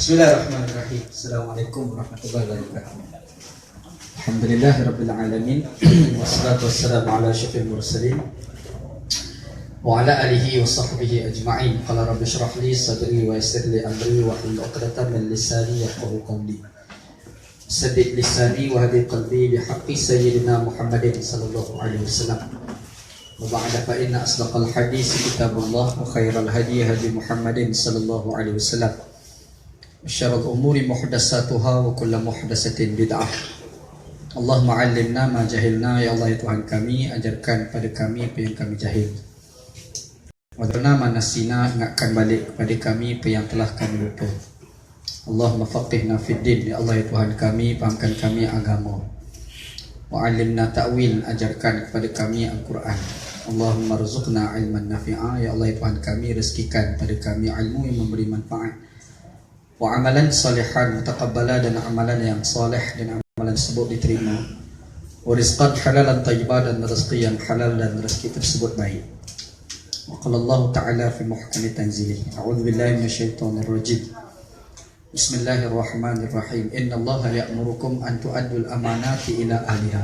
Bismillahirrahmanirrahim. Assalamualaikum warahmatullahi wabarakatuh. Alhamdulillahirabbil alamin. Wassalatu wassalamu ala asyrafil mursalin wa ala alihi wa sahbihi ajma'in. Qala rabbi shrah li sadri wa yassir li amri wa hlul 'uqdatam min lisani yafqahu qawli. Saddid lisani wa hadi qalbi bi haqqi sayyidina Muhammadin sallallahu alaihi wasallam. Wa ba'da fa inna asdaqal hadits kitabullah wa khairal hadi hadi Muhammadin sallallahu alaihi wasallam. Syarrul umuri muhdatsatuha wa kullu muhdatsatin bid'ah. Allahumma 'allimna ma jahilna, ya Allah ya Tuhan kami, ajarkan pada kami apa yang kami jahil. Wadana ma nasina, ingatkan balik kepada kami apa yang telah kami lupa. Allahumma faqihna fid din, ya Allah ya Tuhan kami, fahamkan kami agama. Wa 'allimna ta'wil, ajarkan kepada kami Al-Quran. Allahumma rzuqna ilman nafi'a, ya Allah ya Tuhan kami, rezekikan pada kami ilmu yang memberi manfaat. Wa amalan salihan mutaqabbala, dan amalan yang saleh dan amalan tersebut diterima. Wa rizqan halalan thayyiban, dan rezeki yang halal dan rezeki tersebut baik. Wa qala Allah ta'ala fi muhkami tanzilih. A'udzu billahi minasyaitonir rajim. Bismillahirrahmanirrahim. Innallaha ya'murukum an tu'addul amanati ila ahliha.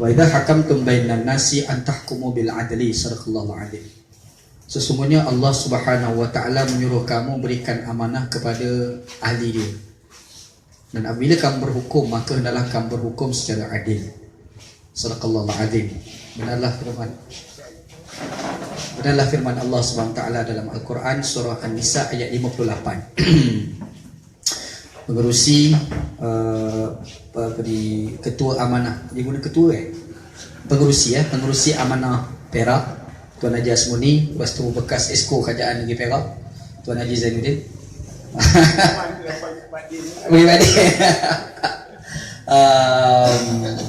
Wa idza hakamtum bainan nasi an tahkumu bil adli. Sadaqallahu adzim. Sesungguhnya Allah Subhanahu wa taala menyuruh kamu berikan amanah kepada ahli dia. Dan apabila kamu berhukum, maka hendaklah kamu berhukum secara adil. Sadaqallahu adzim. Benarlah firman Allah Subhanahu wa taala dalam Al-Quran surah An-Nisa ayat 58. Mengurusi ketua amanah. Dia guna ketua pengurusi amanah Perak, Tuan Haji Asmuni, lepas tu bekas Esko Kerajaan Negeri Perak, Tuan Haji Zainuddin.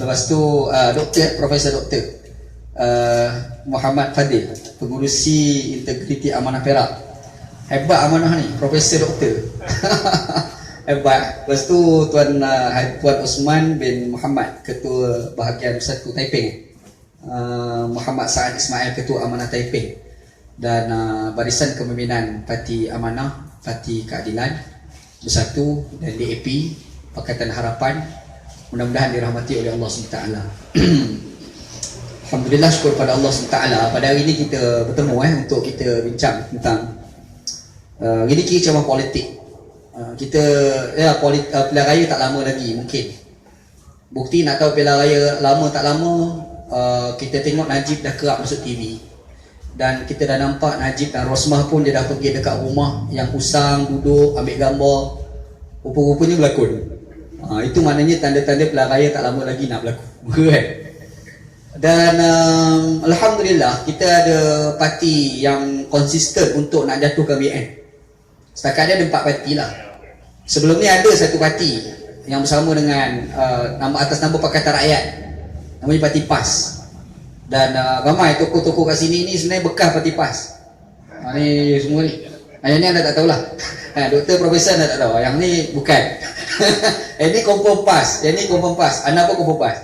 Lepas tu Profesor Doktor Muhammad Fadil, pengurusi integriti amanah Perak. Hebat amanah ni, Profesor Doktor. Hebat. Lepas tu Tuan Osman bin Muhammad, Ketua Bahagian Bersatu Taiping. Muhammad Saad Ismail, Ketua Amanah Taiping, dan Barisan Kepimpinan Parti Amanah, Parti Keadilan Bersatu, dan DAP Pakatan Harapan. Mudah-mudahan dirahmati oleh Allah SWT. Alhamdulillah, syukur pada Allah SWT. Pada hari ini kita bertemu untuk kita bincang tentang ini kira macam politik. Kita pilihan raya tak lama lagi mungkin. Bukti nak tahu pilihan raya lama tak lama, kita tengok Najib dah kerap masuk TV. Dan kita dah nampak Najib dan Rosmah pun dia dah pergi dekat rumah yang usang, duduk, ambil gambar. Rupa-rupanya berlakon. Itu maknanya tanda-tanda pilihan raya tak lama lagi nak berlaku. Kan? Dan Alhamdulillah, kita ada parti yang konsisten untuk nak jatuhkan BN. Setakat dia ada 4 parti lah. Sebelum ni ada satu parti yang bersama dengan atas nama Pakatan Rakyat, namanya Parti PAS. Dan ramai tokoh-tokoh kat sini ni sebenarnya bekas Parti PAS. Ni semua ni. Yang ni anda tak tahulah. Doktor Profesor anda tak tahu. Yang ni bukan. Ini confirm PAS. Yang ni confirm PAS. Anda apa confirm PAS?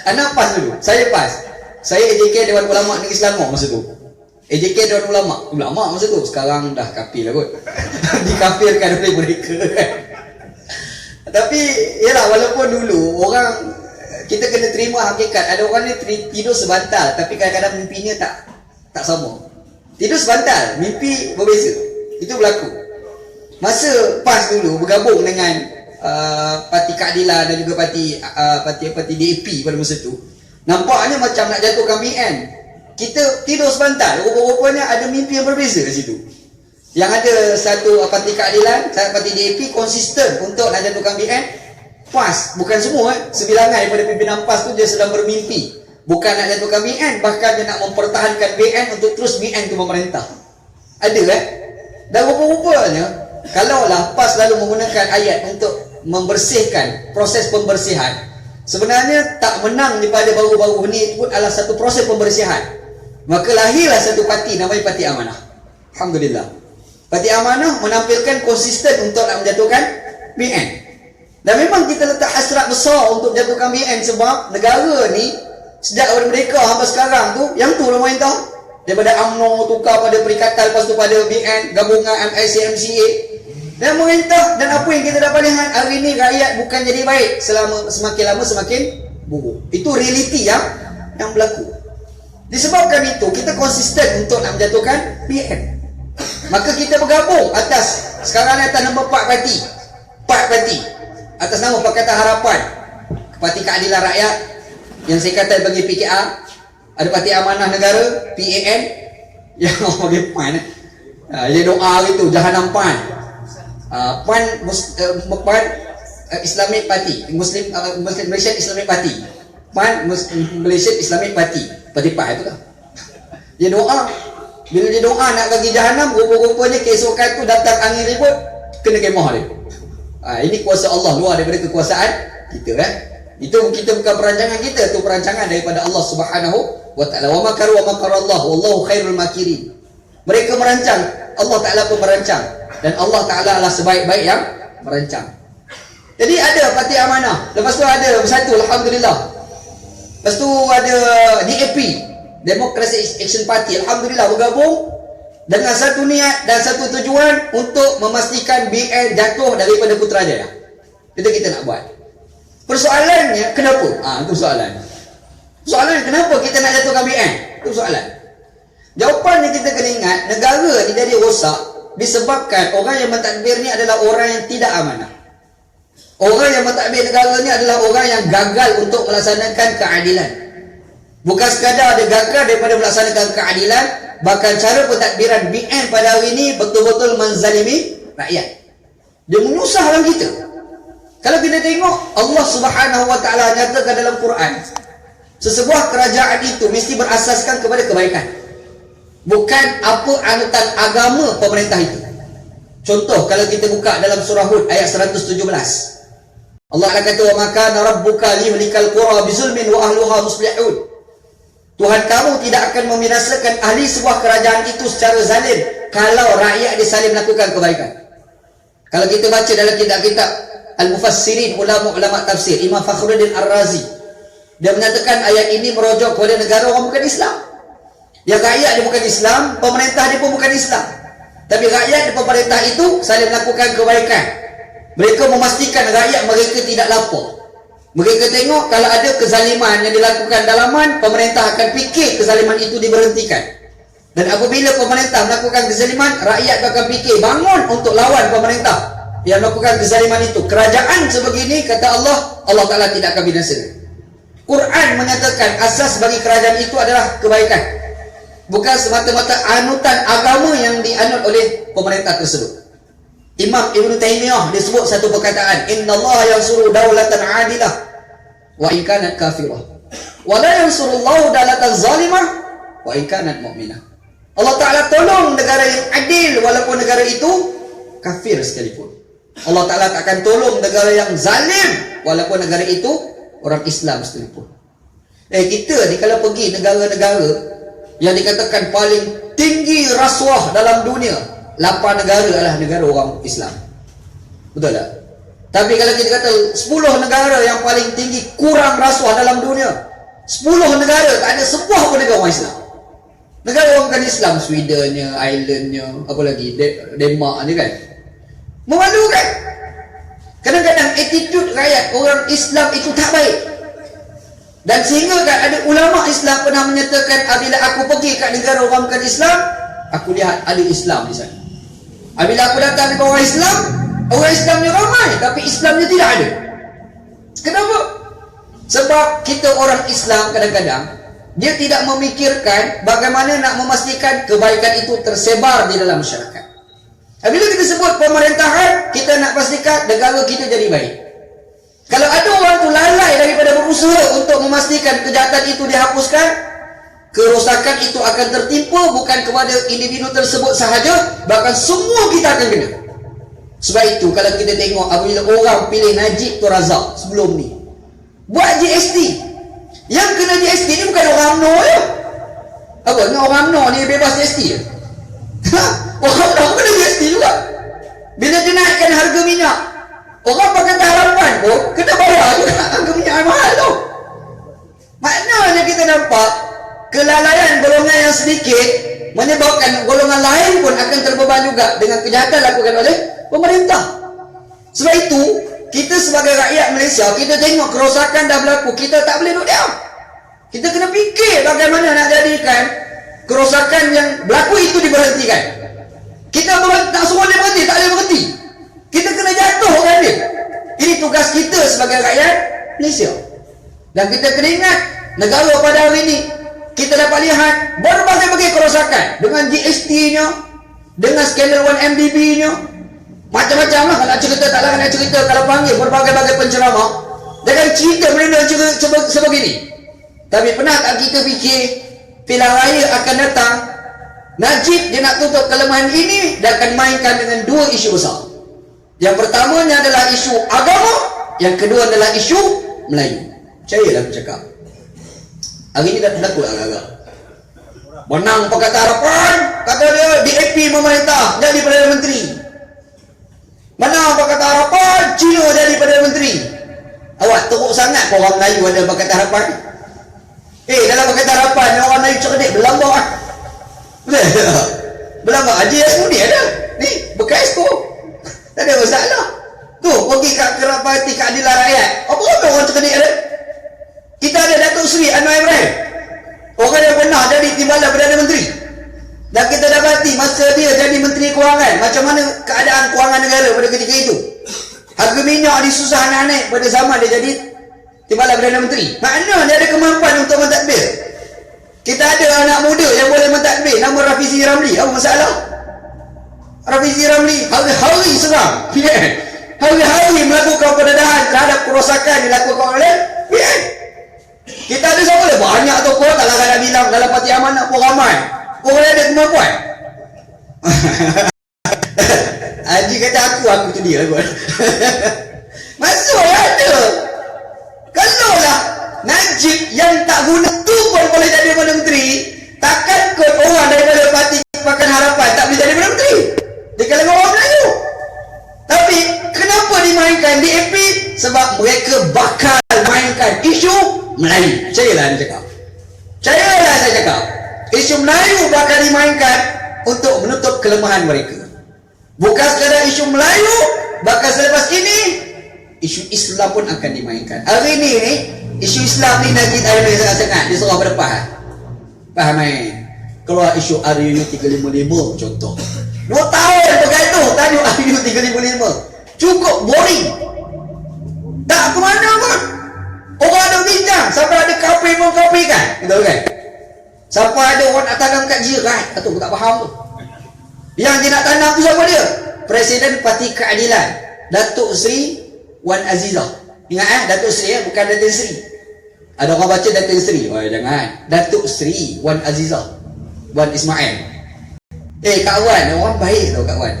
Anda PAS dulu. Saya PAS. Saya AJK Dewan Ulama Negeri Selangor masa tu. AJK Dewan Ulama masa tu. Sekarang dah kafir lah kot. Dikafirkan oleh mereka. Tapi yalah, walaupun dulu orang, kita kena terima hakikat. Ada orang ni tidur sebantal, tapi kadang-kadang mimpinya tak sama. Tidur sebantal, mimpi berbeza. Itu berlaku. Masa PAS dulu bergabung dengan Parti Keadilan dan juga parti DAP pada masa tu, nampaknya macam nak jatuhkan BN. Kita tidur sebantal, rupa-rupanya ada mimpi yang berbeza di situ. Yang ada satu Parti Keadilan, Parti DAP konsisten untuk nak jatuhkan BN. PAS, bukan semua sebilangan daripada pimpinan PAS tu dia sedang bermimpi bukan nak jatuhkan BN, bahkan dia nak mempertahankan BN untuk terus BN ke pemerintah. Ada Dan rupa-rupanya kalaulah PAS lalu menggunakan ayat untuk membersihkan, proses pembersihan, sebenarnya tak menang daripada baru-baru ni pun adalah satu proses pembersihan. Maka lahirlah satu parti namanya Parti Amanah. Alhamdulillah, Parti Amanah menampilkan konsisten untuk nak menjatuhkan BN. Dan memang kita letak hasrat besar untuk menjatuhkan BN, sebab negara ni sejak daripada mereka sampai sekarang tu, yang tu lah main tahu. Daripada UMNO tukar pada Perikatan, lepas tu pada BN, gabungan MIC-MCA. Dan pemerintah, dan apa yang kita dapat lihat hari ini, rakyat bukan jadi baik, selama semakin lama semakin buruk. Itu realiti yang berlaku. Disebabkan itu kita konsisten untuk nak menjatuhkan BN. Maka kita bergabung atas, sekarang ni atas nama 4 parti atas nama Pakatan Harapan, Parti Keadilan Rakyat, yang saya kata bagi PKR, ada Parti Amanah Negara PAN, yang orang bagi PAN, dia doa itu Jahanam PAN, PAN Islamic Party, Muslim Malaysian Islamic Party, PAN Malaysian Islamic Party, Parti PAN itu lah. Dia doa, bila dia doa nak bagi Jahanam, rupa-rupanya keesokan tu datang angin ribut, kena kemah dia. Ini kuasa Allah luar daripada kekuasaan kita. Itu kita bukan perancangan kita, itu perancangan daripada Allah Subhanahu wa taala. Wa makaru wa makarallah wallahu khairul makirin. Mereka merancang, Allah Taala pun merancang, dan Allah Taala adalah sebaik-baik yang merancang. Jadi ada Parti Amanah, lepas tu ada bersatu, alhamdulillah. Lepas tu ada DAP, Democracy Action Party, alhamdulillah bergabung dengan satu niat dan satu tujuan untuk memastikan BN jatuh daripada Putrajaya. Itu kita nak buat. Persoalannya kenapa? Itu soalan. Soalannya kenapa kita nak jatuhkan BN? Itu soalan. Jawapannya kita kena ingat, negara ni jadi rosak disebabkan orang yang mentadbir ni adalah orang yang tidak amanah. Orang yang mentadbir negara ni adalah orang yang gagal untuk melaksanakan keadilan. Bukan sekadar dia gagal daripada melaksanakan keadilan, bahkan cara pentadbiran BN pada hari ini betul-betul menzalimi rakyat. Dia menyusah orang kita. Kalau kita tengok, Allah Subhanahu wa taala nyatakan dalam Quran, sesebuah kerajaan itu mesti berasaskan kepada kebaikan, bukan apa anutan agama pemerintah itu. Contoh, kalau kita buka dalam surah Hud ayat 117, Allah akan kata, wa maka rabbuka liyuhlikal qura bizulmin wa ahluha muslihun. Tuhan kamu tidak akan membinasakan ahli sebuah kerajaan itu secara zalim kalau rakyat dia saling melakukan kebaikan. Kalau kita baca dalam kitab-kitab Al-Mufassirin, ulama tafsir, Imam Fakhruddin Ar-Razi, dia menyatakan ayat ini merujuk kepada negara orang bukan Islam. Yang rakyat dia bukan Islam, pemerintah dia pun bukan Islam. Tapi rakyat dan pemerintah itu saling melakukan kebaikan. Mereka memastikan rakyat mereka tidak lapar. Mereka tengok kalau ada kezaliman yang dilakukan dalaman, pemerintah akan fikir kezaliman itu diberhentikan. Dan apabila pemerintah melakukan kezaliman, rakyat akan fikir bangun untuk lawan pemerintah yang melakukan kezaliman itu. Kerajaan sebegini, kata Allah, Allah Ta'ala tidak akan binasa. Quran menyatakan asas bagi kerajaan itu adalah kebaikan, bukan semata-mata anutan agama yang dianut oleh pemerintah tersebut. Imam Ibn Taymiyah disebut satu perkataan, innallaha yansuru daulatan adilah wa in kanat kafirah wa la yansurullahu daulatan zalimah wa in kanat mu'minah. Allah Ta'ala tolong negara yang adil walaupun negara itu kafir sekalipun. Allah Ta'ala tak akan tolong negara yang zalim walaupun negara itu orang Islam sekalipun. Kita ni kalau pergi negara-negara yang dikatakan paling tinggi rasuah dalam dunia, 8 negara adalah negara orang Islam. Betul tak? Tapi kalau kita kata 10 negara yang paling tinggi kurang rasuah dalam dunia, 10 negara tak ada sebuah pun negara orang Islam. Negara orang bukan Islam, Swedennya, Irelandnya, apa lagi, Denmark ni kan, memalukan. Kadang-kadang attitude rakyat orang Islam itu tak baik. Dan sehingga kan ada ulama Islam pernah menyatakan, apabila aku pergi kat negara orang bukan Islam, aku lihat ada Islam di sana. Apabila aku datang ke orang Islam, orang Islamnya ramai, tapi Islamnya tidak ada. Kenapa? Sebab kita orang Islam kadang-kadang dia tidak memikirkan bagaimana nak memastikan kebaikan itu tersebar di dalam masyarakat. Apabila kita sebut pemerintahan, kita nak pastikan negara kita jadi baik. Kalau ada orang tu lalai daripada berusaha untuk memastikan kejahatan itu dihapuskan, kerosakan itu akan tertimpa bukan kepada individu tersebut sahaja, bahkan semua kita akan kena. Sebab itu kalau kita tengok apabila orang pilih Najib Tun Razak sebelum ni buat GST, yang kena GST ni bukan orang UMNO je. Apa? Orang UMNO ni bebas GST je? Orang UMNO kena GST juga. Bila dia naikkan harga minyak, orang Pakatan Harapan pun kena bayar juga harga minyak yang mahal tu. Maknanya kita nampak kelalaian golongan yang sedikit menyebabkan golongan lain pun akan terbeban juga dengan kejahatan dilakukan oleh pemerintah. Sebab itu, kita sebagai rakyat Malaysia, kita tengok kerosakan dah berlaku, kita tak boleh duduk diam. Kita kena fikir bagaimana nak jadikan kerosakan yang berlaku itu diberhentikan. Kita tak suruh dia berhenti, tak boleh berhenti. Kita kena jatuhkan dia. Ini tugas kita sebagai rakyat Malaysia. Dan kita kena ingat, negara pada hari ini, kita dapat lihat berbagai-bagai kerosakan. Dengan GST-nya, dengan skandal 1MDB-nya, macam-macam lah. Kalau cerita, tak nak cerita. Kalau panggil berbagai-bagai penceramah, jangan cerita benda sebegini. Tapi pernah tak kita fikir, pilihan raya akan datang, Najib dia nak tutup kelemahan ini dan akan mainkan dengan dua isu besar. Yang pertamanya adalah isu agama, yang kedua adalah isu Melayu. Percayalah aku cakap. Hari ini dah berlaku agak-agak. Menang Pakatan Harapan, kata dia DAP memerintah jadi Perdana Menteri. Menang Pakatan Harapan, Cina jadi Perdana Menteri. Awak teruk sangat kau orang Melayu ada Pakatan Harapan. Dalam Pakatan Harapan orang Melayu cerdik berlambak ah. Berlambak Haji Asmuni ada. Ni bekas tu. Tak ada masalah. Tu pergi kat Parti Keadilan Rakyat. Apa orang cerdik ada? Kita ada Datuk Seri Anwar Ibrahim. Orang yang pernah jadi Timbalan Perdana Menteri. Dan kita dapati masa dia jadi Menteri Kewangan, macam mana keadaan kewangan negara pada ketika itu. Harga minyak disusah naik pada zaman dia jadi Timbalan Perdana Menteri. Makna dia ada kemampuan untuk mentadbir. Kita ada anak muda yang boleh mentadbir, nama Rafizi Ramli. Apa masalah? Rafizi Ramli hari-hari serang PN, hari-hari melakukan pendedahan terhadap kerosakan dilakukan oleh PN. Kita ada siapa dia? Banyak tokoh, taklah nak bilang dalam Parti Amanat pun ramai. Orang ada kemampuan. Haji kata aku tu dia lah. Masuk ada. Kalau lah Najib yang tak guna tu pun boleh jadi Perdana Menteri, takkan kot orang daripada Parti Pakatan Harapan tak boleh jadi Perdana Menteri. Dia kalangan orang Melayu. Tapi kenapa dimainkan DAP? Sebab mereka bakal mainkan isu Melayu. Percayalah dia cakap. Percayalah saya cakap. Isu Melayu bakal dimainkan untuk menutup kelemahan mereka. Bukan sekadar isu Melayu, bakal selepas ini isu Islam pun akan dimainkan. Hari ini ni isu Islam ni dah kita ada sangat-sangat dia serah pada PAS. Faham keluar isu RUU 355 contoh. 2 tahun pakai tu tajuk RUU 355. Cukup boring. Tak ke mana pun. Orang ada bincang sampai ada kafe pun kafe kan. Betul kan? Sampai ada orang nak tanam kat jiran. Itu aku tak faham tu. Yang dia nak tanam tu siapa dia? Presiden Parti Keadilan, Datuk Seri Wan Azizah. Ingat Datuk Seri bukan Datuk Seri. Ada orang baca Datuk Seri. Oh jangan. Datuk Seri Wan Azizah, Wan Ismail. Kawan, orang baik tau kawan.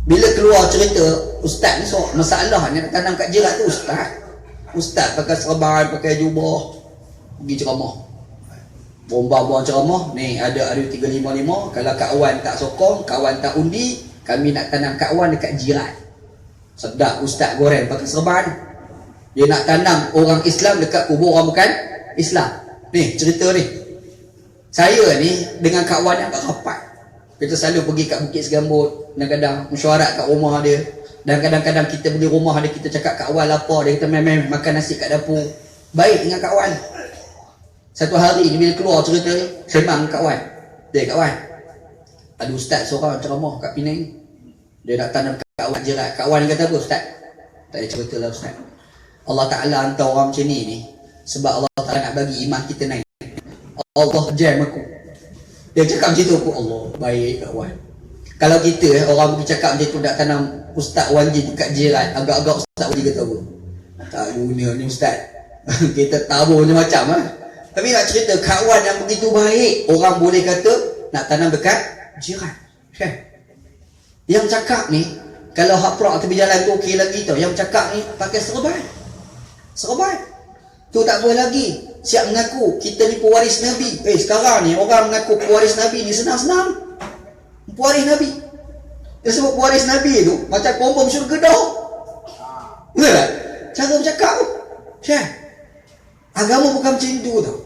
Bila keluar cerita ustaz ni masalah ni nak tanam kat jiran tu Ustaz pakai serban, pakai jubah, pergi ceramah. Bomba-bomba ceramah, ni ada RUU 355, kalau kawan tak sokong, kawan tak undi, kami nak tanam kawan dekat jiran. Sedap ustaz goreng pakai serban. Dia nak tanam orang Islam dekat kubur orang bukan Islam. Ni cerita ni. Saya ni dengan kawan yang tak rapat. Kita selalu pergi kat Bukit Segambut, kadang-kadang mesyuarat kat rumah dia. Dan kadang-kadang kita pergi rumah dia, kita cakap kawan lapar, dia kata main-main makan nasi kat dapur. Baik dengan kawan. Satu hari ni bila keluar cerita ni, sembang kawan. Dia kawan, ada ustaz seorang ceramah kat Penang. Dia nak tanam kawan jerat. Kawan kata apa ustaz? Tak ada cerita lah ustaz. Allah Ta'ala hantar orang macam ni sebab Allah Ta'ala nak bagi iman kita naik. Allah jam aku. Dia cakap macam tu aku, Allah baik kawan. Kalau kita orang pergi cakap macam tu nak tanam Ustaz Wanji dekat jiran, agak-agak Ustaz Wanji kata apa? Tak guna ni Ustaz. Kita tabur macam-macam lah. Tapi nak cerita kawan yang begitu baik, orang boleh kata nak tanam dekat jiran. Yang cakap ni, kalau hak perak tepi jalan tu okey lagi tau. Yang cakap ni pakai serban. Serban. Tu tak boleh lagi. Siap mengaku kita ni pewaris Nabi. Sekarang ni orang mengaku pewaris Nabi ni senang-senang. Pewaris Nabi. Dia sebut pewaris Nabi tu macam confirm syurga dah. Betul tak? Cara bercakap tu. Agama bukan macam tu tau.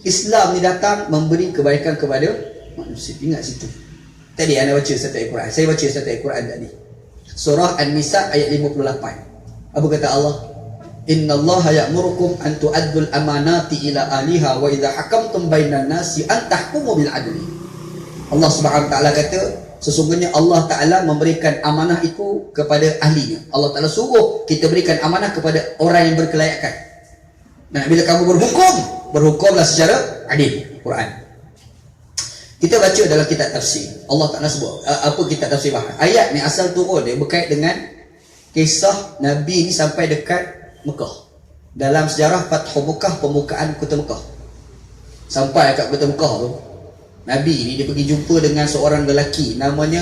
Islam ni datang memberi kebaikan kepada manusia. Ingat situ. Tadi anda baca satu ayat Quran. Saya baca satu ayat Quran tadi. Surah An-Nisa ayat 58. Apa kata Allah? Innallaha ya'murukum an tu'addul amanati ila ahliha wa idza hakamtum bainan nasi an tahkumu bil adli. Allah Subhanahu wa taala kata, sesungguhnya Allah Taala memberikan amanah itu kepada ahlinya. Allah Taala suruh kita berikan amanah kepada orang yang berkelayakan. Dan bila kamu berhukum, berhukumlah secara adil. Quran. Kita baca dalam kitab tafsir. Allah Taala sebut apa kitab tafsir bahas. Ayat ni asal turun dia berkait dengan kisah Nabi ni sampai dekat Mekah. Dalam sejarah Fathu Mekah, pembukaan kota Mekah. Sampai dekat kota Mekah tu, Nabi ni dia pergi jumpa dengan seorang lelaki namanya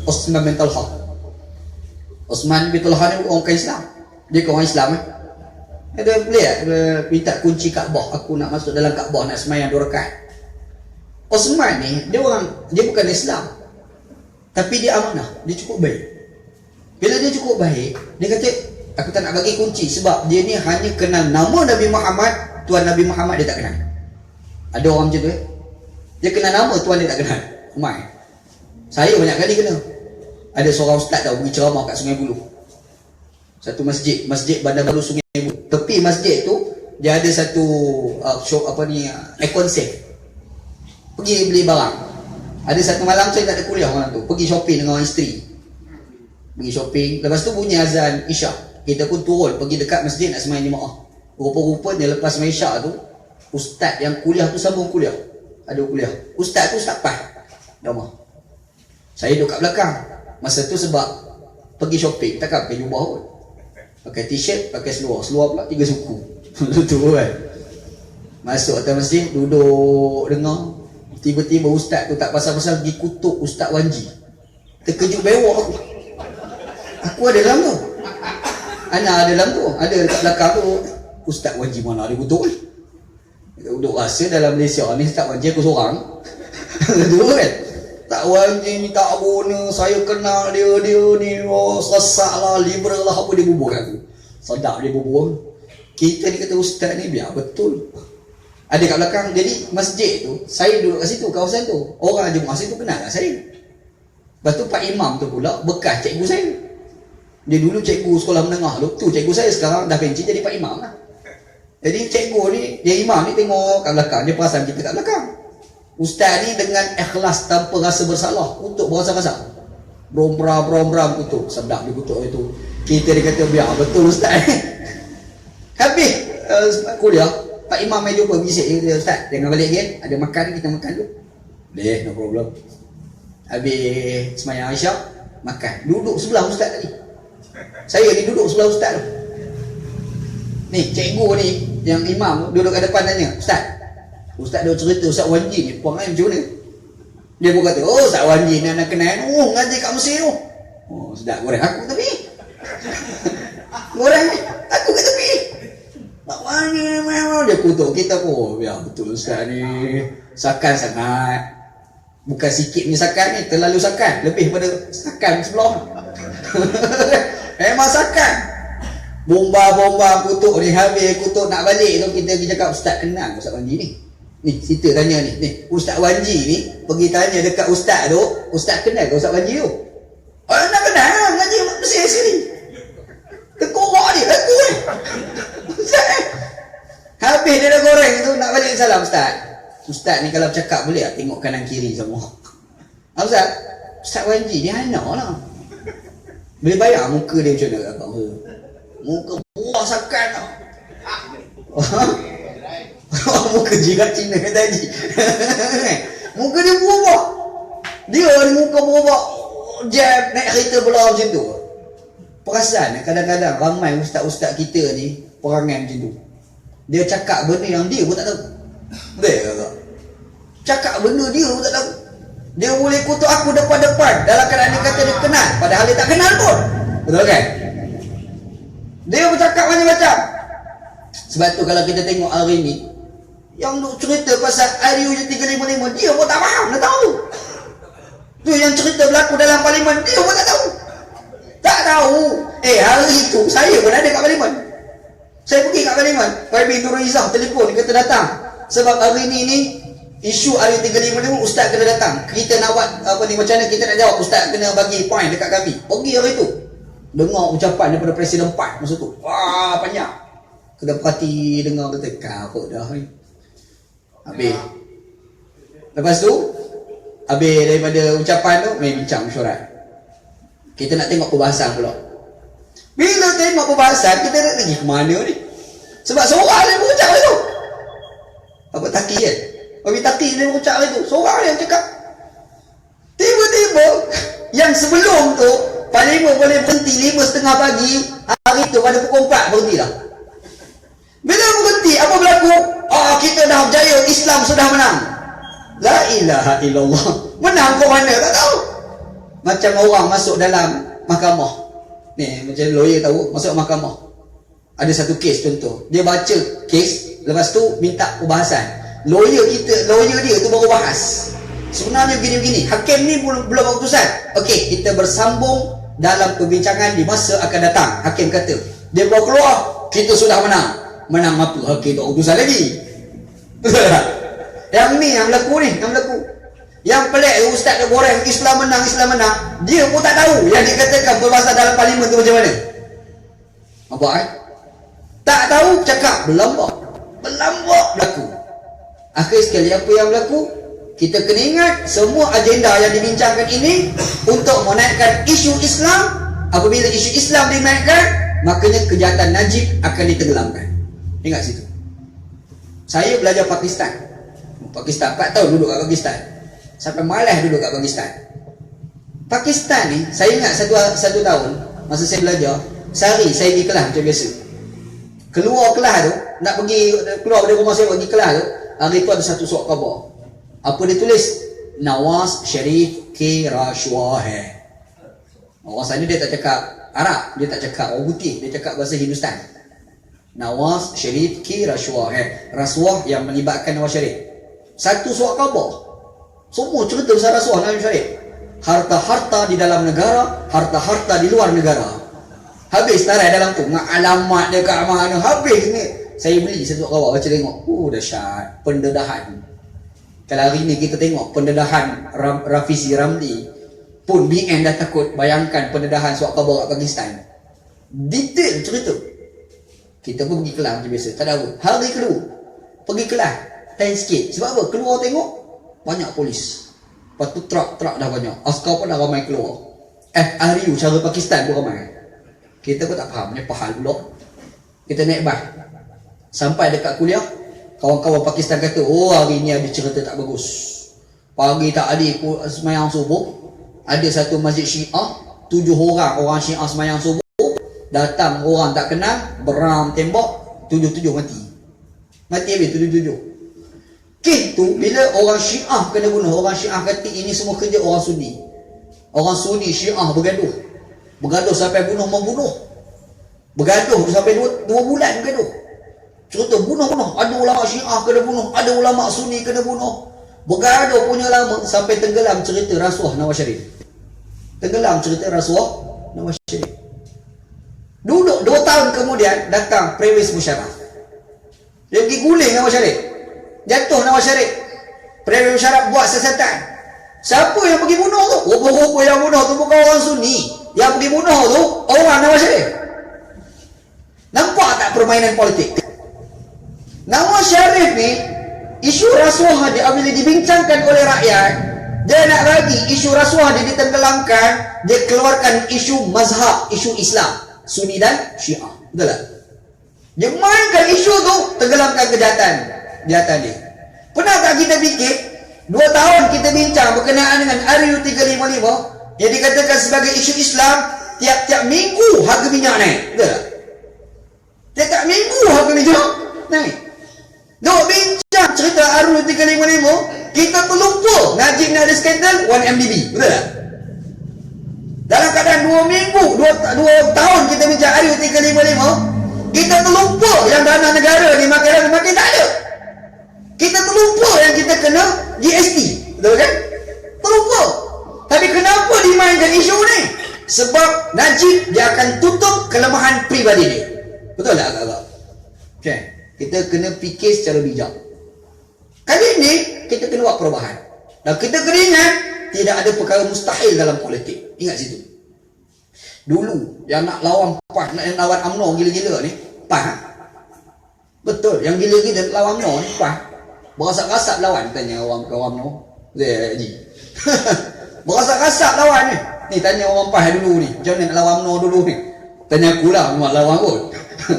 Osman bin Talha. Osman bin Talha ni orang Islam. Dia orang Islam Dia minta kunci Kaabah. Aku nak masuk dalam Kaabah, nak sembahyang 2 rakaat. Osman ni dia bukan Islam, tapi dia amanah, dia cukup baik. Bila dia cukup baik, dia kata aku tak nak bagi kunci sebab dia ni hanya kenal nama Nabi Muhammad, Tuan Nabi Muhammad dia tak kenal. Ada orang macam tu Dia kenal nama Tuan dia tak kenal. Umar. Saya banyak kali kena. Ada seorang ustaz pergi ceramah kat Sungai Buloh. Satu masjid Bandar Baru Sungai Buloh. Tepi masjid tu dia ada satu shop aircon safe. Pergi beli barang. Ada satu malam saya tak ada kuliah malam tu. Pergi shopping dengan orang isteri. Pergi shopping. Lepas tu bunyi azan Isyak. Kita pun turun pergi dekat masjid nak sembahyang jemaah. Rupa-rupanya lepas sembahyang Isyak tu, ustaz yang kuliah tu sambung kuliah. Ada kuliah. Ustaz tu ustaz PAS. Dah. Saya duduk kat belakang. Masa tu sebab pergi shopping, takkan pakai jubah pun. Pakai t-shirt, pakai seluar. Seluar pula 3 suku. Tu kan. Masuk atas masjid, duduk dengar. Tiba-tiba ustaz tu tak pasal-pasal pergi kutuk Ustaz Wanji. Terkejut bewok aku. Aku ada dalam tu. Ana ada dalam tu. Ada dekat belakang tu. Ustaz Wanji mana ada kutuk ni? Duduk rasa dalam Malaysia ni Ustaz Wanji aku seorang. Tu kan. Tak Wanji ni tak guna. Saya kenal dia ni. Oh, sesak lah, liberal lah. Apa dia bubur aku. Sedap dia bubur. Kita ni kata ustaz ni biar betul. Ada kat belakang. Jadi masjid tu, saya duduk kat situ, kawasan tu. Orang jemaah situ kenal lah saya. Lepas tu Pak Imam tu pula bekas cikgu saya. Dia dulu cikgu sekolah menengah tu. Tu cikgu saya, sekarang dah pensi jadi Pak Imam lah. Jadi cikgu ni, dia imam ni tengok kat belakang. Dia perasan kita kat belakang. Ustaz ni dengan ikhlas tanpa rasa bersalah untuk berasa-rasa. Brom-bram kutuk. Sedap dia kutuk itu. Kita dia kata biar betul ustaz. Habis kuliah, Pak Imam main jumpa bisik dia, ustaz jangan balik lagi, ada makan kita makan dulu. Boleh, no problem. Habis sembahyang Isyak, makan. Duduk sebelah ustaz tadi. Saya ni duduk sebelah ustaz tu. Ni cikgu ni yang imam duduk kat depan tanya, Ustaz dah cerita Ustaz Wanji ni perangai macam mana? Dia pun kata, oh Ustaz Wanji ni anak kenal. Oh ngaji kat Mesir tu. Oh sedap, goreng aku tepi. Goreng aku kat tepi. Tak Wanji memang dia kutuk kita pun. Ya betul Ustaz ni sakan sangat. Bukan sikit punya sakan ni, terlalu sakan. Lebih pada sakan sebelah. Memang sakan. Bomba kutuk ni, habis kutuk nak balik tu kita pergi cakap Ustaz kenal Ustaz Wanji ni. Ni cerita tanya ni Ustaz Wanji ni pergi tanya dekat ustaz tu, ustaz kenal ke Ustaz Wanji tu? Oh nak kenal, ngaji Mesir sini. Terkorak dia aku ni. Habis dia dah goreng tu nak balik salam Ustaz ni kalau bercakap boleh tak tengok kanan kiri semua. Ustaz Wanji ni anak lah. Boleh bayar muka dia macam mana abang? Muka buah sakan tau. Muka jirat Cina tadi. Muka dia berubah. Dia ni muka berubah. Jab naik kereta belah macam tu. Perasan kadang-kadang ramai ustaz-ustaz kita ni perangai macam tu. Dia cakap benda yang dia pun tak tahu. Betul tak? Cakap benda dia pun tak tahu. Dia boleh kutuk aku depan-depan dalam keadaan dia kata dia kenal, padahal dia tak kenal pun. Betul kan? Dia bercakap macam-macam. Sebab tu kalau kita tengok hari ni yang duk cerita pasal RUJ 355, dia pun tak faham, tak tahu. Tu yang cerita berlaku dalam parlimen, dia pun tak tahu. Tak tahu. Hari itu saya pun ada kat parlimen. Saya pergi kat parlimen, Pak Bin Nurul Izzah telefon, dia kata datang. Sebab hari ni isu hari 35 ni ustaz kena datang. Kita nak buat apa ni, macam mana kita nak jawab, ustaz kena bagi point dekat kami. Pergi hari tu. Dengar ucapan daripada Presiden 4 masa tu. Wah, panjang. Kena perhati dengar, kata kau dah ni. Habis. Lepas tu habis daripada ucapan tu main bincang mesyuarat. Kita nak tengok perbahasan pula. Bila tengok perbahasan, kita nak pergi ke mana ni? Sebab seorang dia berucap itu. Apa Taki kan? Bagi Taki dia berucap itu. Seorang dia cakap. Tiba-tiba yang sebelum tu Parlimen boleh berhenti 5:30 pagi. Hari tu pada pukul 4 berhenti dah. Bila berhenti, apa berlaku? Kita dah berjaya, Islam sudah menang. La ilaha illallah. Menang ke mana? Tak tahu. Macam orang masuk dalam mahkamah. Ni macam lawyer tahu, masuk mahkamah. Ada satu kes contoh. Dia baca kes, lepas tu minta perbahasan. Lawyer dia tu baru bahas. Sebenarnya begini-begini. Hakim ni belum keputusan. Okey, kita bersambung dalam perbincangan di masa akan datang. Hakim kata, dia baru keluar, kita sudah menang. Menang apa? Hakim tak keputusan lagi. Betul tak? Yang ni yang berlaku ni, yang berlaku. Yang pelik ustaz dia goreng Islam menang. Dia pun tak tahu yang dikatakan berbahasa dalam parlimen tu macam mana. Apa tak tahu, cakap berlambak berlaku. Akhir sekali apa yang berlaku? Kita kena ingat semua agenda yang dibincangkan ini untuk menaikkan isu Islam. Apabila isu Islam dinaikkan, makanya kejahatan Najib akan ditenggelamkan. Ingat situ. Saya belajar Pakistan 4 tahun duduk kat Pakistan. Sampai malas duduk kat Pakistan. Pakistan ni, saya ingat satu tahun masa saya belajar, sehari saya pergi kelas macam biasa. Keluar kelas tu, nak pergi keluar dari rumah saya pergi kelas tu, hari tu ada satu surat khabar. Apa dia tulis? Nawaz Sharif ke rashwa hai. Nawaz ni dia tak cakap Arab, dia tak cakap orang putih, dia cakap bahasa Hindustan. Nawaz Sharif ki rashwa hai. Rasuah yang melibatkan Nawaz Sharif. Satu surat khabar. Semua cerita pasal rasuah Nawaz Sharif. Harta-harta di dalam negara, harta-harta di luar negara. Habis tarai dalam tu, dengan alamat dia kat mana. Habis ni. Saya beli satu khabar, baca tengok. Dahsyat. Pendedahan. Kalau hari ni kita tengok pendedahan Rafizi Ramli, pun BN dah takut. Bayangkan pendedahan surat khabar kat Pakistan. Detail cerita. Kita pun pergi kelas macam biasa, tak ada apa. Hari kedua pergi kelas, time sikit. Sebab apa? Keluar tengok banyak polis. Lepas tu truck dah banyak. Askar pun dah ramai keluar. FRU cara Pakistan pun ramai. Kita pun tak faham, ni pahal pula. Kita naik bas. Sampai dekat kuliah, kawan-kawan Pakistan kata, hari ni ada cerita tak bagus. Pagi tak ada semayang subuh, ada satu masjid Syiah, 7 orang Syiah semayang subuh. Datang orang tak kenal, beram tembak, 7 mati. Mati habis 7. Kes tu bila orang Syiah kena bunuh, orang Syiah kata ini semua kerja orang Sunni. Orang Sunni Syiah bergaduh sampai membunuh. Bergaduh sampai 2 bulan bergaduh. Cerita bunuh. Ada ulama Syiah kena bunuh, ada ulama Sunni kena bunuh. Bergaduh punya lama sampai tenggelam cerita rasuah Nawaz Sharif. Duduk 2 tahun kemudian datang Pervez Musharraf. Dia pergi guling Nawaz Sharif. Jatuh Nawaz Sharif. Pervez Musharraf buat siasatan. Siapa yang pergi bunuh tu? Rupa-rupa yang bunuh tu bukan orang Sunni. Yang pergi bunuh tu orang Nawaz Sharif. Nampak tak permainan politik? Nawaz Sharif ni, isu rasuah dia bila dibincangkan oleh rakyat, dia nak bagi isu rasuah dia ditenggelamkan, dia keluarkan isu mazhab, isu Islam, Sunni dan Syiah. Betul tak? Dia mainkan isu tu, tenggelamkan kejahatan dia. Pernah tak kita fikir, 2 tahun kita bincang berkenaan dengan RU 355 yang dikatakan sebagai isu Islam, tiap-tiap minggu harga minyak naik. Betul tak? Tiap-tiap minggu harga minyak naik. Duk bincang cerita RU 355, kita terlupa Najib ni ada skandal 1MDB. Betul tak? Dalam keadaan 2 minggu, 2 tahun kita bincang RU 355, kita terlupa yang dana negara ni makin tak ada. Kita terlupa yang kita kena GST. Betul kan? Terlupa. Tapi kenapa dimainkan isu ni? Sebab Najib dia akan tutup kelemahan peribadi dia. Betul tak agak-agak? Okay. Kita kena fikir secara bijak. Kali ini kita kena buat perubahan. Dan kita kena ingat, tidak ada perkara mustahil dalam politik. Ingat situ. Dulu yang nak lawan PAS, nak lawan UMNO gila-gila ni, PAS. Betul, yang gila-gila lawan UMNO ni PAS. Berasak-rasak lawan, tanya orang UMNO. Haji. Berasak-rasak lawan ni. Ni tanya orang PAS dulu ni, macam mana nak lawan UMNO dulu ni. Tanya aku lah, memang lawan kot.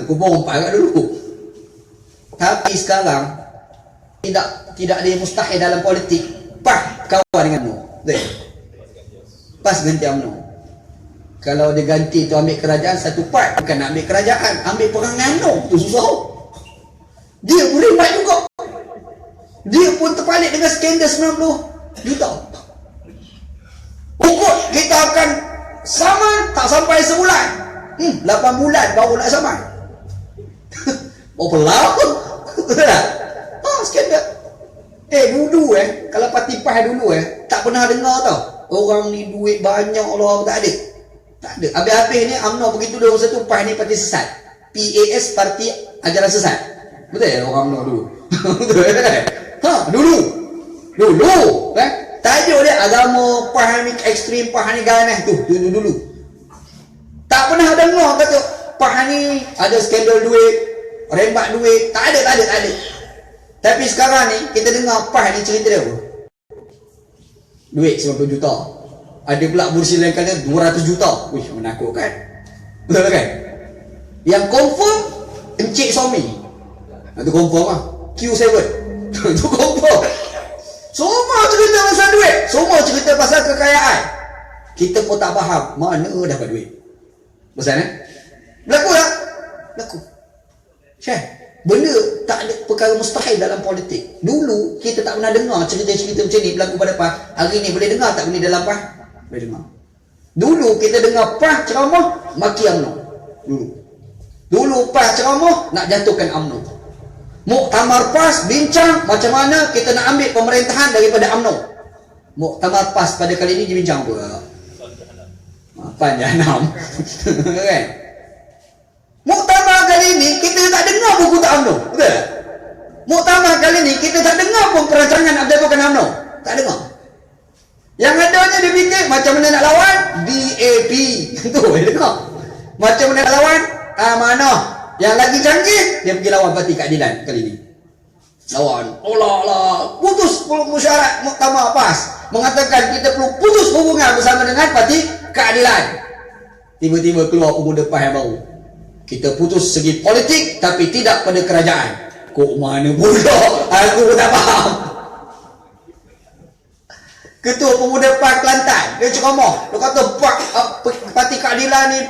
Aku borong PAS kat dulu. Tapi sekarang tidak ada yang mustahil dalam politik. PAS kawan dengan UMNO. PAS ganti UMNO. Kalau dia ganti tu ambil kerajaan, satu part bukan nak ambil kerajaan, ambil perang dengan UMNO. Tu susah. Dia boleh baik juga. Dia pun terpalit dengan skandal 90 juta. Pokok kita akan sama tak sampai sebulan. 8 bulan baru nak sama. Oh pelawak. Betul tak? Skandal. Dulu kalau parti PAS dulu tak pernah dengar tau. Orang ni duit banyak lah, tak ada. Tak ada. Habis-habis ni UMNO begitu dia orang satu, PAS ni parti sesat. PAS parti ajaran sesat. Betul ya orang UMNO dulu? Betul kan? Dulu. Tajuk dia agama PAS ni ekstrim, PAS ni ganas tu. Dulu. Tak pernah dengar kata PAS ni ada skandal duit, rembat duit. Tak ada. Tapi sekarang ni kita dengar PAS ni cerita dia apa? Duit 90 juta. Ada pula bursi lain kata 200 juta. Wih, menakutkan. Betul kan? Yang confirm Encik Somi. Itu confirm lah. Q7. Itu confirm. Semua cerita pasal duit. Semua cerita pasal kekayaan. Kita pun tak faham mana dapat duit. Pasal berlaku tak? Berlaku. Syekh, benda tak ada perkara mustahil dalam politik. Dulu kita tak pernah dengar cerita-cerita macam ni berlaku pada PAS. Hari ni boleh dengar tak benda dalam PAS? Boleh dengar. Dulu kita dengar PAS ceramah maki UMNO. Dulu PAS ceramah nak jatuhkan UMNO. Muktamar PAS bincang macam mana kita nak ambil pemerintahan daripada UMNO. Muktamar PAS pada kali ini dibincang apa? Pan Jahanam. Kan? Muktamar kali ini kita tak dengar buku tak UMNO. Betul tak? Muktamar kali ini kita tak dengar pun perancangan nak jatuhkan UMNO. Tak dengar. Yang adanya dia fikir macam mana nak lawan BAP. Itu dia dengar. Macam mana nak lawan Amanah. Yang lagi canggih dia pergi lawan Parti Keadilan kali ini. Lawan Allah putus musyarat Muktamar PAS, mengatakan kita perlu putus hubungan bersama dengan Parti Keadilan. Tiba-tiba keluar pemuda PAS yang baru. Kita putus segi politik tapi tidak pada kerajaan. Kok mana pula? Aku pun tak faham. Ketua pemuda PAS Kelantan dia ceramah. Dia kata Parti Keadilan ni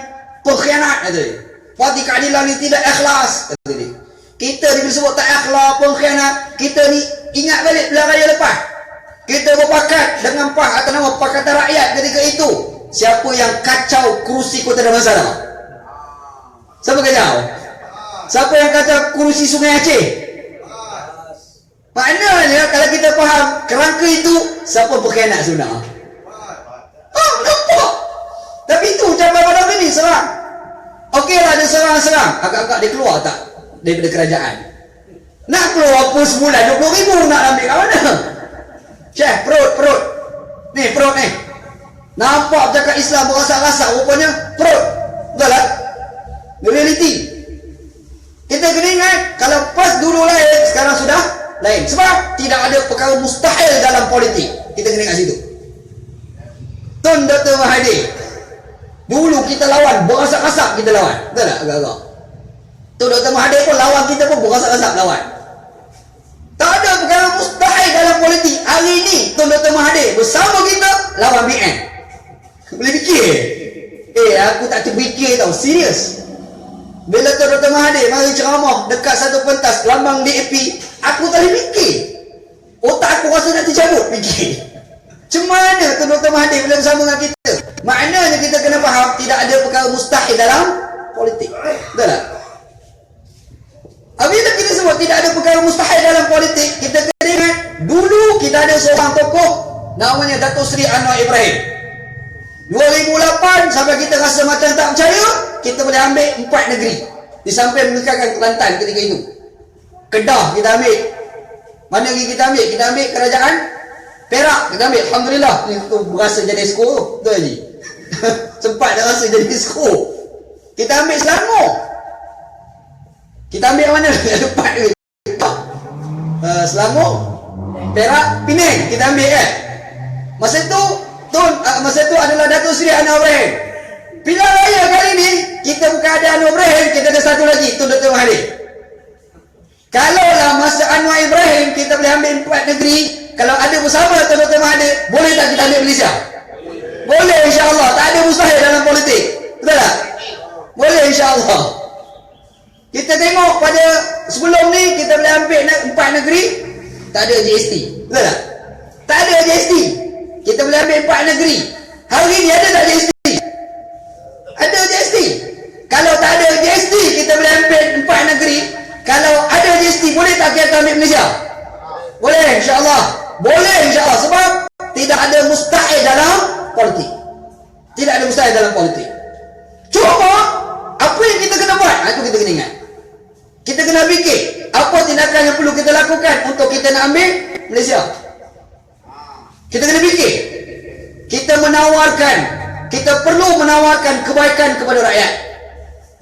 pengkhianat, kata dia. Parti Keadilan ni tidak ikhlas, kata dia. Kita disebut tak ikhlas, pengkhianat. Kita ni ingat balik pilihan raya lepas. Kita berpakat dengan PAS atas nama Pakatan Rakyat ketika itu. Siapa yang kacau kerusi Kota Damansara? Siapa kacau? Siapa yang kacau kerusi Sungai Aceh? Maknanya kalau kita faham kerangka itu, siapa berkhianat sebenar? Nampak. Tapi itu cabar pada ini serang. Okeylah dia serang-serang, agak-agak dia keluar tak daripada kerajaan? Nak keluar apa sebulan 20,000 nak ambil kat mana? Syekh, perut. Ni perut ni. Nampak cakap Islam berasak-rasak, rupanya perut. Betul tak? Reality. Kita kena ingat, kalau PAS dulu lain, sekarang sudah lain. Sebab tidak ada perkara mustahil dalam politik. Kita kena ingat situ. Tun Dr. Mahathir. Dulu kita lawan, berasak-rasak kita lawan. Betul tak? Agak-agak. Tun Dr. Mahathir pun lawan kita pun berasak-rasak lawan. Tak ada perkara mustahil dalam politik. Hari ini Tun Dr. Mahathir bersama kita lawan BN. Boleh fikir? Aku tak terfikir tau. Serius. Bila Tun Dr. Mahathir mari ceramah dekat satu pentas lambang DAP, aku tak boleh fikir. Otak aku rasa nak tercabut fikir. Macam mana Tun Dr. Mahathir bila bersama dengan kita? Maknanya kita kena faham tidak ada perkara mustahil dalam politik. Betul tak? Apabila kita sebut tidak ada perkara mustahil dalam politik, kita kena ingat dulu kita ada seorang tokoh namanya Datuk Seri Anwar Ibrahim. 2008 sampai kita rasa macam tak percaya, kita boleh ambil 4 negeri di samping mengekatkan Kelantan ketika itu. Kedah kita ambil, Mana lagi kita ambil? Kita ambil kerajaan Perak. Kita ambil. Alhamdulillah. Ni tu berasa jadi skor. Betul Haji? Sempat dah rasa jadi skor. Kita ambil Selangor. Kita ambil mana? Lepas duit. Selangor, Perak, Penang. Kita ambil kan? Masa tu adalah Datuk Seri Anwar Ibrahim. Pilihan raya kali ni, kita bukan ada Anwar Ibrahim, kita ada satu lagi, Tun Dr. Mahathir. Kalaulah masa Anwar Ibrahim kita boleh ambil 4 negeri, kalau ada bersama Tun Dr. Mahathir, boleh tak kita ambil Malaysia? Boleh, insya-Allah. Tak ada mustahil dalam politik. Betul tak? Boleh, insya-Allah. Kita tengok pada sebelum ni kita boleh ambil 4 negeri, tak ada GST. Betul tak? Tak ada GST. Kita boleh ambil 4 negeri. Hari ni ada tak GST? Ada GST. Kalau tak ada GST, kita boleh ambil 4 negeri. Kalau ada GST, boleh tak kita ambil Malaysia? Boleh, insya-Allah. Boleh, insya-Allah. Sebab tidak ada mustahil dalam politik. Tidak ada mustahil dalam politik. Cuma apa yang kita kena buat? Itu kita kena ingat. Kita kena fikir apa tindakan yang perlu kita lakukan untuk kita nak ambil Malaysia. Kita kena fikir. Kita perlu menawarkan kebaikan kepada rakyat.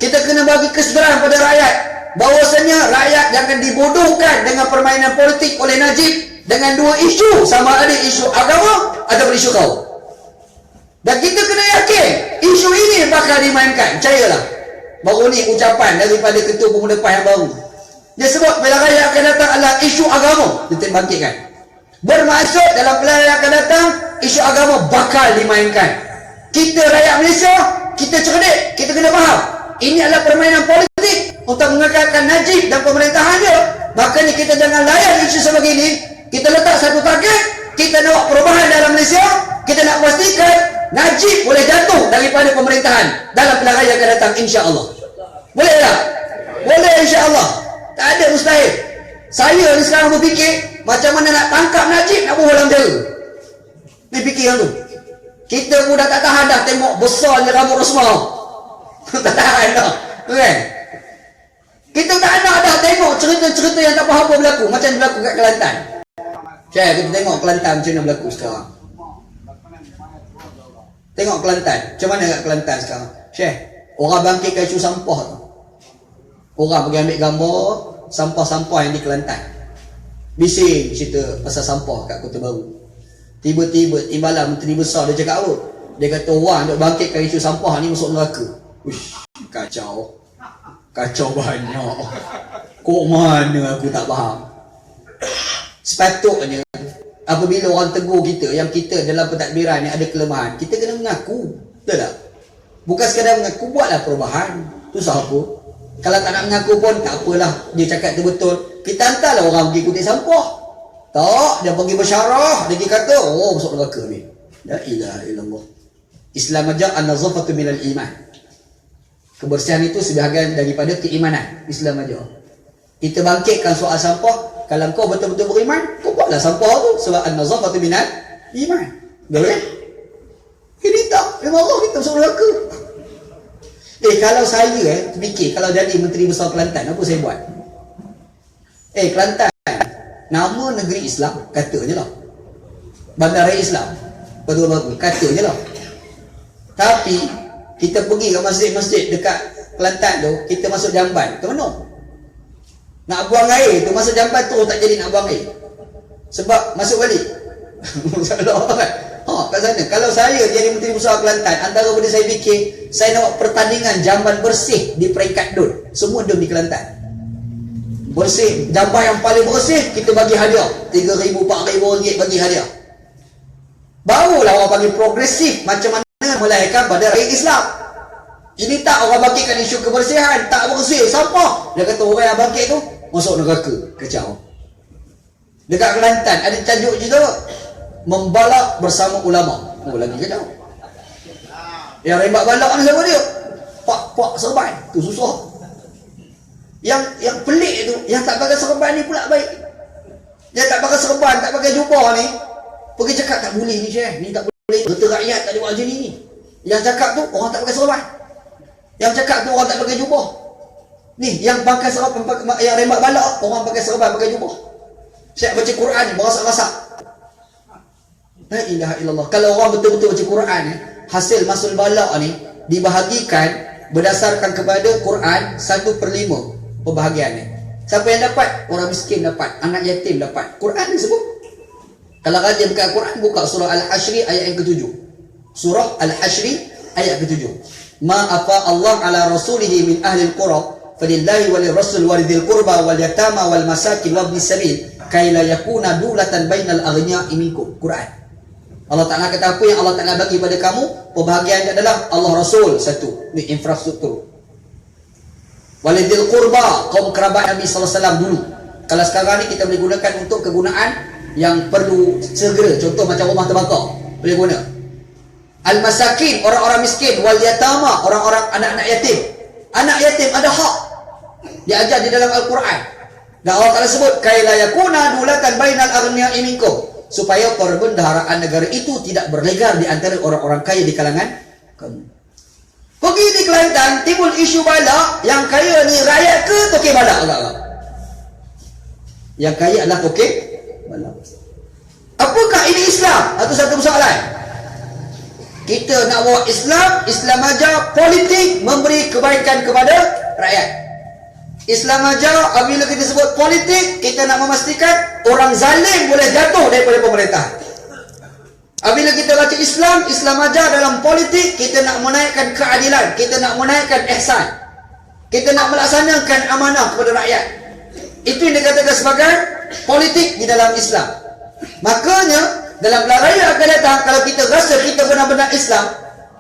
Kita kena bagi kesedaran pada rakyat bahawasanya rakyat jangan dibodohkan dengan permainan politik oleh Najib dengan 2 isu, sama ada isu agama atau isu kaum. Dan kita kena yakin isu ini bakal dimainkan. Percayalah. Baru ni ucapan daripada Ketua Pemuda PAS yang baru. Dia sebut pilihan raya akan datang adalah isu agama. Dia bangkitkan. Bermaksud dalam pilihan raya akan datang, isu agama bakal dimainkan. Kita rakyat Malaysia, kita cerdik, kita kena faham. Ini adalah permainan politik untuk mengekalkan Najib dan pemerintahan dia. Makanya kita jangan layan isu sebegini. Kita letak satu target, kita nak buat perubahan dalam Malaysia. Kita nak pastikan Najib boleh jatuh daripada pemerintahan dalam pilihan raya akan datang, insya-Allah. Boleh tak? Boleh, insya-Allah. Tak ada mustahil. Saya ni sekarang berfikir macam mana nak tangkap Najib, nak bawa dalam penjara. Ni fikiran tu. Kita pun dah tak tahan dah tengok besarnya rambut Rosmah. Tak tahan dah. Kan? Kita tak nak dah tengok cerita-cerita yang tak apa-apa berlaku. Macam berlaku kat Kelantan. Syekh, kita tengok Kelantan macam mana berlaku sekarang. Tengok Kelantan. Macam mana kat Kelantan sekarang? Syekh, orang bangkitkan isu sampah tu. Orang pergi ambil gambar sampah-sampah yang di Kelantan. Bising cerita pasal sampah kat Kota Baru. Tiba-tiba timbalan Menteri Besar dia cakap apa? Dia kata orang duk bangkitkan isu sampah ni masuk neraka. Uish, kacau. Kacau banyak. Kok mana aku tak faham. Sepatutnya apabila orang tegur kita yang kita dalam pentadbiran yang ada kelemahan, kita kena mengaku. Betul tak? Bukan sekadar mengaku, buatlah perubahan. Tu apa? Kalau tak nak mengaku pun tak apalah. Dia cakap tu betul. Kita hantarlah orang pergi kutip sampah. Tak, dia pergi bersyarah, dia pergi kata, oh masuk neraka ni. La ilaha illallah. Islam ajar an-nazafatu minal iman. Kebersihan itu sebahagian daripada keimanan. Islam ajar. Kita bangkitkan soal sampah. Kalau kau betul-betul beriman, kau buatlah sampah tu. Sebab an-nazafatu minal iman. Boleh? Ini tak. Memang Allah kita masuk neraka. Kalau saya fikir, kalau jadi Menteri Besar Kelantan, apa saya buat? Kelantan, nama negeri Islam, katanya lah. Bandaraya Islam, bagus-bagus, katanya lah. Tapi, kita pergi ke masjid-masjid dekat Kelantan tu, kita masuk jamban, ke mana? Nak buang air tu, masuk jamban tu tak jadi nak buang air. Sebab masuk balik. Masalah kan? Kat sana. Kalau saya jadi Menteri Besar Kelantan, antara benda saya fikir, saya nak buat pertandingan jamban bersih di peringkat DUN. Semua DUN di Kelantan. Bersih, jamban yang paling bersih, kita bagi hadiah. 3,000, 4,000 ringgit bagi hadiah. Barulah orang panggil progresif, macam mana melahirkan pada rakyat Islam. Ini tak orang bangkitkan isu kebersihan, tak bersih, sampah. Dia kata orang yang bangkit tu, masuk neraka. Kacau. Dekat Kelantan, ada tajuk cerita, membalak bersama ulama. Oh, lagi kacau. Yang rembat balak ni siapa dia? Pak serban. Tu susah. Yang pelik tu, yang tak pakai serban ni pula baik. Yang tak pakai serban, tak pakai jubah ni, pergi cakap tak boleh ni Syekh. Ni tak boleh. Harta rakyat tak buat macam ni. Yang cakap tu, orang tak pakai serban. Yang cakap tu, orang tak pakai jubah. Ni, yang pakai serban, yang rembat balak, orang pakai serban, pakai jubah. Siap baca Quran ni, masak-masak. La ilaha illallah. Kalau orang betul-betul baca Quran ni, hasil masul balak ni dibahagikan berdasarkan kepada Quran 1/5 pembahagian ni. Siapa yang dapat? Orang miskin dapat, anak yatim dapat. Quran disebut. Kalau rajin buka Quran, buka surah Al-Hashr ayat yang ke-7. Surah Al-Hashr ayat ke-7. Ma afa Allah ala rasulihi min ahli al-qura falillahi walil rasul walidil qurba wal yatama wal masakin wabnis sabil kay la yakuna dulatan bainal aghniya'i minkum. Quran. Allah Ta'ala kata apa yang Allah Ta'ala bagi pada kamu, pembahagian adalah Allah Rasul satu, ni infrastruktur. Walidil qurba, kaum kerabat Nabi SAW dulu. Kalau sekarang ni kita boleh gunakan untuk kegunaan yang perlu segera, contoh macam rumah terbakar, boleh guna. Al-masakin, orang-orang miskin. Wal yatama, orang-orang anak-anak yatim. Anak yatim ada hak, diajar di dalam Al-Quran. Dan Allah Ta'ala sebut kay la yakuna dulatan bainal aghniya'i minkum, supaya perbendaharaan negara itu tidak berlegar di antara orang-orang kaya di kalangan kamu. Pergi di Kelantan, timbul isu balak, yang kaya ni rakyat ke tokek balak agak-agak? Yang kaya adalah tokek balak. Apakah ini Islam? Itu satu persoalan. Kita nak bawa Islam, Islam ajar politik memberi kebaikan kepada rakyat. Islam ajar apabila kita sebut politik, kita nak memastikan orang zalim boleh jatuh daripada pemerintah. Apabila kita baca Islam, Islam ajar dalam politik, kita nak menaikkan keadilan, kita nak menaikkan ihsan, kita nak melaksanakan amanah kepada rakyat. Itu yang dikatakan sebagai politik di dalam Islam. Makanya dalam pilihan raya akan datang, kalau kita rasa kita benar-benar Islam,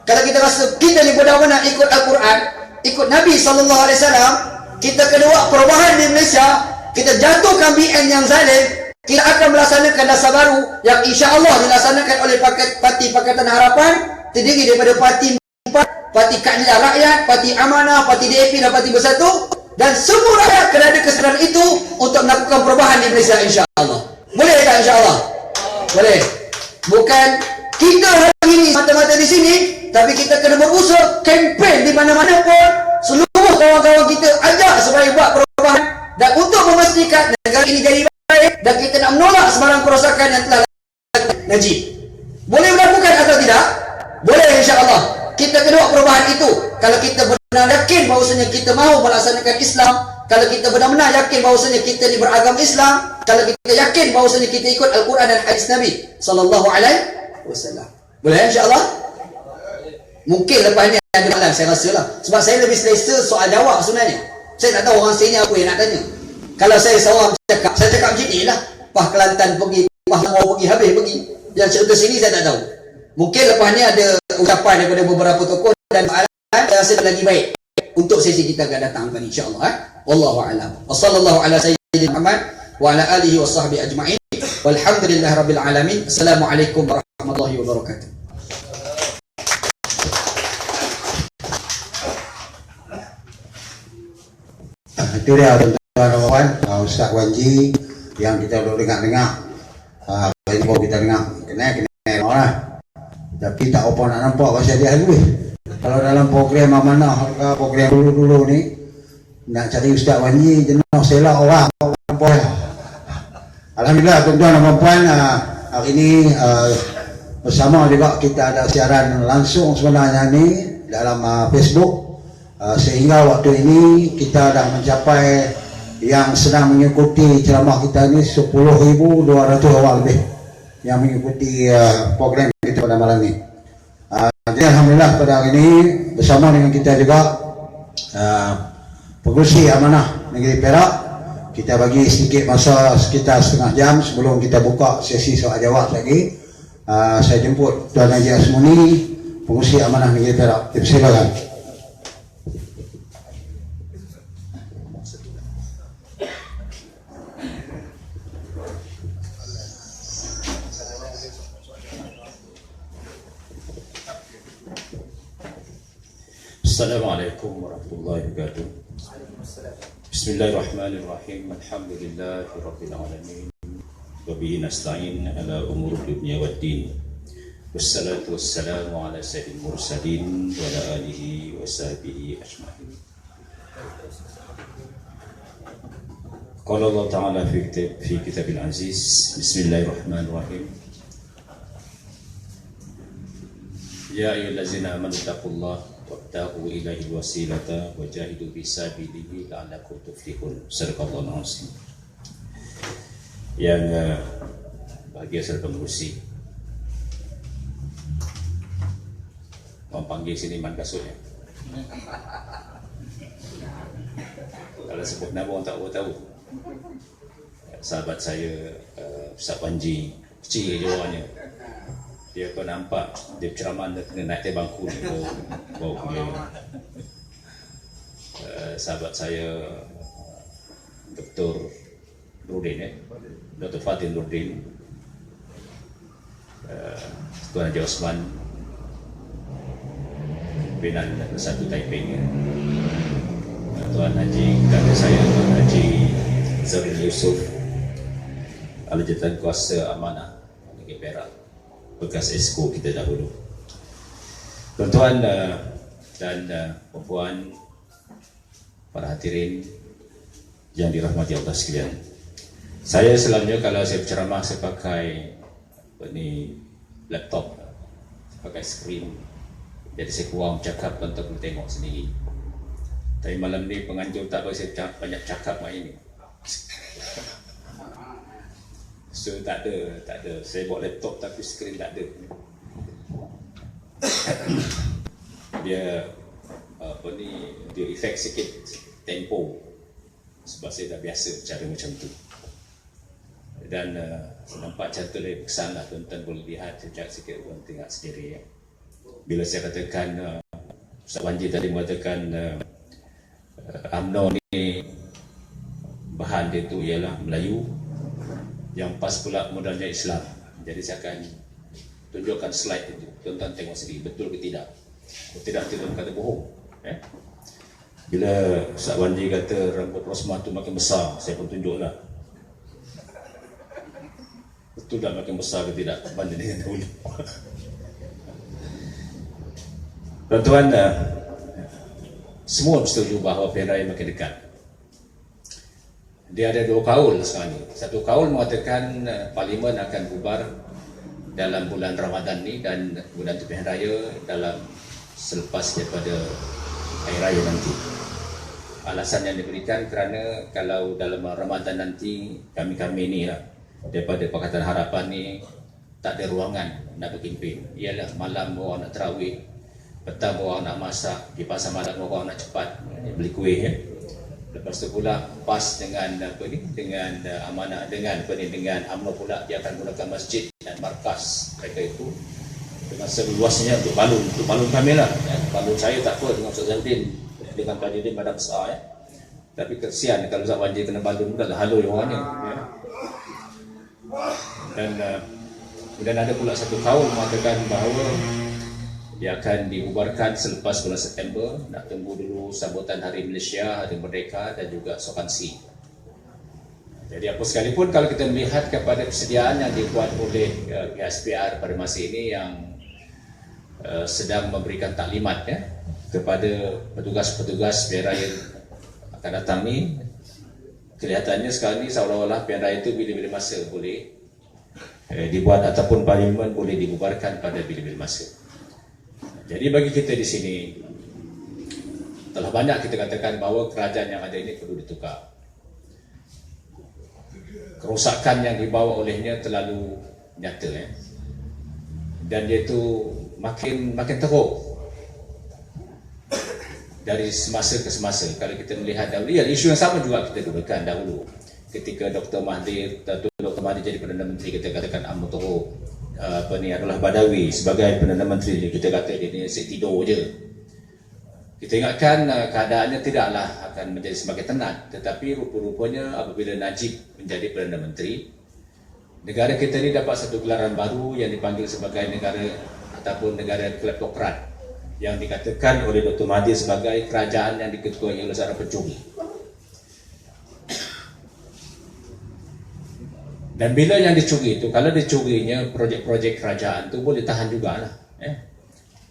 kalau kita rasa kita ni benar-benar ikut Al-Quran, ikut Nabi SAW, kita kena buat perubahan di Malaysia, kita jatuhkan BN yang zalim, kita akan melaksanakan dasar baru yang insya-Allah dilaksanakan oleh Parti Pakatan Harapan, terdiri daripada Parti 4, Parti Keadilan Rakyat, Parti Amanah, Parti DAP dan Parti Bersatu, dan semua rakyat kena ada kesedaran itu untuk melakukan perubahan di Malaysia insya-Allah. Boleh tak insya-Allah? Boleh. Bukan kita hari ini mata-mata di sini, tapi kita kena berusaha kempen di mana-mana pun, seluruh kawan-kawan kita ajak supaya buat perubahan dan untuk memastikan negara ini jadi baik, dan kita nak menolak sebarang kerosakan yang telah Najib. Boleh dilakukan atau tidak? Boleh insya-Allah. Kita kena buat perubahan itu. Kalau kita benar yakin bahawasanya kita mahu melaksanakan Islam, kalau kita benar-benar yakin bahawasanya kita ni beragama Islam, kalau kita yakin bahawasanya kita ikut Al-Quran dan hadis Nabi sallallahu alaihi wasallam. Boleh insya-Allah? Mungkin lepas ni ada malam saya rasa lah. Sebab saya lebih selesa soal jawab sebenarnya. Saya tak tahu orang sini apa yang nak tanya. Kalau saya seorang cakap, saya cakap macam ni lah. Pah Kelantan pergi, Pah Langor pergi, habis pergi. Yang cerita sini saya tak tahu. Mungkin lepas ni ada ucapan daripada beberapa tokoh dan soalan saya rasa lagi baik untuk sesi kita akan datang kan insya-Allah. Wallahu a'lam. Wassallallahu ala sayyidina Muhammad wa ala alihi washabbihi ajma'in. Walhamdulillahirabbil alamin. Assalamualaikum warahmatullahi wabarakatuh. Itu dia tuan-tuan, Ustaz Wanji yang kita dulu dengar-dengar. Ini baru kita dengar. Kena lah. Tapi tak apa nak nampak pasal dia dulu. Kalau dalam program amanah, program dulu-dulu ni, nak cari Ustaz Wanji, jenuh selak orang. Alhamdulillah tuan-tuan dan puan-puan, hari ini bersama juga kita ada siaran langsung sebenarnya ni dalam Facebook. Sehingga waktu ini kita dah mencapai yang sedang mengikuti ceramah kita ni 10,200 orang lebih yang mengikuti program kita pada malam ni. Jadi alhamdulillah pada hari ini bersama dengan kita juga Pengerusi Amanah Negeri Perak, kita bagi sedikit masa sekitar setengah jam sebelum kita buka sesi soal jawab lagi. Saya jemput Tuan Haji Asmuni, Pengerusi Amanah Negeri Perak. Silakan. Assalamualaikum warahmatullahi wabarakatuh. Bismillahirrahmanirrahim. Alhamdulillahirabbil alamin. Wa bihi nasta'in ala umuri dunya waddin. Wassalatu wassalamu ala sayyidil mursalin wa ala alihi wa sahbihi ajma'in. قال الله تعالى في كتاب العزيز بسم الله الرحمن الرحيم يا أيها الذين آمنوا اتقوا الله وابتغوا إليه الوسيلة وجاهدوا في سبيله لعلكم تفلحون صدق الله العظيم. Yang bahagia serta pengurusi memanggil sini man kasutnya. Kalau sebut nama orang tak tahu. Sahabat saya Ustaz Panji, kecil je orangnya. Dia kau nampak dia ceramah dia kena naik bangku ni ke bawah kuliah. Sahabat saya Dr. Nurdin, Dr. Fatin Nurdin, Tuan Haji Osman, pimpinan Satu Taiping, Tuan Haji kakak saya Tuan Haji Zahid Yusuf, Aljudan Kuasa Amanah Negeri Perak, bekas esko kita dahulu. Tuan-tuan dan puan-puan, para hadirin yang dirahmati Allah sekalian. Saya selalunya kalau saya berceramah saya pakai laptop, pakai skrin. Jadi saya kurang cakap untuk tengok sendiri. Tapi malam ni penganjur tak bagi saya banyak cakap macam ini. So tak ada. Saya bawa laptop tapi skrin tak ada. Dia dia efek sikit tempo. Sebab saya dah biasa cara macam tu. Dan saya nampak contoh dari pesan lah, tuan-tuan boleh lihat sejak sikit pun tengok sendiri ya. Bila saya katakan Ustaz Wanji tadi mengatakan UMNO ni bahan dia tu ialah Melayu, yang pas pula modalnya Islam. Jadi saya akan tunjukkan slide itu, tuan-tuan tengok sendiri betul ke tidak. Kalau tidak, tuan kata bohong. Bila Ustaz Wanji kata rambut Rosmah tu makin besar, saya pun tunjuklah. Betul tak makin besar ke tidak berbanding dengan dahulu. Tuan-tuan, semua setuju bahawa pilihan raya makin dekat. Dia ada dua kaul sekarang ni. Satu kaul mengatakan parlimen akan bubar dalam bulan Ramadan ni dan bulan pilihan raya dalam selepas daripada hari raya nanti. Alasan yang diberikan kerana kalau dalam Ramadan nanti kami-kami ni lah daripada Pakatan Harapan ni tak ada ruangan nak berkempen. Ialah malam orang nak tarawih, petang orang nak masak, di pasar malam orang nak cepat beli kuih ya. Lepas tu pula pas dengan dengan amanah dengan UMNO pula dia akan gunakan masjid dan markas mereka itu dengan seluasnya untuk balun kami lah ya. Balun saya tak apa dengan Ustaz Zaldin dengan Pak Jidin badan besar ya. Tapi kesian kalau Ustaz Wanji kena balun pula dah halu orangnya ya. Dan ada pula satu kaul mengatakan bahawa dia akan dibubarkan selepas bulan September. Nak tunggu dulu sambutan Hari Malaysia, Hari Merdeka dan juga Sokansi. Jadi apa sekalipun kalau kita melihat kepada persediaan yang dibuat oleh PSPR pada masa ini yang sedang memberikan taklimat ya, kepada petugas-petugas pilihan raya akan datang ni, kelihatannya sekarang ni seolah-olah pilihan raya itu bila-bila masa boleh dibuat ataupun parlimen boleh dibubarkan pada bila-bila masa. Jadi bagi kita di sini telah banyak kita katakan bahawa kerajaan yang ada ini perlu ditukar. Kerosakan yang dibawa olehnya terlalu nyata ya. Dan dia itu makin teruk dari semasa ke semasa. Kalau kita melihat dahulu, ya isu yang sama juga kita dudukkan dahulu. Ketika Dr. Mahathir jadi Perdana Menteri, kita katakan UMNO teruk. Adalah Badawi sebagai Perdana Menteri, kita kata dia ni asyik tidur je. Kita ingatkan keadaannya tidaklah akan menjadi semakin tenang, tetapi rupa-rupanya apabila Najib menjadi Perdana Menteri, negara kita ni dapat satu gelaran baru yang dipanggil sebagai negara ataupun negara kleptokrat, yang dikatakan oleh Dr. Mahathir sebagai kerajaan yang diketuai oleh seorang pencuri. Dan bila yang dicuri itu, kalau dicurinya projek-projek kerajaan tu boleh tahan jugalah.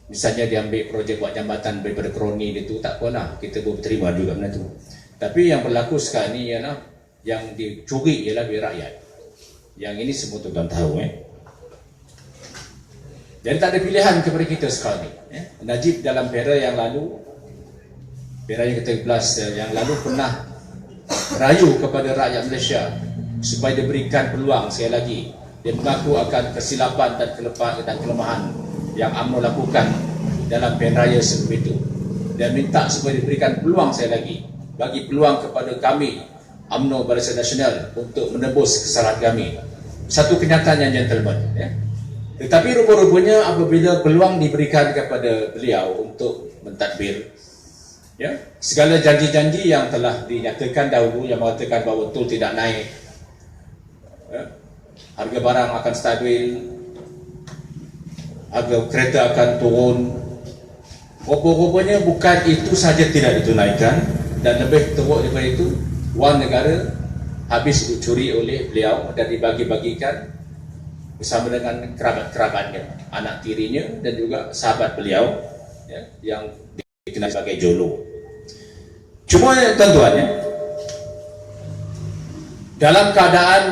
Misalnya diambil projek buat jambatan daripada kroni itu, tak apalah, kita boleh terima juga benda tu. Tapi yang berlaku sekarang ni ialah yang dicuri ialah duit rakyat. Yang ini semua tuan tahu. Jadi tak ada pilihan kepada kita sekarang ni. Najib dalam pera yang lalu, pera yang ke-13 yang lalu pernah rayu kepada rakyat Malaysia supaya diberikan peluang sekali lagi. Dia mengaku akan kesilapan dan kelemahan yang UMNO lakukan dalam pilihan raya sebelum itu. Dan minta supaya diberikan peluang sekali lagi. Bagi peluang kepada kami, UMNO Barisan Nasional, untuk menebus kesalahan kami. Satu kenyataan yang gentleman. Tetapi rupa-rupanya apabila peluang diberikan kepada beliau untuk mentadbir, segala janji-janji yang telah dinyatakan dahulu yang mengatakan bahawa tol tidak naik, harga barang akan stabil, harga kereta akan turun, rupa-rupanya bukan itu saja tidak ditunaikan, dan lebih teruk daripada itu, wang negara habis dicuri oleh beliau dan dibagi-bagikan bersama dengan kerabat-kerabatnya, anak tirinya dan juga sahabat beliau yang dikenal sebagai Jolo. Cuma tuan-tuan, dalam keadaan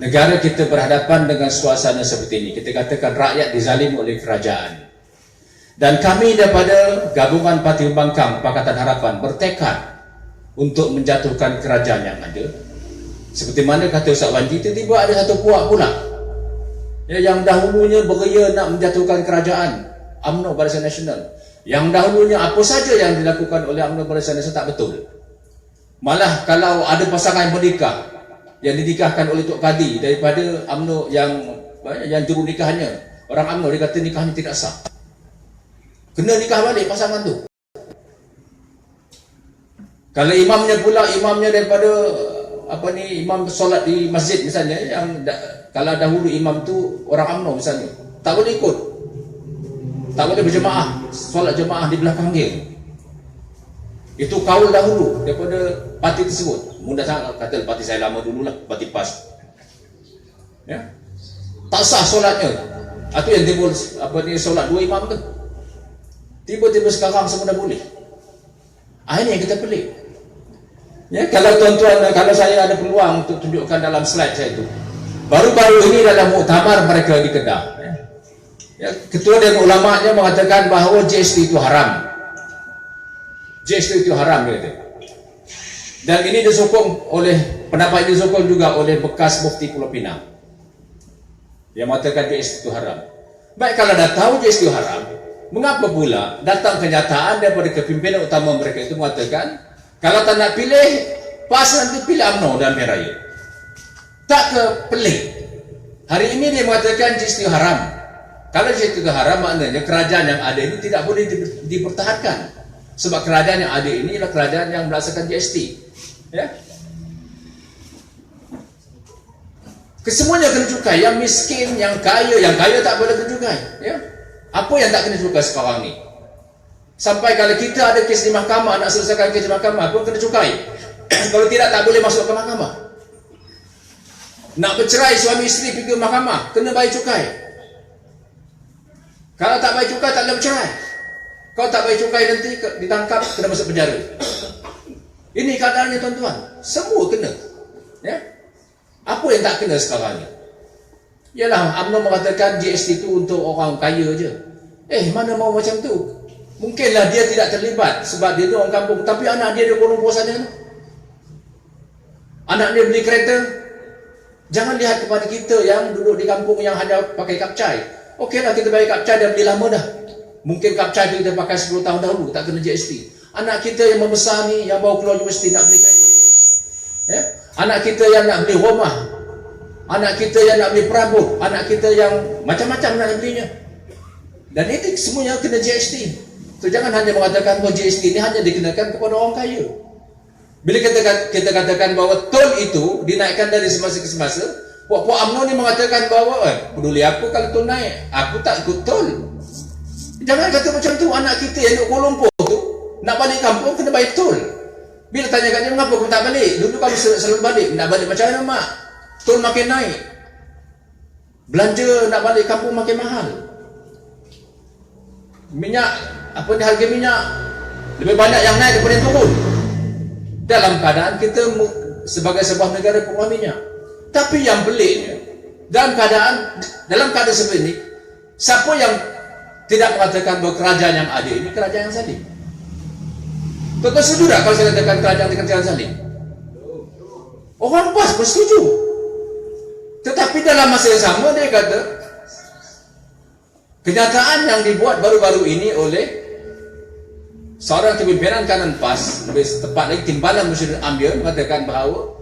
negara kita berhadapan dengan suasana seperti ini, kita katakan rakyat dizalim oleh kerajaan, dan kami daripada Gabungan Parti Pembangkang Pakatan Harapan bertekad untuk menjatuhkan kerajaan yang ada. Seperti mana kata Ustaz Wanji, tiba-tiba ada satu puak pula yang dahulunya beria nak menjatuhkan kerajaan UMNO Barisan Nasional, yang dahulunya apa saja yang dilakukan oleh UMNO Barisan Nasional tak betul. Malah kalau ada pasangan menikah yang dinikahkan oleh Tok Kadi daripada UMNO yang juru nikahnya, orang UMNO dia kata nikahnya tidak sah, kena nikah balik pasangan tu. Kalau imamnya pula, imamnya daripada imam solat di masjid misalnya, yang kalau dahulu imam tu orang UMNO misalnya, tak boleh ikut, tak boleh berjemaah, solat jemaah di belakang dia. Itu kaul dahulu daripada parti tersebut. Mudah sangat kata parti saya lama dululah, parti PAS. Tak sah solatnya. Itu yang timbul solat dua imam tu. Tiba-tiba sekarang semua dah boleh. Ini yang kita pelik. Kalau tuan-tuan, kalau saya ada peluang untuk tunjukkan dalam slide saya itu, baru-baru ini dalam muktamar mereka di Kedah, ketua dan ulamanya mengatakan bahawa GST itu haram. GST itu haram, dia kata. Dan ini disokong oleh, pendapat ini disokong juga oleh bekas Mufti Pulau Pinang yang mengatakan GST itu haram. Baik, kalau dah tahu GST itu haram, mengapa pula datang kenyataan daripada kepimpinan utama mereka itu mengatakan kalau tak nak pilih PAS, nanti pilih UMNO dan pilihan raya? Tak ke pelik? Hari ini dia mengatakan GST itu haram. Kalau GST itu haram, maknanya kerajaan yang ada ini tidak boleh dipertahankan. Sebab kerajaan yang ada ini adalah kerajaan yang melaksanakan GST. Kesemuanya kena cukai. Yang miskin, yang kaya tak boleh kena cukai. Apa yang tak kena cukai sekarang ni? Sampai kalau kita ada kes di mahkamah, nak selesaikan kes di mahkamah pun kena cukai. Kalau tidak, tak boleh masuk ke mahkamah. Nak bercerai suami isteri pergi ke mahkamah, kena bayar cukai. Kalau tak bayar cukai, tak boleh bercerai. Kalau tak bayar cukai, nanti ditangkap, kena masuk penjara. Ini keadaannya tuan-tuan. Semua kena. Apa yang tak kena sekarang ni? Yalah, UMNO mengatakan GST itu untuk orang kaya je. Mana mau macam tu? Mungkinlah dia tidak terlibat sebab dia tu orang kampung, tapi anak dia Kuala Lumpur sana, anak dia beli kereta. Jangan lihat kepada kita yang duduk di kampung yang hanya pakai kapcai. Okeylah, kita bayar kapcai dah beli lama dah. Mungkin kapcai tu kita pakai 10 tahun dahulu, tak kena GST. Anak kita yang membesar ni, yang baru keluar universiti nak beli kereta, anak kita yang nak beli rumah, anak kita yang nak beli perabot, anak kita yang macam-macam nak belinya, dan itu semuanya kena GST. So jangan hanya mengatakan bahawa GST ini hanya dikenakan kepada orang kaya. Bila kita katakan bahawa tol itu dinaikkan dari semasa ke semasa, puak-puak UMNO ni mengatakan bahawa peduli aku kalau tol naik, aku tak ikut tol. Jangan kata macam tu. Anak kita yang duduk Kuala Lumpur tu nak balik kampung kena bayar tol. Bila tanya kat dia, mengapa kau tak balik? Dulu kami selalu balik. Nak balik macam mana mak? Tol makin naik, belanja nak balik kampung makin mahal. Minyak, harga minyak lebih banyak yang naik daripada yang turun. Dalam keadaan kita sebagai sebuah negara pengeluar minyak. Tapi yang peliknya, dalam keadaan seperti ini, siapa yang tidak mengatakan bahwa kerajaan yang adil ini kerajaan yang zalim? Tentu setuju tak kalau saya katakan kerajaan ini kerajaan zalim? Orang PAS bersetuju. Tetapi dalam masa yang sama dia kata, kenyataan yang dibuat baru-baru ini oleh seorang pimpinan kanan PAS, lebih tepat lagi Timbalan Musyidin Ambil, mengatakan bahawa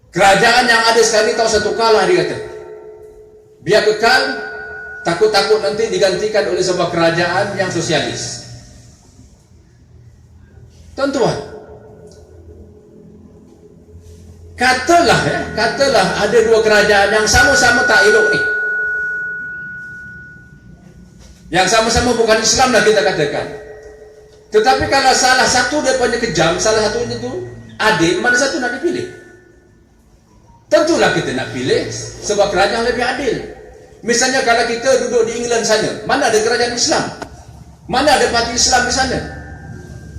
kerajaan yang ada sekarang ini tahu satu kalah, dia kata. Biar kekal, takut-takut nanti digantikan oleh sebuah kerajaan yang sosialis. Tuan-tuan, katalah ada dua kerajaan yang sama-sama tak elok ni. Yang sama-sama bukan Islam lah kita katakan. Tetapi kalau salah satu daripada kejam, salah satunya itu adil, mana satu nak dipilih? Tentulah kita nak pilih sebuah kerajaan lebih adil. Misalnya kalau kita duduk di England sana, mana ada kerajaan Islam? Mana ada parti Islam di sana?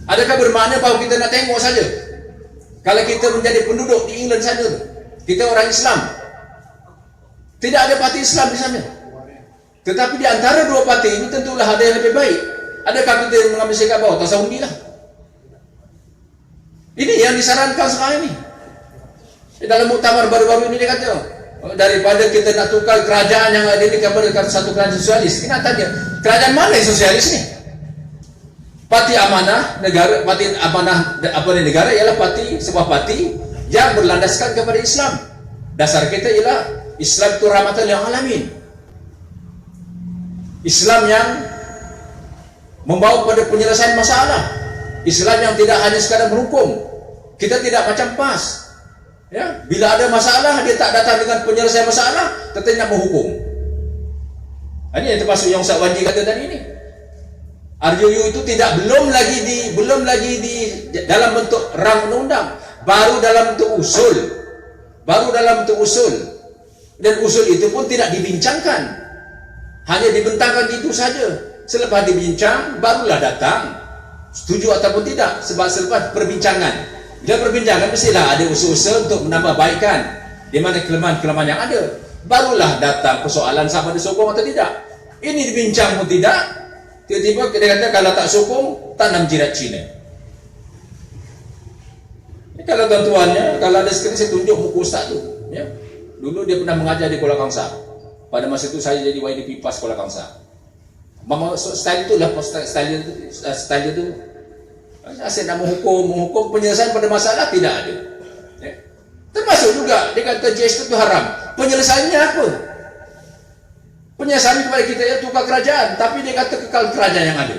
Adakah bermakna bahawa kita nak tengok saja? Kalau kita menjadi penduduk di England sana, kita orang Islam, tidak ada parti Islam di sana. Tetapi di antara dua parti ini tentulah ada yang lebih baik. Adakah kita mengambil sikap bahawa tasawuf lah? Ini yang disarankan sekarang ini. Dalam muktamar baru-baru ini dia kata, daripada kita nak tukar kerajaan yang ada ini kepada satu kerajaan sosialis, kita nak tanya, kerajaan mana yang sosialis ni? Parti amanah negara, parti amanah negara ialah sebuah parti yang berlandaskan kepada Islam. Dasar kita ialah Islam itu rahmatan lil alamin. Islam yang membawa pada penyelesaian masalah. Islam yang tidak hanya sekadar berhukum. Kita tidak macam PAS. Ya, bila ada masalah dia tak datang dengan penyelesaian masalah, tetapi nak menghukum. Ini yang termasuk yang Ustaz Wanji kata tadi ni. RUU itu belum lagi di dalam bentuk rang undang-undang, baru dalam bentuk usul. Dan usul itu pun tidak dibincangkan. Hanya dibentangkan gitu saja. Selepas dibincang barulah datang setuju ataupun tidak, sebab selepas perbincangan. Bila perbincangan mestilah ada usaha-usaha untuk menambah baikkan di mana kelemahan-kelemahan yang ada. Barulah datang persoalan sama ada sokong atau tidak. Ini dibincang pun tidak. Tiba-tiba dia kata kalau tak sokong, tanam jirat Cina. Ini kalau tuan-tuannya, kalau ada sekali saya tunjuk muka ustaz tu. Ya. Dulu dia pernah mengajar di Kuala Kangsar. Pada masa itu saya jadi YDP PAS Kuala Kangsar. Style itulah, style itu. Asyik nak menghukum penyelesaian pada masalah tidak ada. Ya. Termasuk juga dia kata GST itu haram. Penyelesaiannya apa? Penyelesaian kepada kita ialah tukar kerajaan, tapi dia kata kekal kerajaan yang ada.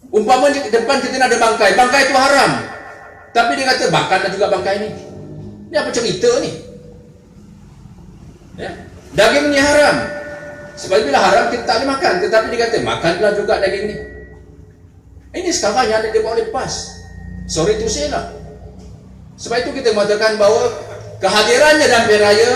Umpamanya di depan kita ada bangkai itu haram. Tapi dia kata makanlah juga bangkai ini. Ini apa cerita ni? Ya. Daging ini haram. Sebab bila haram kita tak boleh makan, tetapi dia kata makanlah juga daging ini. Ini sekarang yang ada dibawa oleh PAS. Sorry to say lah. Sebab itu kita mengatakan bahawa kehadirannya dalam pilihan raya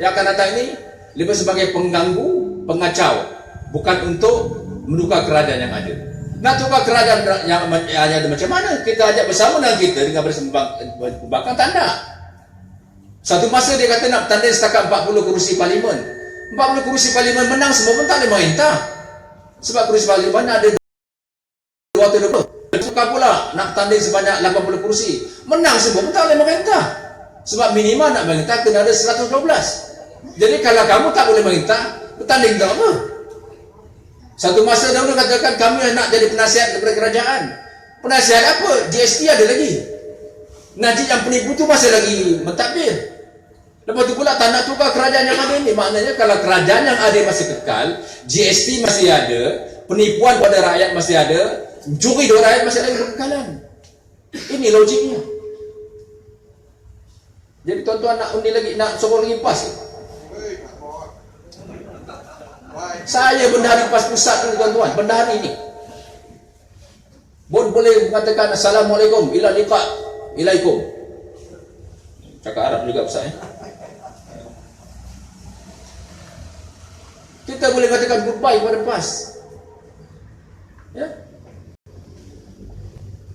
yang akan datang ini lebih sebagai pengganggu, pengacau, bukan untuk menukar kerajaan yang ada. Nak tukar kerajaan yang ada macam mana? Kita ajak bersama dengan kita dengan bersembahkan tanda. Satu masa dia kata nak tanda setakat 40 kerusi parlimen. 40 kerusi parlimen menang semua pun tak boleh merintah. Sebab kerusi parlimen ada 220. Tukar pula nak tanding sebanyak 80 kursi. Menang semua pun tak boleh merintah. Sebab minimal nak merintah kena ada 112. Jadi kalau kamu tak boleh merintah, bertanding tak apa. Satu masa dahulu katakan kami nak jadi penasihat daripada kerajaan. Penasihat apa? GST ada lagi. Najib yang penipu tu masih lagi mentadbir. Lepas tu pula tak nak tukar kerajaan yang ada ni. Maknanya kalau kerajaan yang ada masih kekal, GST masih ada, penipuan pada rakyat masih ada, curi duit rakyat masih lagi berkekalan. Ini logiknya. Jadi tuan-tuan nak undi lagi, nak sokong lagi PAS. Saya bendahari PAS pusat ni tuan-tuan, bendahari ini. Boleh mengatakan Assalamualaikum, ila liqa, ilaikum. Cakap Arab juga Ustaz. Kita boleh katakan goodbye kepada PAS. Ya.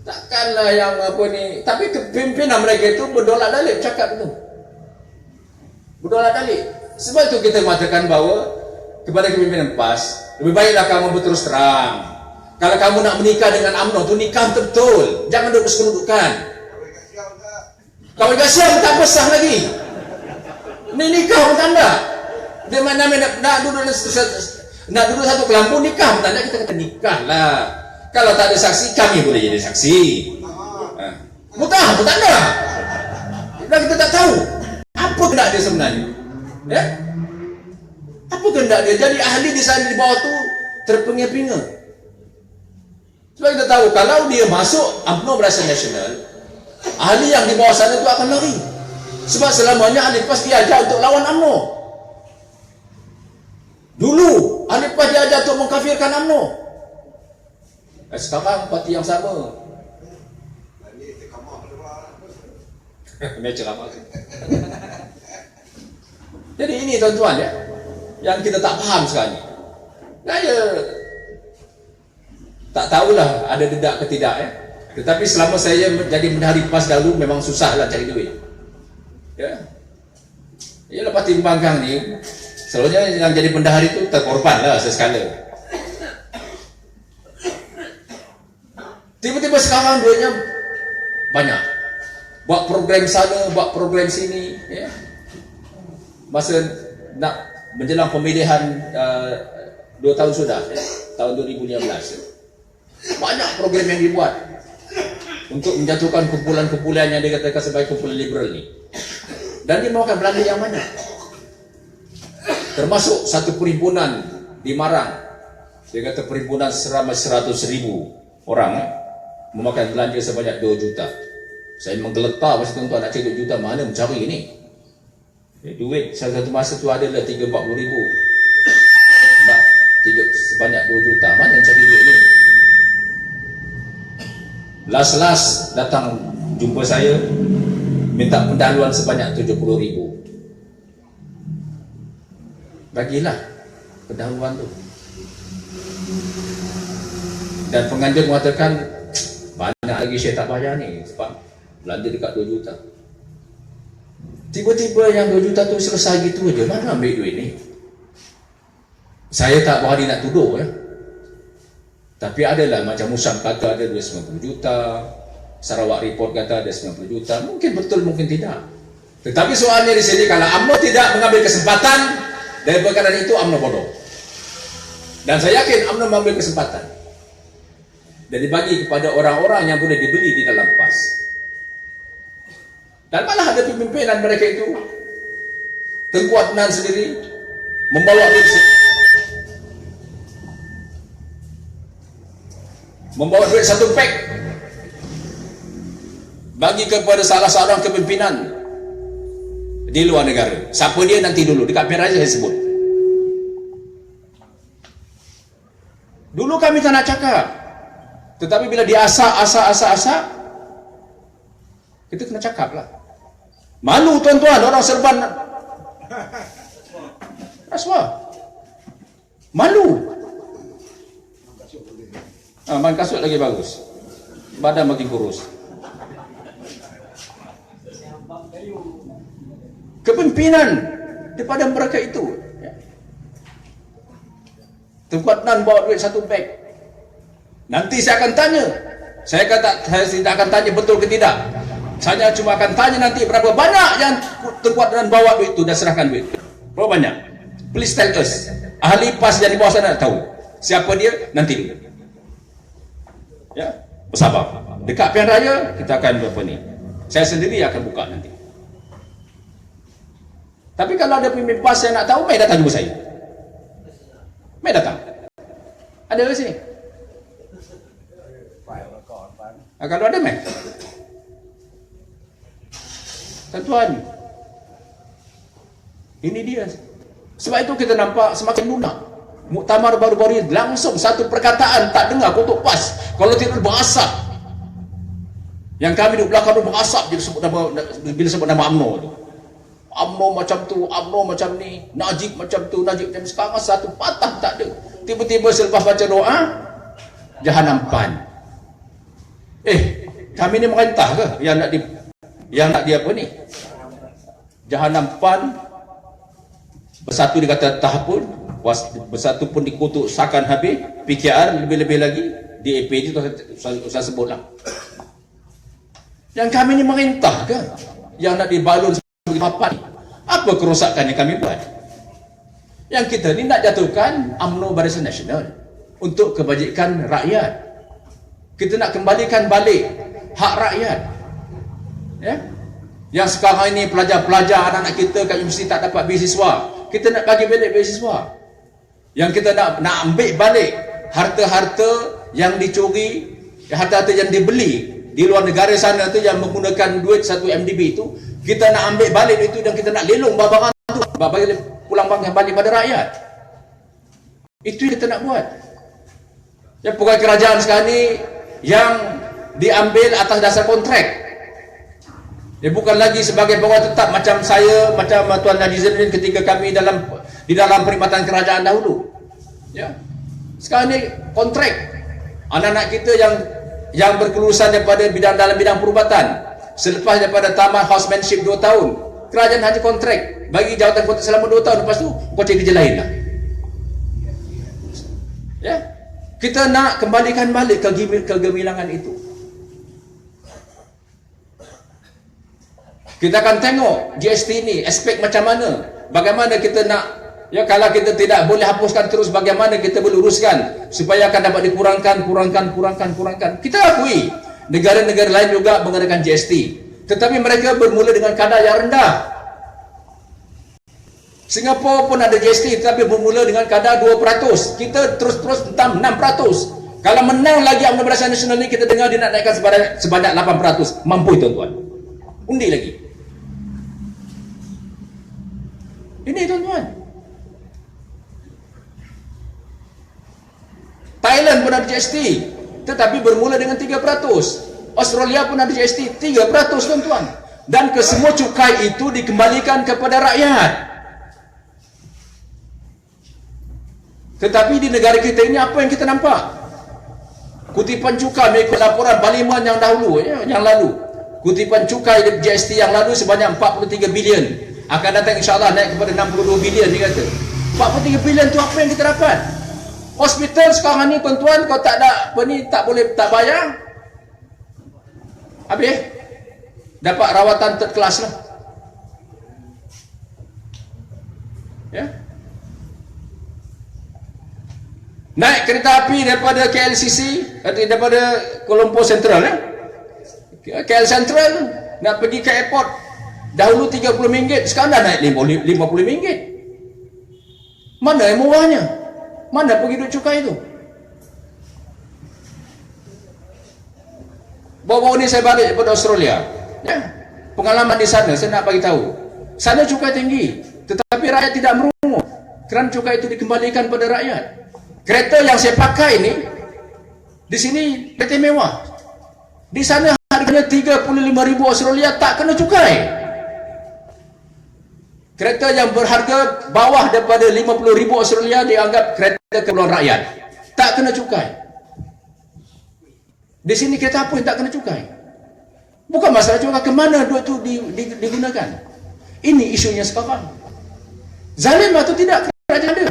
Tak Janganlah yang apa ni. Tapi pimpinan mereka itu berdolak-dalik cakap itu. Berdolak-dalik. Sebab itu kita mengatakan bahawa kepada kepimpinan PAS, lebih baiklah kamu berterus terang. Kalau kamu nak menikah dengan UMNO tu nikah betul. Jangan duduk keseludukan. Kalau siap tak besar lagi. Ini nikah pun tanda. Dia mana nak duduk satu kelampu nikah pun tanda, kita kata nikah lah. Kalau tak ada saksi, kami boleh jadi saksi. Mutah pun tanda. Kita tak tahu apa kendak dia sebenarnya. Ya? Apa kendak dia? Jadi ahli di sana di bawah tu terpinga-pinga. Sebab kita tahu kalau dia masuk UMNO Barisan Nasional, ahli yang di bawah sana tu akan lari. Sebab selamanya ahli PAS diajar untuk lawan UMNO. Dulu ahli PAS diajar untuk mengkafirkan UMNO. Sekarang parti yang sama. Jadi ini tuan-tuan ya, yang kita tak faham sekarang ni. Saya tak tahulah ada dedak ke tidak ya. Tetapi selama saya jadi bendahari PAS dahulu memang susahlah cari duit. Ya. Ialah parti pembangkang ni, selalunya yang jadi bendahari itu terkorbanlah sesekala. Tiba-tiba sekarang duitnya banyak. Buat program sana, buat program sini ya. Masa nak menjelang pemilihan 2 tahun sudah ya, tahun 2015 ya. Banyak program yang dibuat untuk menjatuhkan kumpulan-kumpulan yang dikatakan sebagai kumpulan liberal ni. Dan dia mahukan belanja yang banyak. Termasuk satu perhimpunan di Marang. Dia kata perhimpunan seramai 100,000 orang memakan belanja sebanyak 2 juta. Saya menggeletar masa tuan-tuan nak cari 2 juta mana mencari ini. Duit satu masa tu adalah 30-40 ribu. Nak sebanyak 2 juta mana cari duit ni? Last datang jumpa saya minta pendahuluan sebanyak 70 ribu. Bagilah pendahuluan tu. Dan penganjur mengatakan banyak lagi saya tak bayar ni sebab belanja dekat 2 juta. Tiba-tiba yang 2 juta tu selesai gitu aja. Mana ambil duit ni? Saya tak berani nak tuduh ya. Tapi adalah macam Musang kata ada 290 juta, Sarawak Report kata ada 90 juta. Mungkin betul, mungkin tidak. Tetapi soalnya di sini kalau UMNO tidak mengambil kesempatan dari perkara itu, UMNO bodoh. Dan saya yakin UMNO mengambil kesempatan dan dibagi kepada orang-orang yang boleh dibeli di dalam PAS. Dan malah ada pimpinan mereka itu Tengku Adnan sendiri membawa duit 1 pack bagi kepada salah seorang kepimpinan di luar negara. Siapa dia nanti dulu dekat Peraja saya sebut. Dulu kami tak nak cakap, tetapi bila diasak kita kena cakap lah. Malu tuan-tuan, orang serban rasuah. Malu. Man kasut lagi bagus, badan makin kurus. Kepimpinan daripada mereka itu ya. Tengku Adnan bawa duit 1 beg. Nanti saya akan tanya. Saya tidak akan tanya betul ke tidak. Saya cuma akan tanya nanti berapa banyak yang Tengku Adnan bawa duit itu dan serahkan duit. Berapa banyak? Please tell us. Ahli PAS yang di bawah sana tahu. Siapa dia? Nanti dulu. Ya, bersabar. Dekat pilihan raya kita akan berapa ni. Saya sendiri akan buka nanti. Tapi kalau ada pemimpin PAS yang nak tahu, mai datang jumpa saya. Mai datang. Ada di sini. Kalau ada mai. Tuan-tuan, ini dia. Sebab itu kita nampak semakin lunak. Muktamar baru-baru ini langsung satu perkataan tak dengar kutuk PAS. Kalau tidak berasap. Yang kami di belakang itu berasap bila sebut nama UMNO tu. UMNO macam tu, UMNO macam ni, Najib macam tu, Najib macam sekarang satu patah tak ada. Tiba-tiba selepas baca doa, Jahanam PAN. Kami ni merintah ke yang nak dia apa ni? Jahanam PAN bersatu dikata tahapun, bersatu pun dikutuk sakan habis, PKR lebih-lebih lagi, DAP itu saya sebutlah. Yang kami ni merintah ke? Yang nak dibalun sebagai papan? Apa kerosakan yang kami buat? Yang kita ni nak jatuhkan UMNO Barisan Nasional untuk kebajikan rakyat. Kita nak kembalikan balik hak rakyat. Ya? Yang sekarang ini pelajar-pelajar anak-anak kita kat universiti tak dapat beasiswa, kita nak bagi balik beasiswa. Yang kita nak ambil balik harta-harta yang dicuri, harta-harta yang dibeli di luar negara sana tu, yang menggunakan duit 1 MDB itu, kita nak ambil balik itu dan kita nak lelong barang tu, bagi pulang balik pada rakyat. Itu yang kita nak buat. Yang pegawai kerajaan sekarang ni yang diambil atas dasar kontrak. Dia bukan lagi sebagai pegawai tetap macam saya, macam Tuan Najib Zainuddin ketika kami di dalam perkhidmatan kerajaan dahulu. Ya. Sekarang ni kontrak. Anak-anak kita yang berkelulusan daripada dalam bidang perubatan, selepas daripada tamat housemanship 2 tahun, kerajaan hanya kontrak bagi jawatan kontrak selama 2 tahun, lepas tu kau cari kerja lain lah. Ya. Kita nak kembalikan balik kegemilangan itu. Kita akan tengok GST ni aspek macam mana, bagaimana kita nak, ya, kalau kita tidak boleh hapuskan terus, bagaimana kita boleh uruskan supaya akan dapat dikurangkan. Kita akui negara-negara lain juga menggunakan GST, tetapi mereka bermula dengan kadar yang rendah. Singapura pun ada GST tetapi bermula dengan kadar 2%. Kita terus-terus tentang 6%. Kalau menang lagi UMNO Barisan Nasional ni, kita dengar dia nak naikkan sebanyak 8%. Mampu tuan-tuan? Undi lagi. Ini tuan-tuan. Thailand pun ada GST tetapi bermula dengan 3%. Australia pun ada GST 3% tuan-tuan. Dan kesemua cukai itu dikembalikan kepada rakyat. Tetapi di negara kita ini apa yang kita nampak? Kutipan cukai mengikut laporan parlimen yang dahulu, yang lalu. Kutipan cukai GST yang lalu sebanyak 43 bilion. Akan datang insyaAllah naik kepada 62 bilion dia kata. 43 bilion tu apa yang kita dapat? Hospital sekarang ni tuan-tuan, kau tak ada apa ni, tak bayar, habis dapat rawatan third class lah. Ya. Naik kereta api daripada KLCC, daripada Kuala Lumpur Central, KL Central nak pergi ke airport, dahulu RM30, sekarang dah naik RM50. Mana yang murahnya? Mana pergi duit cukai itu? Baru-baru ni saya balik daripada Australia, ya. Pengalaman di sana saya nak bagi tahu. Sana cukai tinggi, tetapi rakyat tidak merungut kerana cukai itu dikembalikan pada rakyat. Kereta yang saya pakai ni di sini kereta mewah. Di sana harganya 35,000 Australia, tak kena cukai. Kereta yang berharga bawah daripada 50,000 Australia dianggap kereta keperluan rakyat, tak kena cukai. Di sini kereta apa yang tak kena cukai? Bukan masalah cukai, ke mana duit itu digunakan. Ini isunya sekarang. Zalim atau tidak kerajaan ada?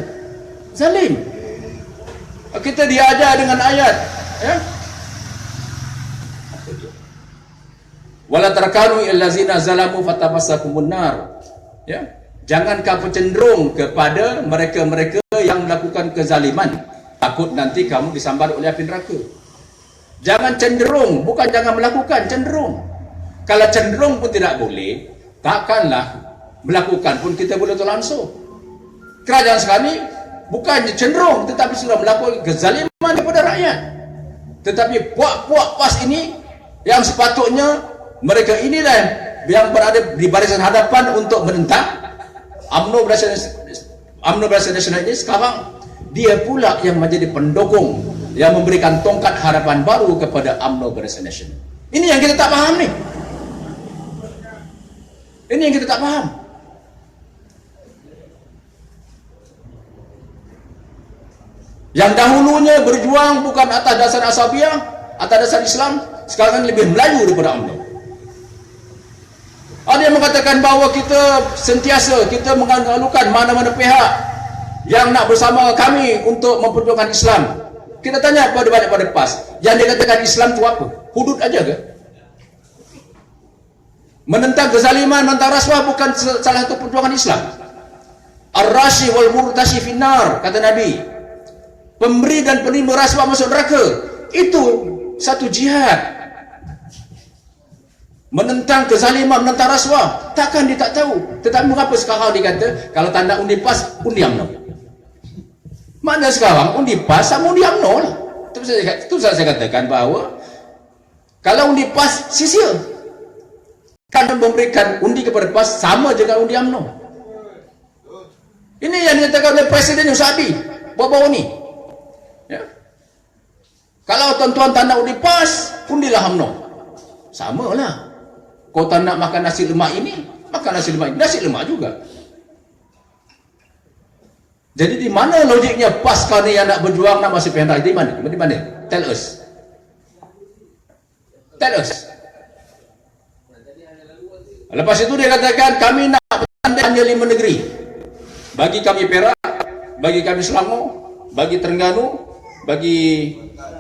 Zalim. Kita diajar dengan ayat, ya. Wala tarkanu illazina zalamu fatamassakumun nar. Ya. Jangan kamu cenderung kepada mereka-mereka yang melakukan kezaliman, takut nanti kamu disambar oleh api neraka. Jangan cenderung, bukan jangan melakukan, cenderung. Kalau cenderung pun tidak boleh, takkanlah melakukan pun kita boleh langsung. Kerajaan sekarang ni bukan cenderung tetapi sudah melakukan kezaliman kepada rakyat. Tetapi puak-puak PAS ini yang sepatutnya mereka inilah yang berada di barisan hadapan untuk menentang UMNO Barisan Nasional ini, sekarang dia pula yang menjadi pendukung, yang memberikan tongkat harapan baru kepada UMNO Barisan Nasional. Ini yang kita tak faham ni. Ini yang kita tak faham. Yang dahulunya berjuang bukan atas dasar asabiah, atas dasar Islam, sekarang lebih Melayu daripada UMNO. Ada yang mengatakan bahawa kita sentiasa kita mengalukan mana-mana pihak yang nak bersama kami untuk memperjuangkan Islam. Kita tanya pada PAS, yang dia katakan Islam tu apa? Hudud aja ke? Menentang kezaliman, menentang rasuah bukan salah satu perjuangan Islam. Ar-rashi wal murtashi finnar, kata Nabi. Pemberi dan penerima rasuah masuk neraka. Itu satu jihad. Menentang kezaliman, menentang rasuah, takkan dia tak tahu. Tetapi mengapa sekarang dia kata kalau tak nak undi PAS, undi UMNO? Mana sekarang undi PAS sama undi UMNO lah. Itu saya katakan bahawa kalau undi PAS sia-sia, kan memberikan undi kepada PAS sama dengan undi UMNO. Ini yang dinyatakan oleh Presiden Yusabi baru-baru ni. Ya. Kalau tuan-tuan tak nak undi PAS, undilah UMNO. Sama lah. Kau tak nak makan nasi lemak ini, makan nasi lemak ini, nasi lemak juga. Jadi di mana logiknya PAS kau ni yang nak berjuang nak masuk pilihan raya? Di mana? Di mana? Tell us. Tell us. Lepas itu dia katakan kami nak bertanding hanya 5 negeri. Bagi kami Perak, bagi kami Selangor, bagi Terengganu, bagi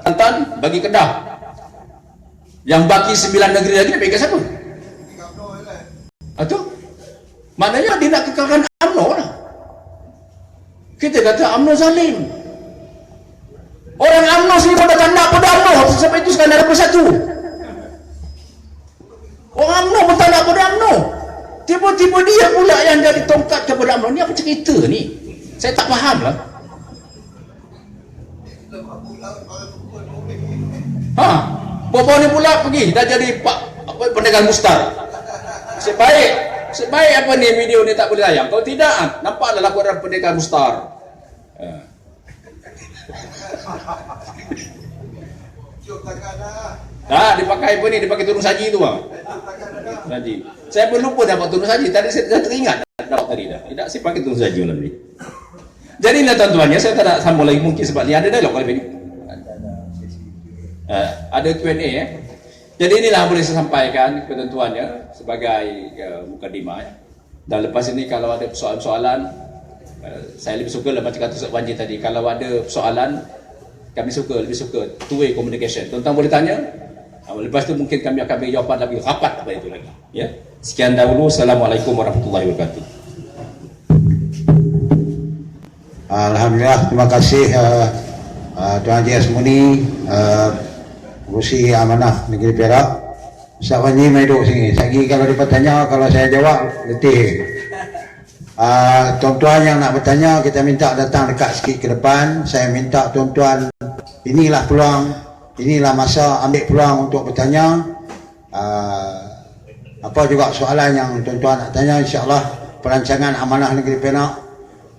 Kelantan, bagi Kedah. Yang baki 9 negeri lagi nak bagi siapa? Atau maknanya dia nak kekalkan UMNO lah. Kita kata UMNO zalim. Orang UMNO sendiri pada tak nak pada UMNO, sampai itu sekarang ada bersatu. Orang UMNO pun tak nak pada UMNO. Tiba-tiba dia pula yang jadi tongkat kepada UMNO. Ni apa cerita ni? Saya tak faham lah. Bawa ni pula pergi dah jadi pendagang mustar. Sebaik apa ni video ni tak boleh tayang. Kalau tidak, nampaklah laporan pendagang mustar. Dipakai apa ni? Dipakai turun saji tu bang. Saji. Saya pun lupa dapat turun saji. Tadi saya teringat dapat tadi dah. Tidak, saya pakai turun saji malam ni. Jadi ni tuan-tuannya, saya tak nak sambung lagi mungkin sebab ni ada dialog kali ni. Ada Q&A Jadi inilah boleh saya sampaikan ketentuannya sebagai mukadimah. Dan lepas ini kalau ada persoalan-persoalan, saya lebih suka lah macam kata Ustaz Wanji tadi, kalau ada persoalan kami lebih suka two-way communication. Tuan-tuan boleh tanya, lepas tu mungkin kami akan beri jawapan lebih rapat daripada itu lagi. Ya. Sekian dahulu. Assalamualaikum warahmatullahi wabarakatuh. Alhamdulillah, terima kasih Tuan Haji Asmuni, Pengerusi Amanah Negeri Perak. Ustaz Wanji main duduk sini. Lagi kalau dia bertanya, kalau saya jawab letih. Tuan-tuan yang nak bertanya, kita minta datang dekat sikit ke depan. Saya minta tuan-tuan, inilah peluang, inilah masa, ambil peluang untuk bertanya. Apa juga soalan yang tuan-tuan nak tanya, insya-Allah perancangan Amanah Negeri Perak,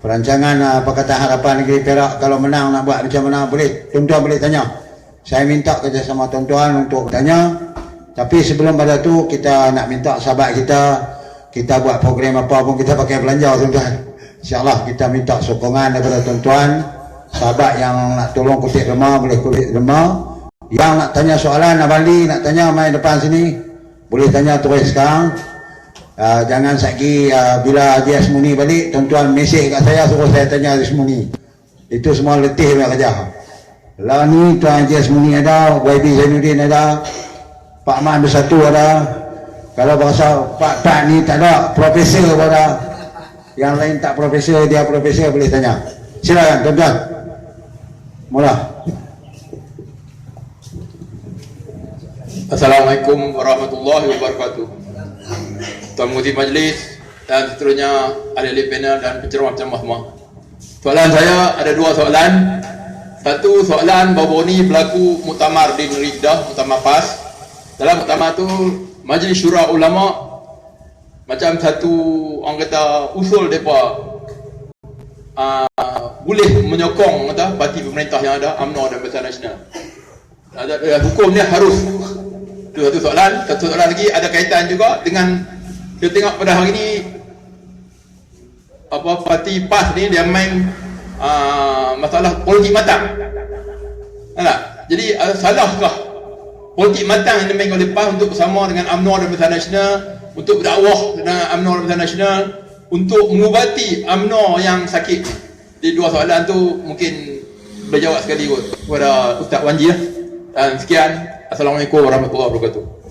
perancangan Pakatan Harapan Negeri Perak, kalau menang nak buat macam mana, boleh tuan-tuan boleh tanya. Saya minta kerjasama tuan-tuan untuk bertanya. Tapi sebelum pada tu, kita nak minta sahabat kita buat program apa pun kita pakai belanja tuan-tuan. InsyaAllah kita minta sokongan daripada tuan-tuan. Sahabat yang nak tolong kutip lemah, boleh kutip lemah. Yang nak tanya soalan, Abang nak tanya main depan sini, boleh tanya terus sekarang. Jangan lagi bila Haji Asmuni balik, tuan-tuan mesej kat saya suruh saya tanya Haji Asmuni. Itu semua letih punya kerja. Lah ni Tuan Haji Asmuni ada, YB Zainuddin ada, Pak Man Bersatu ada. Kalau bahasa Pak ni tak ada, profesor pun ada. Yang lain tak profesor, dia profesor, boleh tanya. Silakan tuan-tuan. Mula. Assalamualaikum warahmatullahi wabarakatuh. Tuan Mengurusi Majlis dan seterusnya ahli-ahli panel dan penceramah-penceramah semua. Soalan saya ada dua soalan. Satu soalan, baru-baru ni berlaku muktamar di Negeri Kedah, muktamar PAS. Dalam muktamar tu Majlis Syura Ulama macam satu orang kata usul mereka boleh menyokong kata parti pemerintah yang ada, UMNO dan Barisan Nasional. Hukum ni harus. Itu satu soalan. Satu soalan lagi ada kaitan juga dengan kita tengok pada hari ni parti PAS ni dia main masalah politik matang. Tak? Jadi salahkah politik matang yang dimainkan oleh PAS untuk bersama dengan UMNO dan Barisan Nasional untuk berdakwah dengan UMNO dan Barisan Nasional untuk mengubati UMNO yang sakit. Di dua soalan tu mungkin boleh jawab sekali kot kepada Ustaz Wanji lah. Dan sekian, Assalamualaikum warahmatullahi wabarakatuh.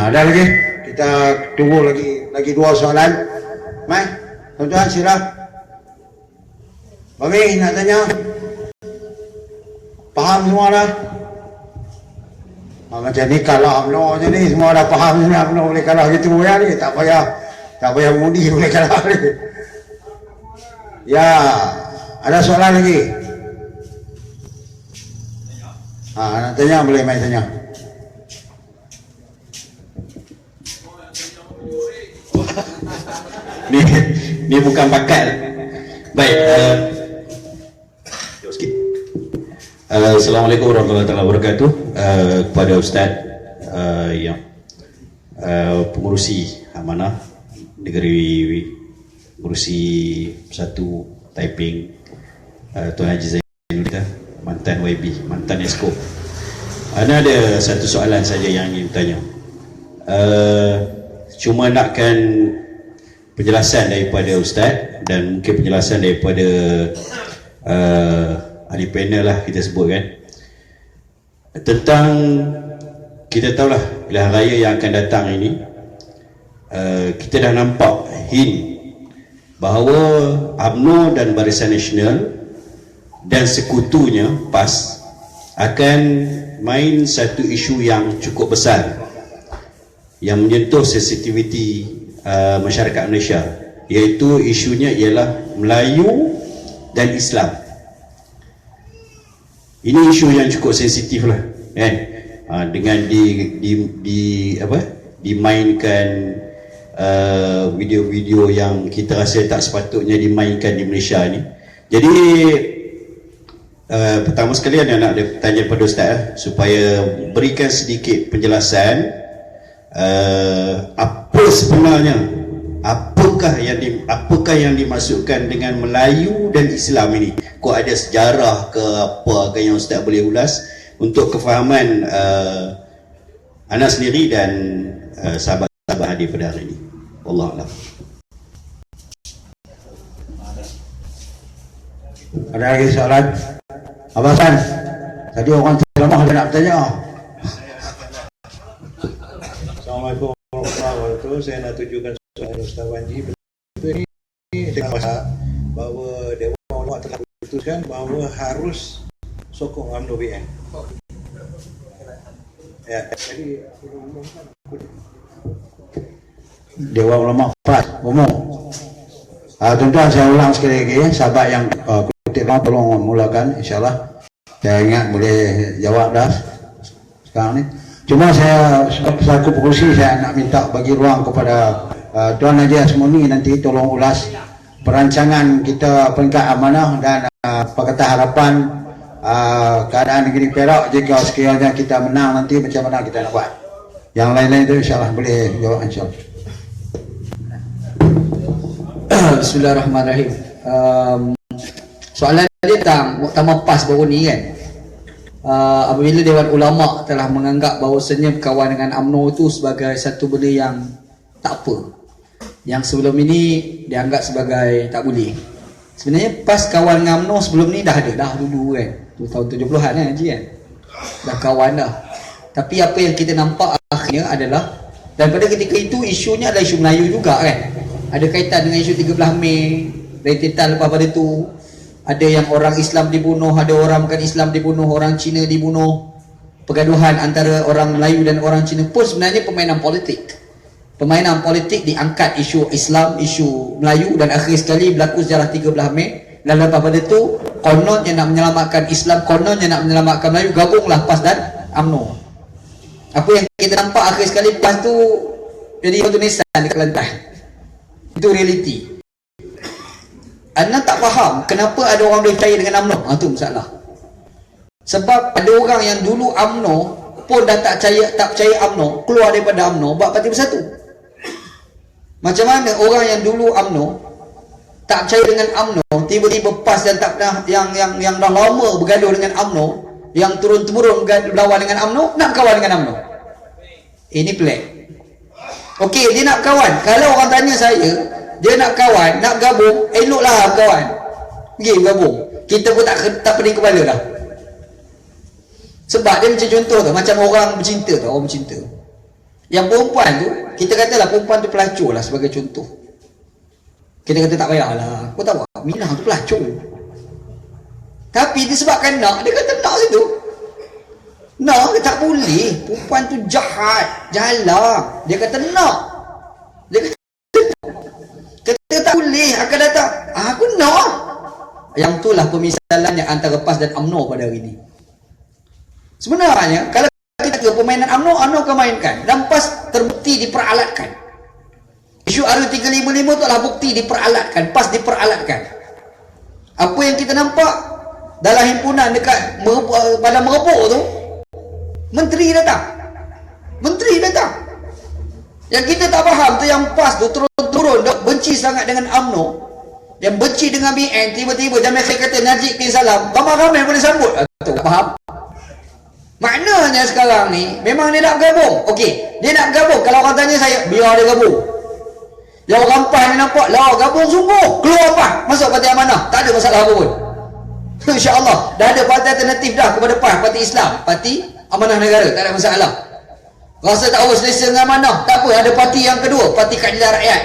Ada lagi? Kita tunggu lagi dua soalan. Mai, tuan-tuan sila. Mami nak tanya. Faham semua dah? Macam ni kalau UMNO je ni semua dah faham ni, UMNO boleh kalah gitu ya ni. Tak payah mudi boleh kalah ni. Ya, ada soalan lagi? Nak tanya boleh mai tanya. Ni bukan bakat. Baik, jauh sikit. Assalamualaikum warahmatullahi wabarakatuh. Kepada Ustaz yang pengurusi amanah negeri pengurusi Persatu Taiping, Tuan Haji Zainuddin, mantan YB, mantan ESCO. Ana ada satu soalan saja yang ingin tanya. Cuma nakkan penjelasan daripada Ustaz dan mungkin penjelasan daripada ahli panel lah kita sebut kan, tentang kita tahulah pilihan raya yang akan datang ini. Kita dah nampak hint bahawa UMNO dan Barisan Nasional dan sekutunya PAS akan main satu isu yang cukup besar yang menyentuh sensitiviti masyarakat Malaysia, iaitu isunya ialah Melayu dan Islam. Ini isu yang cukup sensitif lah kan, dengan dimainkan video-video yang kita rasa tak sepatutnya dimainkan di Malaysia ni. Jadi pertama sekali saya nak tanya pada Ustaz supaya berikan sedikit penjelasan apa sebenarnya, apakah yang dimaksudkan dengan Melayu dan Islam ini. Kok ada sejarah ke apa ke yang Ustaz boleh ulas untuk kefahaman Ana sendiri dan sahabat-sahabat hadir pada hari ini. Wallahualam. Ada lagi soalan? Abang San, tadi orang ceramah ada nak bertanya. Assalamualaikum warahmatullahi wabarakatuh. Saya nak tujukan soalan Ustaz Wanji. Betul ini dengan masa bahawa Dewan Ulama telah memutuskan bahawa harus sokong UMNO BN. Ya, jadi Dewan Ulama PAS umum. Tuan-tuan saya ulang sekali lagi, sahabat yang kutip tolong mulakan, insyaAllah. Saya ingat boleh jawab dah sekarang ni. Cuma saya selaku pengurusi saya nak minta bagi ruang kepada Tuan Haji Asmuni nanti tolong ulas perancangan kita peringkat amanah dan Pakatan Harapan keadaan negeri Perak jika sekiranya kita menang nanti macam mana kita nak buat. Yang lain-lain itu insyaAllah boleh jawab insyaAllah. Bismillahirrahmanirrahim. Soalan dia tentang Muktamar PAS baru ni kan. Apabila Dewan Ulama telah menganggap bahawasanya berkawan dengan UMNO itu sebagai satu benda yang tak apa, yang sebelum ini dianggap sebagai tak boleh. Sebenarnya PAS kawan dengan UMNO sebelum ni dah ada dah dulu kan, tu tahun 70-an kan Haji kan, dah kawan dah. Tapi apa yang kita nampak akhirnya adalah, dan pada ketika itu isunya adalah isu Melayu juga kan, ada kaitan dengan isu 13 Mei, rentetan lepas pada tu ada yang orang Islam dibunuh, ada orang bukan Islam dibunuh, orang Cina dibunuh. Pergaduhan antara orang Melayu dan orang Cina pun sebenarnya permainan politik. Permainan politik diangkat isu Islam, isu Melayu, dan akhir sekali berlaku sejarah 13 Mei. Dan lepas pada tu kononnya nak menyelamatkan Islam, kononnya nak menyelamatkan Melayu, gabunglah PAS dan UMNO. Apa yang kita nampak akhir sekali PAS tu jadi batu nisan dekat lantai. Itu realiti. Anda tak faham kenapa ada orang boleh percaya dengan UMNO. Itu masalah. Sebab ada orang yang dulu UMNO pun dah tak percaya UMNO, keluar daripada UMNO, buat Parti Bersatu. Macam mana orang yang dulu UMNO tak percaya dengan UMNO, tiba-tiba PAS dan tak pernah yang dah lama bergaduh dengan UMNO, yang turun-temurun berlawan dengan UMNO, nak kawan dengan UMNO. Ini pelik. Okey, dia nak kawan. Kalau orang tanya saya, dia nak kawan, nak gabung, eloklah kawan. Pergi gabung. Kita pun tak pening kepala dah. Sebab dia macam contoh tu, macam orang bercinta tu, orang bercinta. Yang perempuan tu, kita katalah perempuan tu pelacur lah sebagai contoh. Kita kata tak payahlah. Kau tahu tak, Minah tu pelacur. Tapi disebabkan nak, dia kata nak situ. Nak, dia tak boleh. Perempuan tu jahat, jalan. Dia kata nak. Dia kata tak boleh, akan datang. Aku nak. Yang itulah pemisalannya antara PAS dan UMNO pada hari ini. Sebenarnya, kalau kita ke permainan UMNO akan mainkan. Dan PAS terbukti diperalatkan. Isu RU355 itu adalah bukti diperalatkan. PAS diperalatkan. Apa yang kita nampak dalam himpunan dekat pada Merebok tu, menteri datang. Yang kita tak faham tu, yang PAS tu turun-turun benci sangat dengan UMNO, yang benci dengan BN, tiba-tiba Jamil Khair kata Najib bin Salam, ramai-ramai boleh sambut. Tak faham. Maknanya sekarang ni memang dia nak bergabung. Okey, dia nak bergabung. Kalau orang tanya saya, biar dia gabung. Yang orang PAS ni nampak, lah gabung sungguh, keluar PAS, masuk Parti Amanah, tak ada masalah apa pun. InsyaAllah dah ada parti alternatif dah kepada PAS, Parti Islam, Parti Amanah Negara, tak ada masalah. Rasa tak harus selesa dengan Amanah, tak apa, ada parti yang kedua, Parti Keadilan Rakyat.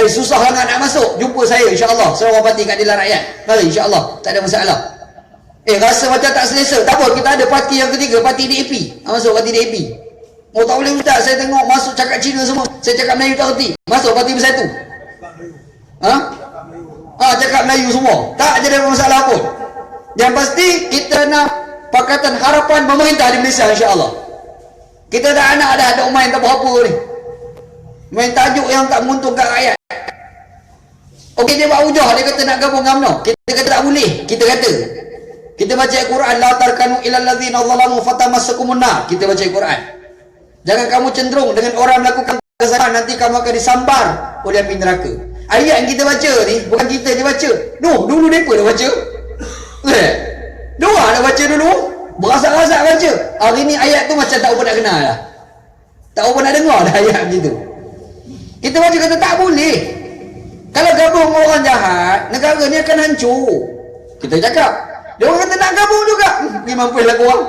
Susah sangat nak masuk, jumpa saya insyaAllah, seorang Parti Keadilan Rakyat. Mari insyaAllah, tak ada masalah. Rasa macam tak selesa, tak apa, kita ada parti yang ketiga, Parti DAP. Masuk Parti DAP. Oh tak boleh ustaz, saya tengok masuk cakap Cina semua, saya cakap Melayu tak erti. Masuk Parti Bersatu. Cakap Melayu semua, tak ada masalah pun. Yang pasti kita nak Pakatan Harapan pemerintah di Malaysia insyaAllah. Kita dah anak dah ada main tak berapa ni, main tajuk yang tak menguntungkan rakyat. Okey, dia buat hujah, dia kata nak gabung dengan UMNO. Kita kata tak boleh. Kita baca Al-Quran, la tarkanu ilal ladzina zalamu fatamassakumun nar. Kita baca Al-Quran. Jangan kamu cenderung dengan orang melakukan kesalahan, nanti kamu akan disambar oleh api neraka. Ayat yang kita baca ni, bukan kita je baca. Dulu mereka dah baca. Diorang dah baca dulu. Berasak-rasak baca. Hari ni ayat tu macam tak apa nak kenal lah. Tak apa nak dengar dah ayat begitu. Kita baca kata tak boleh. Kalau gabung orang jahat, negara ni akan hancur. Kita cakap. Dia orang kata nak gabung juga. Ni mampus lah korang.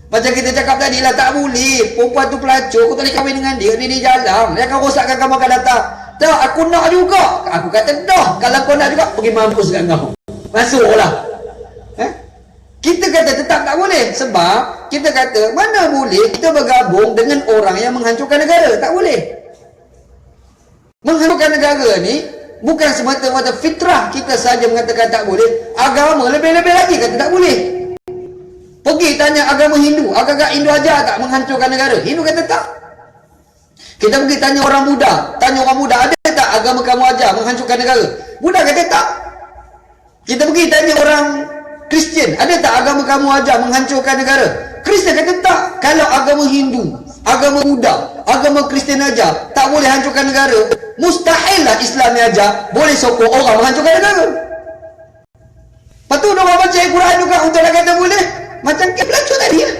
Macam kita cakap tadi lah, tak boleh. Perempuan tu pelacur, aku tak boleh kahwin dengan dia. Dia jalan. Dia akan rosakkan kamu akan datang. Tak, aku nak juga. Aku kata dah. Kalau kau nak juga, pergi mampus kat kau. Masuklah. Kita kata tetap tak boleh. Sebab kita kata mana boleh kita bergabung dengan orang yang menghancurkan negara. Tak boleh. Menghancurkan negara ni bukan semata-mata fitrah kita saja mengatakan tak boleh. Agama lebih-lebih lagi kata tak boleh. Pergi tanya agama Hindu, agak-agak Hindu ajar tak menghancurkan negara? Hindu kata tak. Kita pergi tanya orang Buddha, ada tak agama kamu ajar menghancurkan negara? Buddha kata tak. Kita pergi tanya orang Kristian, ada tak agama kamu ajar menghancurkan negara? Kristian kata tak. Kalau agama Hindu, agama Buddha, agama Kristian ajar tak boleh hancurkan negara, mustahil lah Islam ni ajar boleh sokong orang menghancurkan negara. Lepas tu orang baca Al-Quran juga untuk nak kata boleh. Macam ke pelacur tadi lah.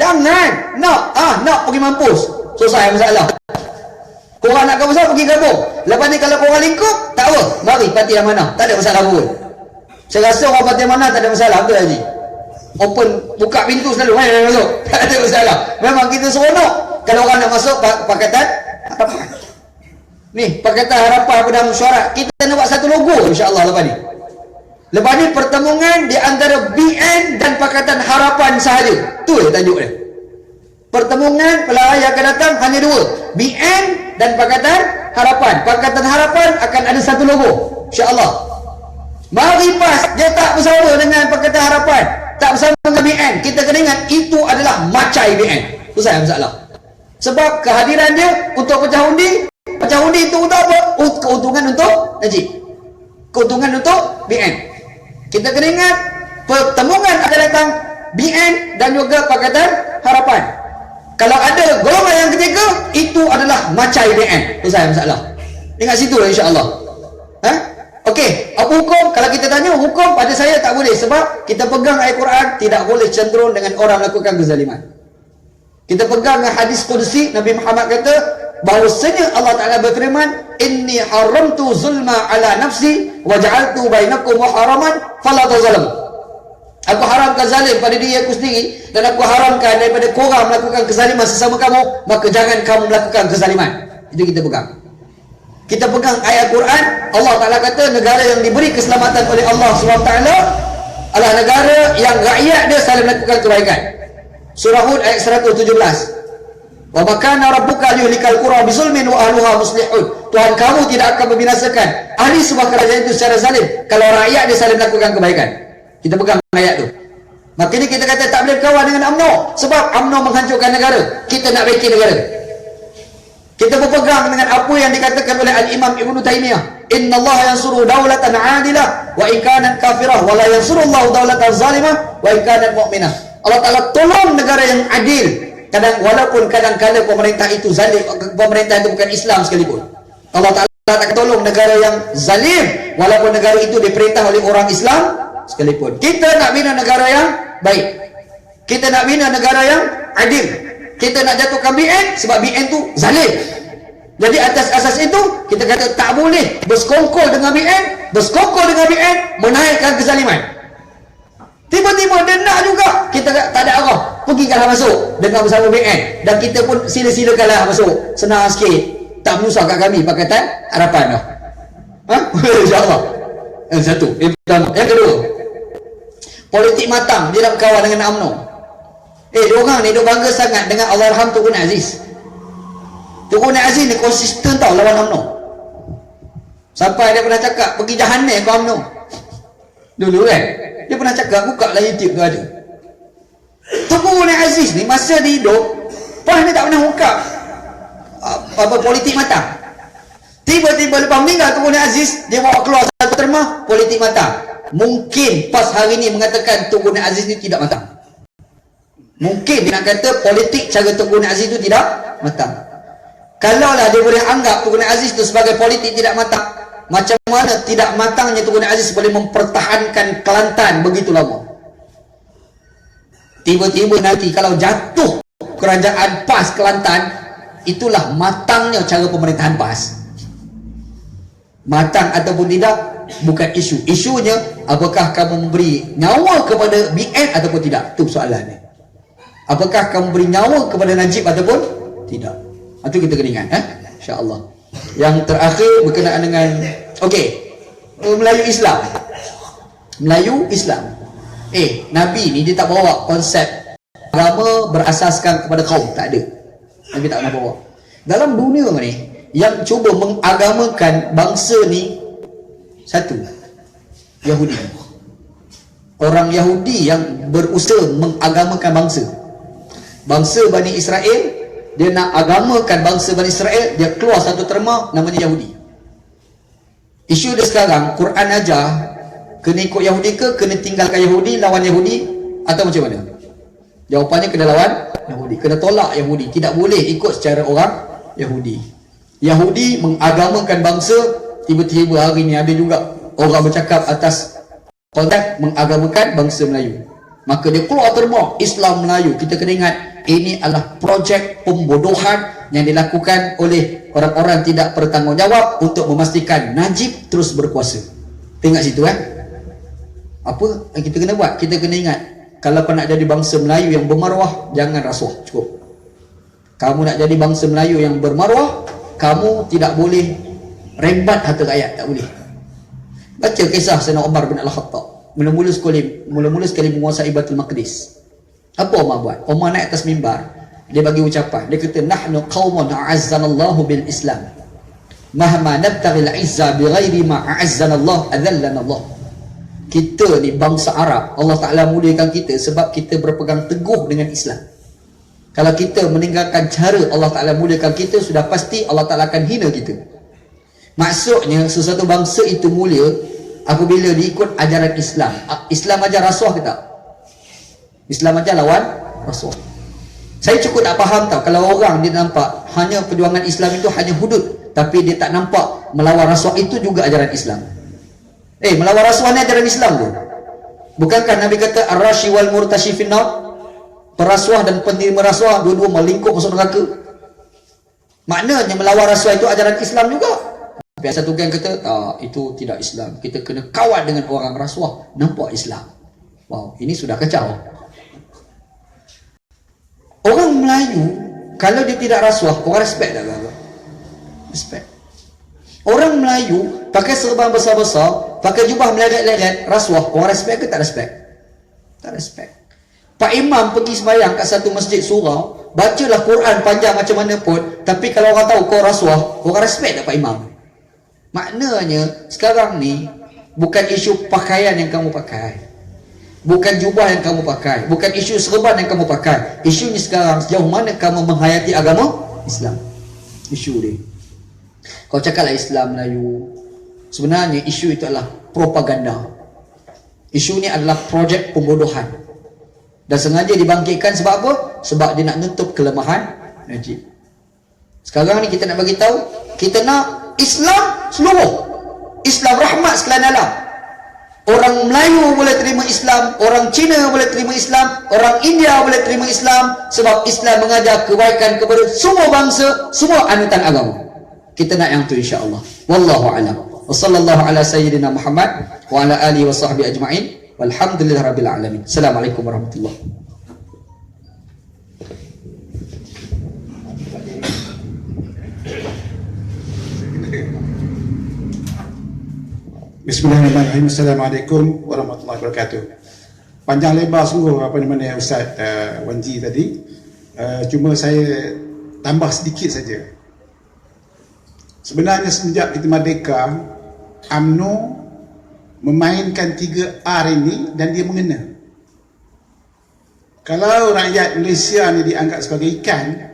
Jangan nak pergi mampus, selesai masalah. Korang nak gabung pergi gabung. Lepas ni kalau korang lingkup, tak apa, mari Parti Amanah, tak ada masalah pun. Saya rasa orang Parti Amanah tak ada masalah. Betul Haji? Open, buka pintu selalu, masuk, tak ada masalah. Memang kita seronok kalau orang nak masuk Pakatan Harapan. Ni Pakatan Harapan pada mesyuarat, kita nak buat satu logo insyaAllah lepas ni. Lepas ni pertemuan di antara BN dan Pakatan Harapan sahaja. Tu tajuk dia. Pertemuan pelari yang akan datang hanya dua, BN dan Pakatan Harapan. Pakatan Harapan akan ada satu logo insyaAllah. Mari PAS, dia tak bersama dengan Pakatan Harapan, tak bersama dengan BN. Kita kena ingat itu adalah macai BN. Itu saya masalah. Sebab kehadiran dia untuk pecah undi Macam undi itu untuk apa? Keuntungan untuk Najib, keuntungan untuk BN. Kita kena ingat pertemuan akan datang BN dan juga Pakatan Harapan. Kalau ada golongan yang ketiga, itu adalah macai BN. Itu saya masalah. Ingat situ lah, insya-Allah. Okey, apa hukum? Kalau kita tanya hukum, pada saya tak boleh, sebab kita pegang ayat Quran, tidak boleh cenderung dengan orang melakukan kezaliman. Kita pegang hadis qudsi, Nabi Muhammad kata bahawasanya Allah Taala berfirman, inni haramtu zulma ala nafsi wa ja'altu bainakum muharraman fala tazalamu. Aku haramkan zalim pada diri aku sendiri, dan aku haramkan daripada korang melakukan kezaliman sesama kamu, maka jangan kamu melakukan kezaliman. Itu kita pegang. Kita pegang ayat Quran. Allah Ta'ala kata negara yang diberi keselamatan oleh Allah SWT adalah negara yang rakyat dia saling melakukan kebaikan. Surah Hud ayat 117. Wa makana rabbuka liyuhlikal qura bizulmin wa ahluha muslihun. Tuhan kamu tidak akan membinasakan ahli sebuah kerajaan itu secara zalim kalau rakyat dia saling melakukan kebaikan. Kita pegang ayat tu. Makanya kita kata tak boleh kawan dengan UMNO, sebab UMNO menghancurkan negara. Kita nak baiki negara. Kita berpegang dengan apa yang dikatakan oleh Al-Imam Ibn Taymiyah, Inna Allah yansuru dawlatan adilah wa in kanat kafirah wa la yansuru Allah dawlatan zalimah wa in kanat mu'minah. Allah Ta'ala tolong negara yang adil, walaupun kadang-kadang pemerintah itu zalim, pemerintah itu bukan Islam sekalipun. Allah Ta'ala tak tolong negara yang zalim walaupun negara itu diperintah oleh orang Islam sekalipun. Kita nak bina negara yang baik, kita nak bina negara yang adil. Kita nak jatuhkan BN sebab BN tu zalim. Jadi atas asas itu kita kata tak boleh bersekongkol dengan BN, bersekongkol dengan BN menaikkan kezaliman. Tiba-tiba dia nak juga, kita tak ada arah, pergi kalah masuk dengan bersama BN, dan kita pun sila-silakanlah masuk. Senang sikit, tak menyusah kat kami Pakatan Harapan dah. InsyaAllah. Yang satu, yang pertama. Yang kedua, politik matang, dia nak berkawan dengan UMNO. Diorang ni duk bangga sangat dengan Allahyarham Tunku Aziz. Tunku Aziz ni konsisten tau lawan UMNO. Sampai dia pernah cakap pergi jahanam ke UMNO dulu kan. Dia pernah cakap, buka lah YouTube tu ada. Tunku Aziz ni masa dia hidup pas dia tak pernah buka apa politik matang. Tiba-tiba lepas meninggal Tunku Aziz, dia bawa keluar satu terma politik matang. Mungkin pas hari ni mengatakan Tunku Aziz ni tidak matang. Mungkin dia nak kata politik cara Tunku Aziz itu tidak matang. Kalaulah dia boleh anggap Tunku Aziz itu sebagai politik tidak matang, macam mana tidak matangnya Tunku Aziz boleh mempertahankan Kelantan begitu lama? Tiba-tiba nanti kalau jatuh kerajaan PAS Kelantan, itulah matangnya cara pemerintahan PAS. Matang ataupun tidak bukan isu. Isunya apakah kamu memberi nyawa kepada BN ataupun tidak. Itu soalannya. Apakah kamu beri nyawa kepada Najib ataupun tidak? Itu kita kena ingat, insya-Allah. Yang terakhir berkenaan dengan Melayu Islam. Melayu Islam. Nabi ni dia tak bawa konsep agama berasaskan kepada kaum, tak ada. Nabi tak pernah bawa. Dalam dunia ni yang cuba mengagamakan bangsa ni satu, Yahudi. Orang Yahudi yang berusaha mengagamakan bangsa. Bangsa Bani Israel, dia nak agamakan bangsa Bani Israel, dia keluar satu terma namanya Yahudi. Isu dia sekarang, Quran ajar kena ikut Yahudi ke kena tinggalkan Yahudi, lawan Yahudi, atau macam mana? Jawapannya kena lawan Yahudi, kena tolak Yahudi, tidak boleh ikut secara orang Yahudi. Yahudi mengagamakan bangsa. Tiba-tiba hari ni ada juga orang bercakap atas konteks mengagamakan bangsa Melayu, maka dia keluar terma Islam Melayu. Kita kena ingat, ini adalah projek pembodohan yang dilakukan oleh orang-orang tidak bertanggungjawab untuk memastikan Najib terus berkuasa. Tengok situ apa yang kita kena buat? Kita kena ingat, kalau kau nak jadi bangsa Melayu yang bermaruah, jangan rasuah, cukup. Kamu nak jadi bangsa Melayu yang bermaruah, kamu tidak boleh rembat harta rakyat, tak boleh. Baca kisah Sayyidina Umar bin Al-Khattab mula-mula sekali menguasai Baitul Maqdis. Apa Umar buat? Umar naik atas mimbar, dia bagi ucapan, dia kata, nahnu qaumun a'azzanallahu bil Islam, mahma nabtaghil izza bighairi ma a'azzanallah adhallana Allah. Kita ni bangsa Arab, Allah Ta'ala muliakan kita sebab kita berpegang teguh dengan Islam. Kalau kita meninggalkan cara Allah Ta'ala muliakan kita, sudah pasti Allah Ta'ala akan hina kita. Maksudnya sesuatu bangsa itu mulia apabila diikut ajaran Islam. Islam ajar rasuah ke tak? Islam ajar lawan rasuah. Saya cukup tak faham tau, kalau orang dia nampak hanya perjuangan Islam itu hanya hudud, tapi dia tak nampak melawan rasuah itu juga ajaran Islam. Melawan rasuah ni ajaran Islam tu. Bukankah Nabi kata ar-rashi wal murtashi finnar? Perasuah dan penerima rasuah dua-dua melingkup masuk neraka. Maknanya melawan rasuah itu ajaran Islam juga. Tapi satu geng kata itu tidak Islam, kita kena kawal dengan orang rasuah, nampak Islam. Wow, ini sudah kacau. Orang Melayu kalau dia tidak rasuah, orang respect tak? Respect. Orang Melayu pakai serban besar-besar, pakai jubah meleret-leret, rasuah, orang respect ke tak respect? Tak respect. Pak Imam pergi sembahyang kat satu masjid surau, bacalah Quran panjang macam mana pun, tapi kalau orang tahu kau rasuah, orang respect tak Pak Imam? Maknanya sekarang ni bukan isu pakaian yang kamu pakai, bukan jubah yang kamu pakai, bukan isu serban yang kamu pakai. Isunya sekarang sejauh mana kamu menghayati agama Islam. Isu dia. Kau cakaplah Islam Melayu, sebenarnya isu itu adalah propaganda. Isu ni adalah projek pembodohan. Dan sengaja dibangkitkan sebab apa? Sebab dia nak nutup kelemahan Najib. Sekarang ni kita nak bagi tahu, kita nak Islam seluruh. Islam rahmat sekalian alam. Orang Melayu boleh terima Islam, orang Cina boleh terima Islam, orang India boleh terima Islam, sebab Islam mengajar kebaikan kepada semua bangsa, semua anutan agama. Kita nak yang tu insya-Allah. Wallahu a'lam. Wa sallallahu ala sayyidina Muhammad wa ala alihi wa sahbihi ajma'in. Walhamdulillahirabbil alamin. Assalamualaikum warahmatullahi. Bismillahirrahmanirrahim. Assalamualaikum warahmatullahi wabarakatuh. Panjang lebar sungguh apa namanya Ustaz Wan Ji tadi. Cuma saya tambah sedikit saja. Sebenarnya semenjak kita merdeka, UMNO memainkan 3R ini dan dia mengena. Kalau rakyat Malaysia ni dianggap sebagai ikan,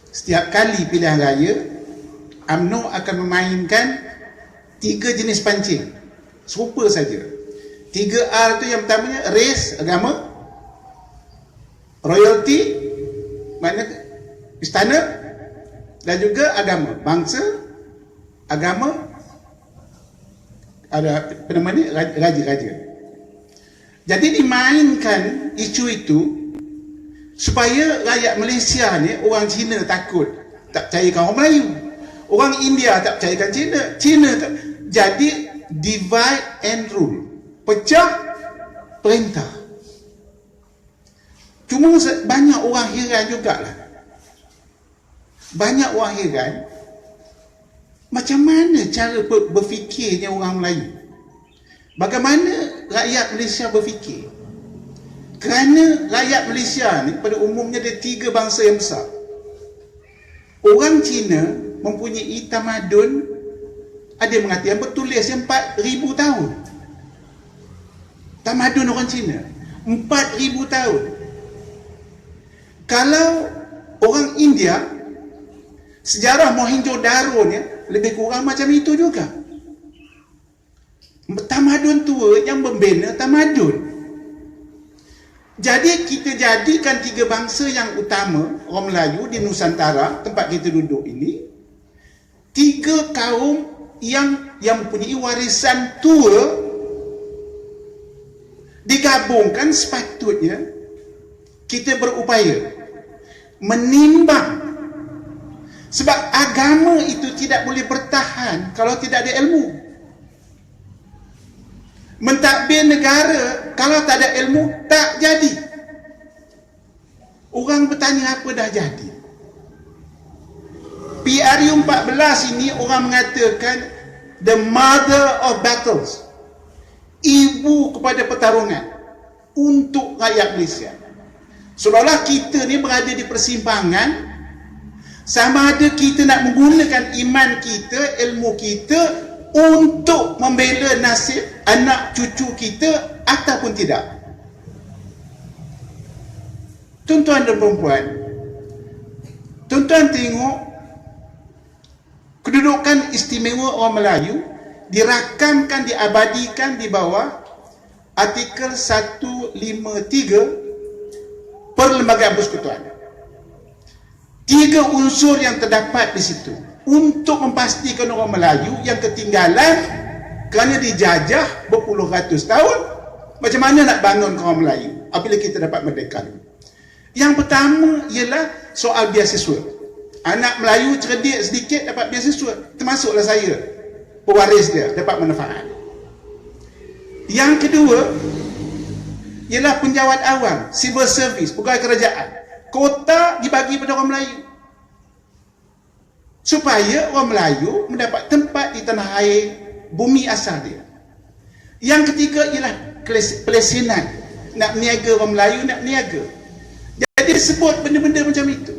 setiap kali pilihan raya, UMNO akan memainkan 3 jenis pancing serupa saja. 3R tu yang pertamanya race, agama, royalty, makna istana, dan juga agama, bangsa, agama, ada apa namanya, raja-raja. Jadi dimainkan isu itu supaya rakyat Malaysia ni, orang Cina takut tak percayakan orang Melayu, orang India tak percayakan Cina, Cina tak. Jadi divide and rule, pecah perintah. Cuma banyak orang heran jugalah, banyak orang heran macam mana cara berfikirnya orang Melayu, bagaimana rakyat Malaysia berfikir. Kerana rakyat Malaysia ni pada umumnya ada 3 bangsa yang besar. Orang Cina mempunyai tamadun, ada yang mengatakan yang bertulis yang 4,000 tahun. Tamadun orang Cina 4,000 tahun. Kalau orang India, sejarah Mohenjo-daro ni lebih kurang macam itu juga. Tamadun tua yang membina tamadun. Jadi kita jadikan 3 bangsa yang utama, orang Melayu di Nusantara, tempat kita duduk ini, 3 kaum yang mempunyai warisan tua, digabungkan. Sepatutnya kita berupaya menimbang, sebab agama itu tidak boleh bertahan kalau tidak ada ilmu. Mentadbir negara kalau tak ada ilmu tak jadi. Orang bertanya apa dah jadi. PRU 14 ini orang mengatakan the mother of battles, ibu kepada pertarungan untuk rakyat Malaysia. Seolah-olah kita ni berada di persimpangan, sama ada kita nak menggunakan iman kita, ilmu kita untuk membela nasib anak cucu kita ataupun tidak. Tuan-tuan dan perempuan, tuan-tuan tengok kedudukan istimewa orang Melayu dirakamkan, diabadikan di bawah artikel 153 Perlembagaan Persekutuan. 3 unsur yang terdapat di situ untuk memastikan orang Melayu yang ketinggalan kerana dijajah berpuluh ratus tahun, macam mana nak bangun orang Melayu apabila kita dapat merdeka. Yang pertama ialah soal beasiswa. Anak Melayu cerdik sedikit dapat beasiswa, termasuklah saya, pewaris dia, dapat manfaat. Yang kedua ialah penjawat awam, civil service, pegawai kerajaan. Kota dibagi pada orang Melayu supaya orang Melayu mendapat tempat di tanah air bumi asal dia. Yang ketiga ialah pelesinan, nak niaga orang Melayu, nak niaga. Jadi disebut benda-benda macam itu.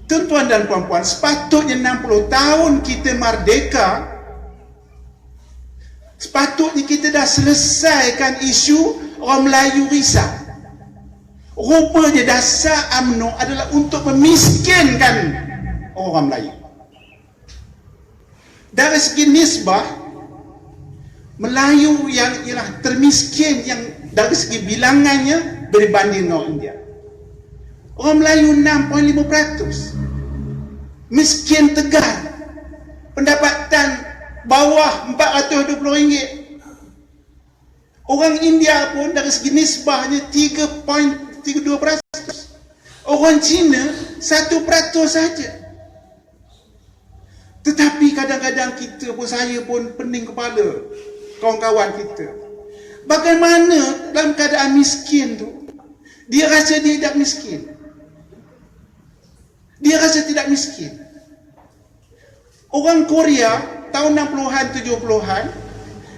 Tuan-tuan dan puan-puan, sepatutnya 60 tahun kita merdeka, sepatutnya kita dah selesaikan isu orang Melayu risau. Rupanya dasar UMNO adalah untuk memiskinkan orang Melayu. Dari segi nisbah, Melayu yang ialah termiskin yang dari segi bilangannya berbanding orang India. Orang Melayu 6.5%. Miskin tegar. Pendapatan bawah RM420. Orang India pun dari segi nisbahnya 3.32%. Orang Cina 1% saja. Tetapi kadang-kadang kita pun, saya pun pening kepala, kawan-kawan kita. Bagaimana dalam keadaan miskin tu, dia rasa dia tidak miskin. Dia rasa tidak miskin. Orang Korea tahun 60-an, 70-an,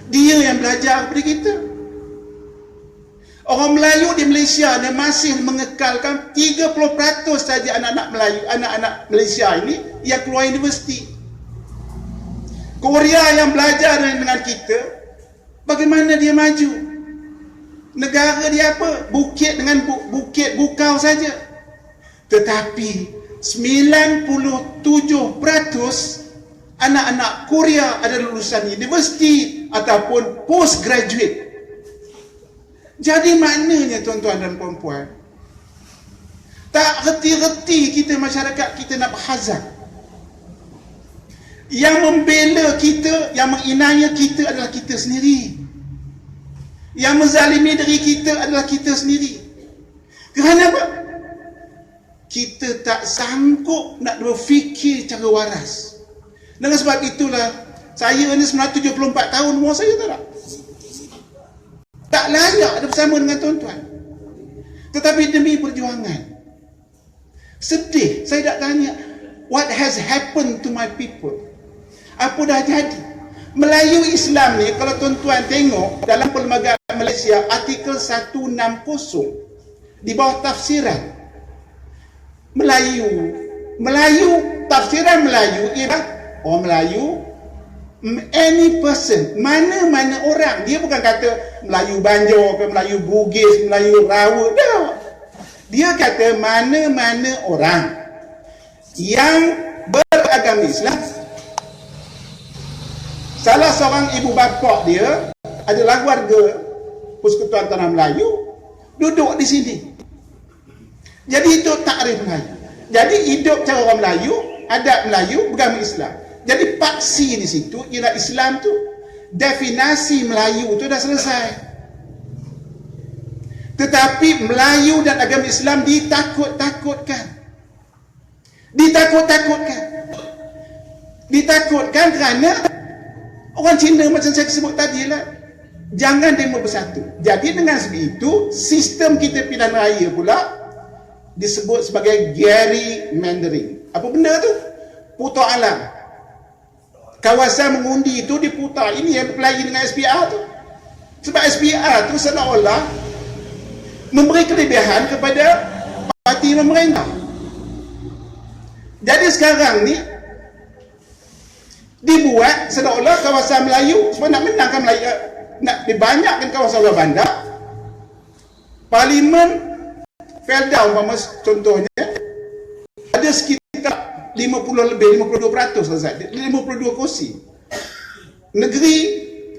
dia yang belajar kepada kita. Orang Melayu di Malaysia dia masih mengekalkan 30% saja anak-anak Melayu, anak-anak Malaysia ini yang keluar universiti. Korea yang belajar dengan kita, bagaimana dia maju? Negara dia apa? Bukit dengan bukit bukau saja. Tetapi 97% anak-anak Korea adalah lulusan universiti ataupun postgraduate. Jadi maknanya tuan-tuan dan puan-puan, tak reti-reti kita masyarakat kita nak berhazard. Yang membela kita, yang menginaya kita adalah kita sendiri. Yang menzalimi diri kita adalah kita sendiri. Kerana apa? Kita tak sanggup nak berfikir cara waras. Dengan sebab itulah saya ni 74 tahun umur saya, tak layak ada bersama dengan tuan-tuan. Tetapi demi perjuangan, sedih saya tak tanya what has happened to my people. Apa dah jadi? Melayu Islam ni, kalau tuan-tuan tengok dalam Perlembagaan Malaysia artikel 160 di bawah tafsiran Melayu, tafsiran Melayu ialah orang Melayu, any person, mana-mana orang. Dia bukan kata Melayu Banjar ke Melayu Bugis, Melayu Rawa, dah. Dia kata mana-mana orang yang beragama Islam. Salah seorang ibu bapa dia adalah warga Persekutuan Tanah Melayu, duduk di sini. Jadi itu takrif Melayu. Jadi hidup cara orang Melayu, adat Melayu, beragama Islam. Jadi paksi di situ ialah Islam tu. Definasi Melayu tu dah selesai. Tetapi Melayu dan agama Islam ditakut-takutkan. Ditakutkan kerana orang Cina macam saya sebut tadi lah, jangan demo bersatu. Jadi dengan sebab itu, sistem kita pilihan raya pula disebut sebagai gerrymandering. Apa benda tu? Putar alam. Kawasan mengundi itu diputar. Ini yang berkelahi dengan SPR tu. Sebab SPR tu seolah-olah memberi kelebihan kepada parti pemerintah. Jadi sekarang ni dibuat seolah-olah kawasan Melayu, sebab nak menangkan Melayu, nak dibanyakkan kawasan luar bandar, Parlimen Felda umpama contohnya ada sekitar 50 lebih 52% Ustaz, 52 kursi. Negeri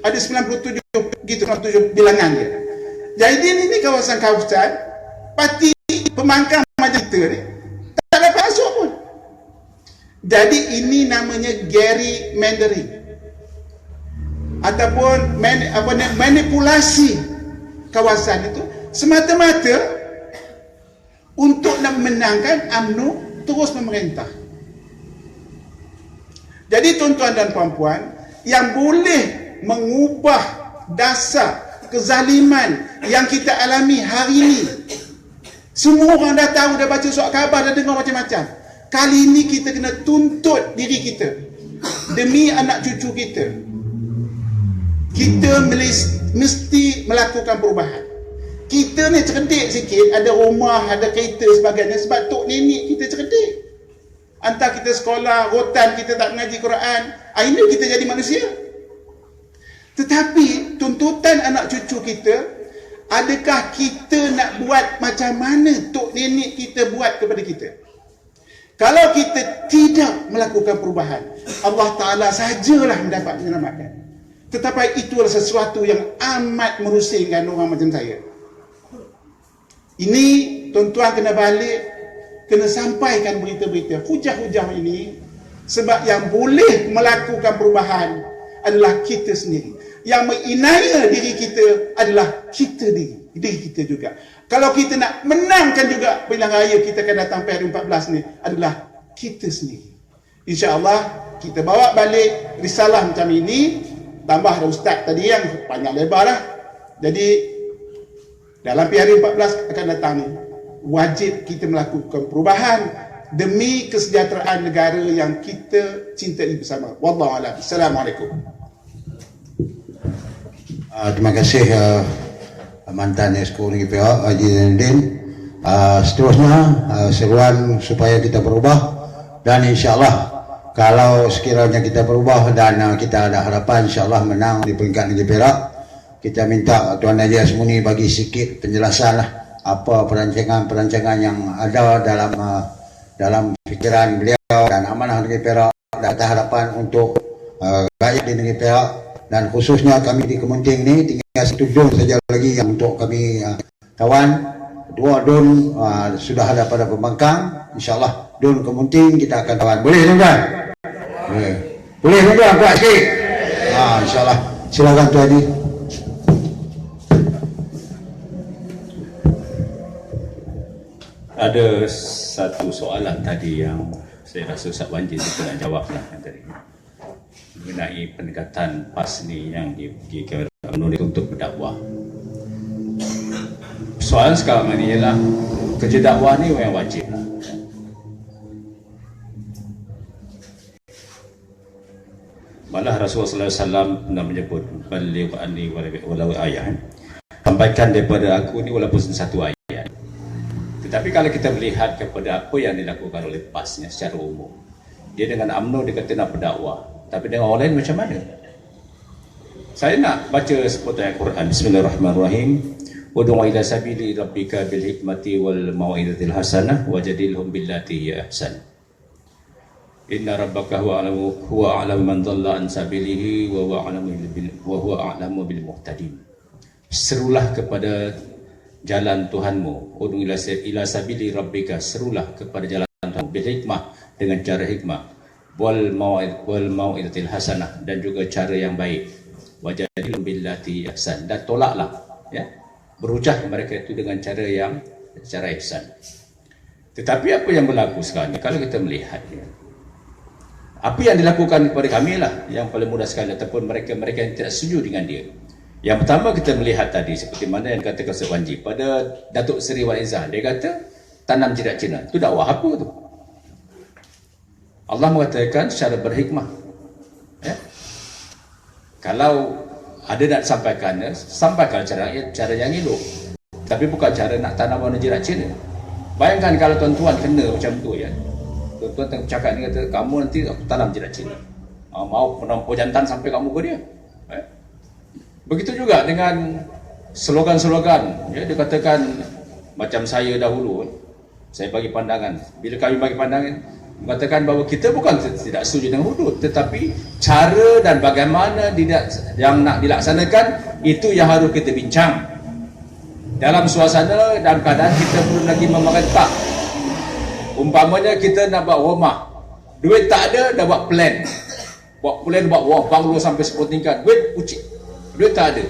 ada 97 gitu, 97 bilangan dia. Jadi ini kawasan-kawasan parti pembangkang macam kita ni tak dapat masuk pun. Jadi ini namanya gerrymandering ataupun manipulasi kawasan itu semata-mata untuk nak menangkan UMNO terus memerintah. Jadi tuan-tuan dan puan-puan, yang boleh mengubah dasar kezaliman yang kita alami hari ini, semua orang dah tahu, dah baca surat khabar, dah dengar macam-macam. Kali ini kita kena tuntut diri kita demi anak cucu kita. Kita mesti melakukan perubahan. Kita ni cerdik sikit, ada rumah, ada kereta sebagainya sebab tok nenek kita cerdik. Hantar kita sekolah, rotan kita tak mengaji Quran, ini kita jadi manusia. Tetapi tuntutan anak cucu kita, adakah kita nak buat macam mana tok nenek kita buat kepada kita? Kalau kita tidak melakukan perubahan, Allah Ta'ala sajalah mendapat menyelamatkan. Tetapi itu adalah sesuatu yang amat merusingkan orang macam saya. Ini tuan-tuan kena balik, kena sampaikan berita-berita hujah-hujah ini, sebab yang boleh melakukan perubahan adalah kita sendiri. Yang menginaya diri kita adalah kita diri kita juga. Kalau kita nak menangkan juga pilihan raya kita akan datang pada 14 ni, adalah kita sendiri. InsyaAllah kita bawa balik risalah macam ini, tambah ada ustaz tadi yang panjang lebar lah. Jadi dalam PRU 14 akan datang ni, wajib kita melakukan perubahan demi kesejahteraan negara yang kita cintai bersama. Wallahu a'lam. Assalamualaikum. Terima kasih mantan Esko Negeri Perak Haji Zainuddin. Seterusnya seruan supaya kita berubah, dan insyaAllah kalau sekiranya kita berubah dan kita ada harapan insyaAllah menang di peringkat Negeri Perak, kita minta Tuan Haji Asmuni bagi sikit penjelasan lah apa perancangan yang ada dalam fikiran beliau dan amanah Negeri Perak dan harapan untuk rakyat di Negeri Perak, dan khususnya kami di Kementing ni tinggal satu dun saja lagi yang untuk kami kawan. 2 dun sudah ada pada pembangkang, insyaAllah dun Kementing kita akan kawan. Boleh tuan-tuan? Boleh tuan-tuan, kuat sikit. InsyaAllah. Silakan Tuan Haji. Ada satu soalan tadi yang saya rasa Ustaz Wanji juga nak jawab lah yang tadi, mengenai pendekatan PAS ni yang menulis untuk berdakwah. Soalan sekarang ni ialah kerja dakwah ni yang wajib lah. Malah Rasulullah SAW pernah menyebut baligh anni walau ayat, sampaikan daripada aku ni walaupun satu ayat. Tetapi kalau kita melihat kepada apa yang dilakukan oleh PAS-nya secara umum, dia dengan UMNO dia kata nak berdakwah, tapi dengan orang lain macam mana? Saya nak baca sepotong ayat Quran. Bismillahirrahmanirrahim. Ud'u ila sabili rabbika bil hikmati wal mau'izatil hasanah wajadilhum billati hiya ahsan. Inna rabbaka huwa a'lamu man dhalla an sabilihi wa huwa a'lamu bil muhtadin. Serulah kepada jalan Tuhanmu, ud'u ila sabili rabbika, serulah kepada jalan Tuhanmu bil hikmah, dengan cara hikmah, wal mau'izatil hasanah, dan juga cara yang baik, wajadilhum billati ihsan, dan tolaklah ya, berhujah mereka itu dengan cara ihsan. Tetapi apa yang berlaku sekarang ni, kalau kita melihat ya, apa yang dilakukan kepada kami lah yang paling mudah sekali, ataupun mereka yang tidak setuju dengan dia. Yang pertama kita melihat tadi seperti mana yang katakan Ustaz Wanji pada Datuk Seri Wan Izzah, dia kata tanam jidat Cina. Itu dakwah apa tu? Allah mengatakan secara berhikmah ya? Kalau ada nak sampaikan, sampaikan cara yang elok, tapi bukan cara nak tanam warna jidat Cina. Bayangkan kalau tuan-tuan kena macam tu ya, tuan-tuan tengah bercakap ni kata kamu nanti aku tanam jidat Cina, mau menampur jantan sampai kamu ke dia. Begitu juga dengan slogan-slogan, ya, dia katakan macam saya dahulu, saya bagi pandangan, bila kami bagi pandangan mengatakan bahawa kita bukan tidak setuju dengan hudud, tetapi cara dan bagaimana yang nak dilaksanakan itu yang harus kita bincang dalam suasana dan keadaan kita belum lagi memerintah. Umpamanya kita nak buat rumah, duit tak ada, dah buat plan, buat banglo sampai 10 tingkat, duit tak ada.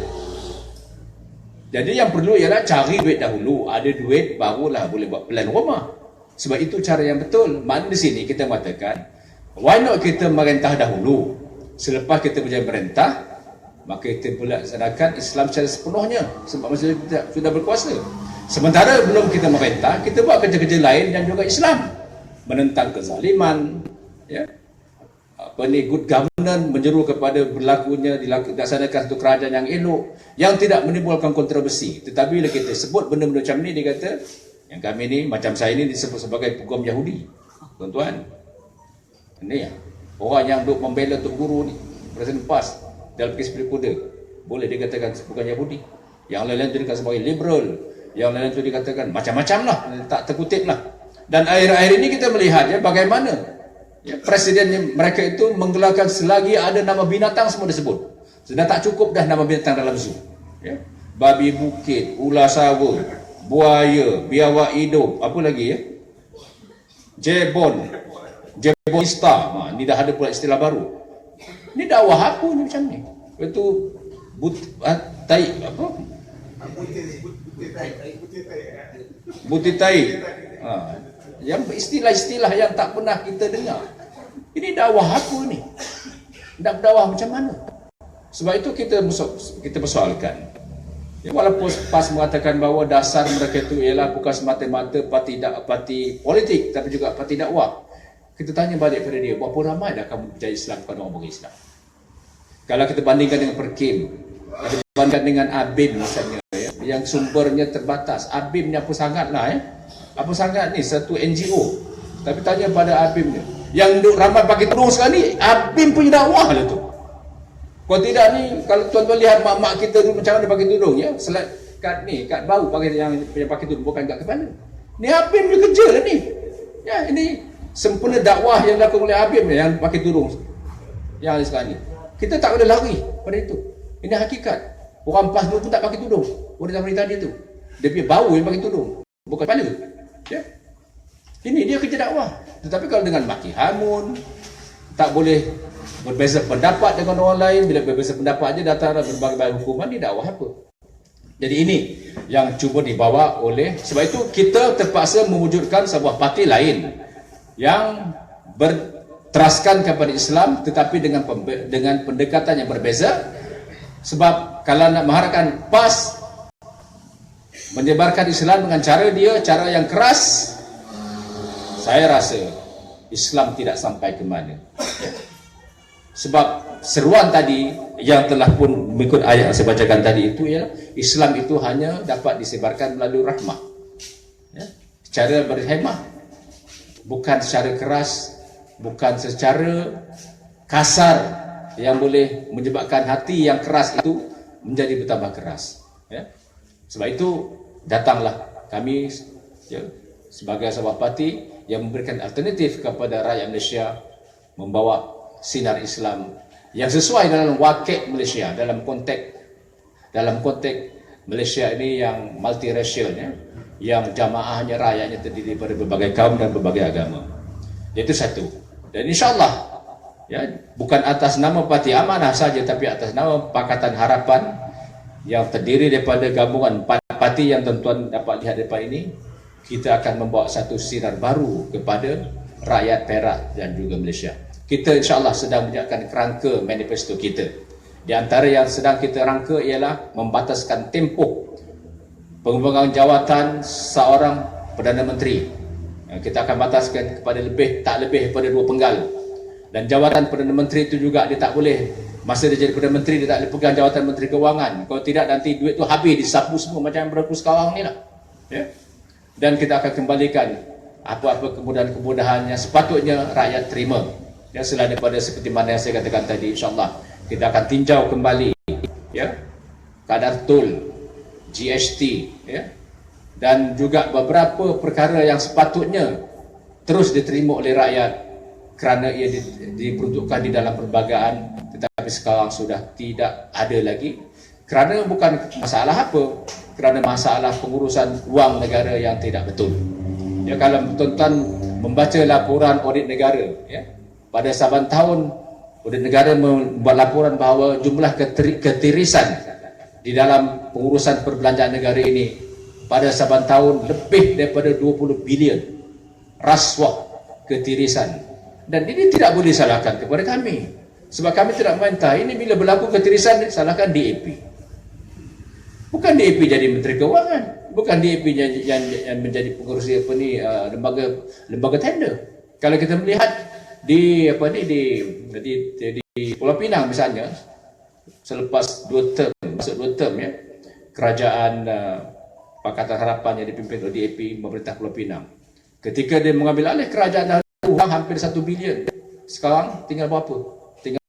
Jadi yang perlu ialah cari duit dahulu, ada duit barulah boleh buat plan rumah. Sebab itu cara yang betul. Makna di sini kita mengatakan, why not kita merentah dahulu, selepas kita menjadi merentah, maka kita boleh laksanakan Islam secara sepenuhnya, sebab masa kita sudah berkuasa. Sementara belum kita merentah, kita buat kerja-kerja lain dan juga Islam, menentang kezaliman, ya, good governance, menyeru kepada berlakunya dilaksanakan satu kerajaan yang elok, yang tidak menimbulkan kontroversi. Tetapi bila kita sebut benda-benda macam ni, dia kata yang kami ni, macam saya ni disebut sebagai peguam Yahudi. Tuan-tuan, ini ya, orang yang duk membela Tok Guru ni, Presiden PAS dalam kes Pilkuda, boleh dikatakan bukan Yahudi. Yang lain-lain tu dikatakan sebagai liberal, yang lain-lain tu dikatakan macam-macam lah, tak terkutip lah. Dan akhir-akhir ini kita melihat ya, bagaimana ya, presiden mereka itu menggelarkan selagi ada nama binatang semua disebut. Sudah tak cukup dah nama binatang dalam zoo, ya. Babi bukit, ular sawa, buaya, biawak hidup, apa lagi ya, jebonista. Ni dah ada pula istilah baru. Ni dakwah apa ni macam ni? Itu butitai. Yang istilah-istilah yang tak pernah kita dengar. Ini dakwah apa ni? Dakwah macam mana? Sebab itu kita persoalkan. Ya, walaupun PAS mengatakan bahawa dasar mereka itu ialah bukan semata-mata parti politik, tapi juga parti dakwah. Kita tanya balik pada dia, berapa ramai dah kamu percaya Islam kepada orang berislam? Kalau kita bandingkan dengan Perkim, kita bandingkan dengan ABIM misalnya, ya, yang sumbernya terbatas. ABIM ni apa sangat lah, ya. Apa sangat ni, satu NGO. Tapi tanya pada ABIM ni, yang ramai pakai tudung sekarang ni, ABIM punya dakwah lah tu. Kalau tidak ni, kalau tuan-tuan lihat mak-mak kita dulu macam mana pakai tudung, ya, kat bau pakai yang pakai tudung, bukan kat kepala. Ni ABIM dia kerja lah ni. Ya, ini sempurna dakwah yang dilakukan oleh ABIM yang pakai tudung yang ada sekarang ni. Kita tak boleh lari pada itu. Ini hakikat. Orang PAS dulu pun tak pakai tudung. Orang dah beritahu dia tu. Dia punya bau yang pakai tudung, bukan kepala. Ya. Ini dia kerja dakwah. Tetapi kalau dengan maki hamun, tak boleh berbeza pendapat dengan orang lain. Bila berbeza pendapat aja datang berbagai hukuman, ni dakwah apa? Jadi ini yang cuba dibawa oleh, sebab itu kita terpaksa mewujudkan sebuah parti lain yang berteraskan kepada Islam, tetapi dengan pendekatan yang berbeza. Sebab kalau nak mengharapkan PAS menyebarkan Islam dengan cara yang keras, saya rasa Islam tidak sampai ke mana. Sebab seruan tadi yang telah pun mengikut ayat yang saya bacakan tadi itu ialah Islam itu hanya dapat disebarkan melalui rahmah, ya, secara berhemah, bukan secara keras, bukan secara kasar yang boleh menyebabkan hati yang keras itu menjadi bertambah keras, ya. Sebab itu datanglah kami, ya, sebagai sebuah parti yang memberikan alternatif kepada rakyat Malaysia, membawa sinar Islam yang sesuai dalam wakil Malaysia, dalam konteks Malaysia ini yang multiracial, ya, yang jamaahnya, rakyatnya terdiri daripada berbagai kaum dan berbagai agama. Itu satu. Dan insyaAllah, ya, bukan atas nama Parti Amanah saja, tapi atas nama Pakatan Harapan yang terdiri daripada gabungan parti yang tuan-tuan dapat lihat depan ini, kita akan membawa satu sinar baru kepada rakyat Perak dan juga Malaysia. Kita insyaAllah sedang menyiapkan kerangka manifesto kita. Di antara yang sedang kita rangka ialah membataskan tempoh pengembangan jawatan seorang Perdana Menteri. Kita akan bataskan kepada tak lebih daripada 2 penggal. Dan jawatan Perdana Menteri itu juga dia tak boleh, masa dia jadi Perdana Menteri dia tak boleh pegang jawatan Menteri Kewangan. Kalau tidak nanti duit tu habis, disapu semua macam yang berlaku sekarang ni lah, ya? Dan kita akan kembalikan apa-apa kemudahan-kemudahan yang sepatutnya rakyat terima. Ya, selain daripada seperti mana yang saya katakan tadi, insyaAllah kita akan tinjau kembali, ya, kadar tol GST, ya, dan juga beberapa perkara yang sepatutnya terus diterima oleh rakyat kerana ia diperuntukkan di dalam perlembagaan, tetapi sekarang sudah tidak ada lagi. Kerana bukan masalah apa, kerana masalah pengurusan wang negara yang tidak betul. Ya, kalau tuan-tuan membaca laporan audit negara, ya, pada saban tahun audit negara membuat laporan bahawa jumlah ketirisan di dalam pengurusan perbelanjaan negara ini pada saban tahun lebih daripada 20 bilion rasuah ketirisan. Dan ini tidak boleh salahkan kepada kami, sebab kami tidak mentah. Ini bila berlaku ketirisan, salahkan DAP. Bukan DAP jadi Menteri Keuangan, bukan DAP yang menjadi pengurus lembaga tender. Kalau kita melihat di Pulau Pinang misalnya, selepas 2 term, masuk 2 term, ya, kerajaan Pakatan Harapan yang dipimpin oleh DAP memerintah Pulau Pinang. Ketika dia mengambil alih kerajaan, uang hampir 1 bilion. Sekarang tinggal berapa? Tinggal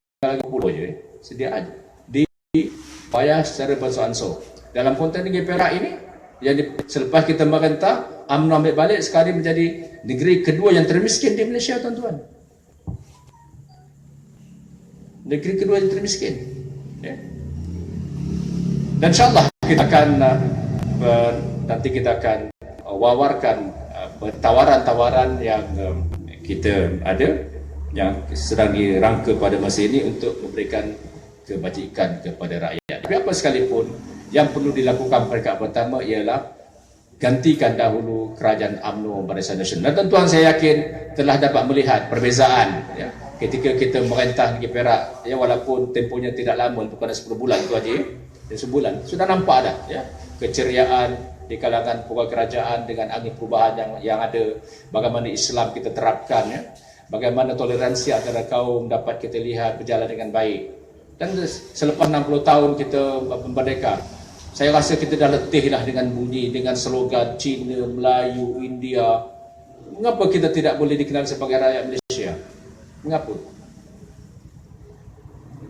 20 je. Sedia aja dibayar secara beransur-ansur. Dalam konteks negeri Perak ini, selepas kita merentah, UMNO ambil balik, sekarang menjadi negeri kedua yang termiskin di Malaysia, tuan-tuan. Negeri kedua yang termiskin, ya. Dan insyaAllah kita akan nanti kita akan wawarkan tawaran-tawaran yang kita ada, yang sedang dirangka pada masa ini untuk memberikan kebajikan kepada rakyat. Tapi apa sekalipun, yang perlu dilakukan peringkat pertama ialah gantikan dahulu kerajaan UMNO Barisan Nasional. Dan tuan, saya yakin telah dapat melihat perbezaan, ya, ketika kita merentah negeri Perak, ya, walaupun tempohnya tidak lama, bukan 10 bulan tu aja, sebulan, sudah nampak dah, ya, keceriaan di kalangan pegawai kerajaan dengan angin perubahan yang ada, bagaimana Islam kita terapkan, ya, bagaimana toleransi antara kaum dapat kita lihat berjalan dengan baik. Dan selepas 60 tahun kita merdeka, saya rasa kita dah letih lah dengan bunyi, dengan slogan Cina, Melayu, India. Mengapa kita tidak boleh dikenal sebagai rakyat Malaysia? Mengapa?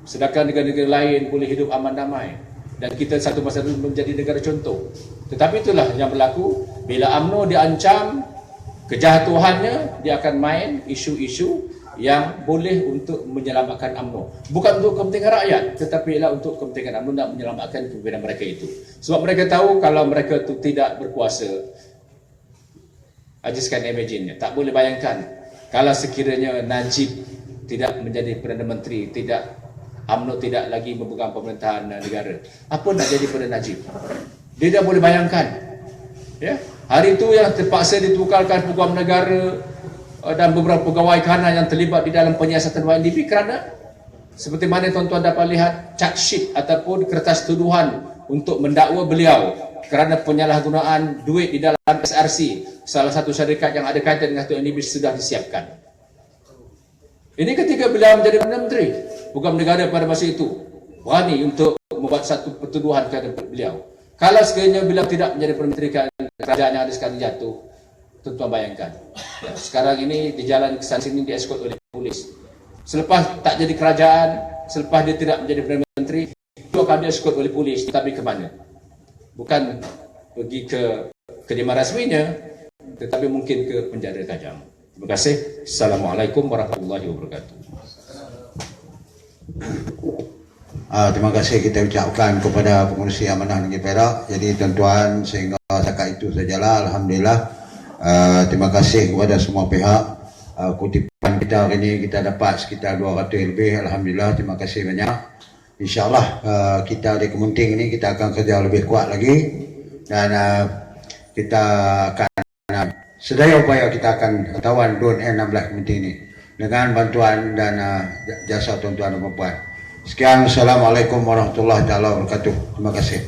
Sedangkan negara-negara lain boleh hidup aman damai, dan kita satu masa dulu menjadi negara contoh. Tetapi itulah yang berlaku bila UMNO diancam kejatuhannya, dia akan main isu-isu yang boleh untuk menyelamatkan UMNO. Bukan untuk kepentingan rakyat, tetapi ialah untuk kepentingan UMNO nak menyelamatkan kepimpinan mereka itu. Sebab mereka tahu kalau mereka itu tidak berkuasa, I just can't imagine, tak boleh bayangkan kalau sekiranya Najib tidak menjadi Perdana Menteri, UMNO tidak lagi memegang pemerintahan negara, apa nak jadi pada Najib? Dia dah boleh bayangkan, ya, hari itu yang terpaksa ditukarkan peguam negara dan beberapa pegawai kanan yang terlibat di dalam penyiasatan YNDP kerana seperti mana tuan-tuan dapat lihat charge sheet ataupun kertas tuduhan untuk mendakwa beliau kerana penyalahgunaan duit di dalam SRC, salah satu syarikat yang ada kaitan dengan YNDP, sudah disiapkan. Ini ketika beliau menjadi Perdana Menteri, peguam negara pada masa itu berani untuk membuat satu pertuduhan kepada beliau. Kalau sekiranya beliau tidak menjadi Perdana Menteri, kerajaan yang ada sekarang jatuh, tuan-tuan bayangkan, ya, sekarang ini di jalan ke sana sini dieskort oleh polis. Selepas tak jadi kerajaan, selepas dia tidak menjadi Perdana Menteri, itu akan dieskort oleh polis. Tetapi ke mana? Bukan pergi ke kediaman rasminya, tetapi mungkin ke penjara tajam. Terima kasih. Assalamualaikum warahmatullahi wabarakatuh. Terima kasih kita ucapkan kepada pengurusi amanah negeri Perak. Jadi tuan-tuan, sehingga setakat itu sajalah, alhamdulillah. Terima kasih kepada semua pihak. Kutipan kita hari ini kita dapat sekitar 200 lebih, alhamdulillah. Terima kasih banyak. InsyaAllah kita di Kementing ini kita akan kerja lebih kuat lagi, dan kita akan sedaya upaya kita akan tawan DUN N16 Kementing ini dengan bantuan dan jasa tuan-tuan dan puan-puan. Sekian, Assalamualaikum warahmatullahi wabarakatuh. Terima kasih.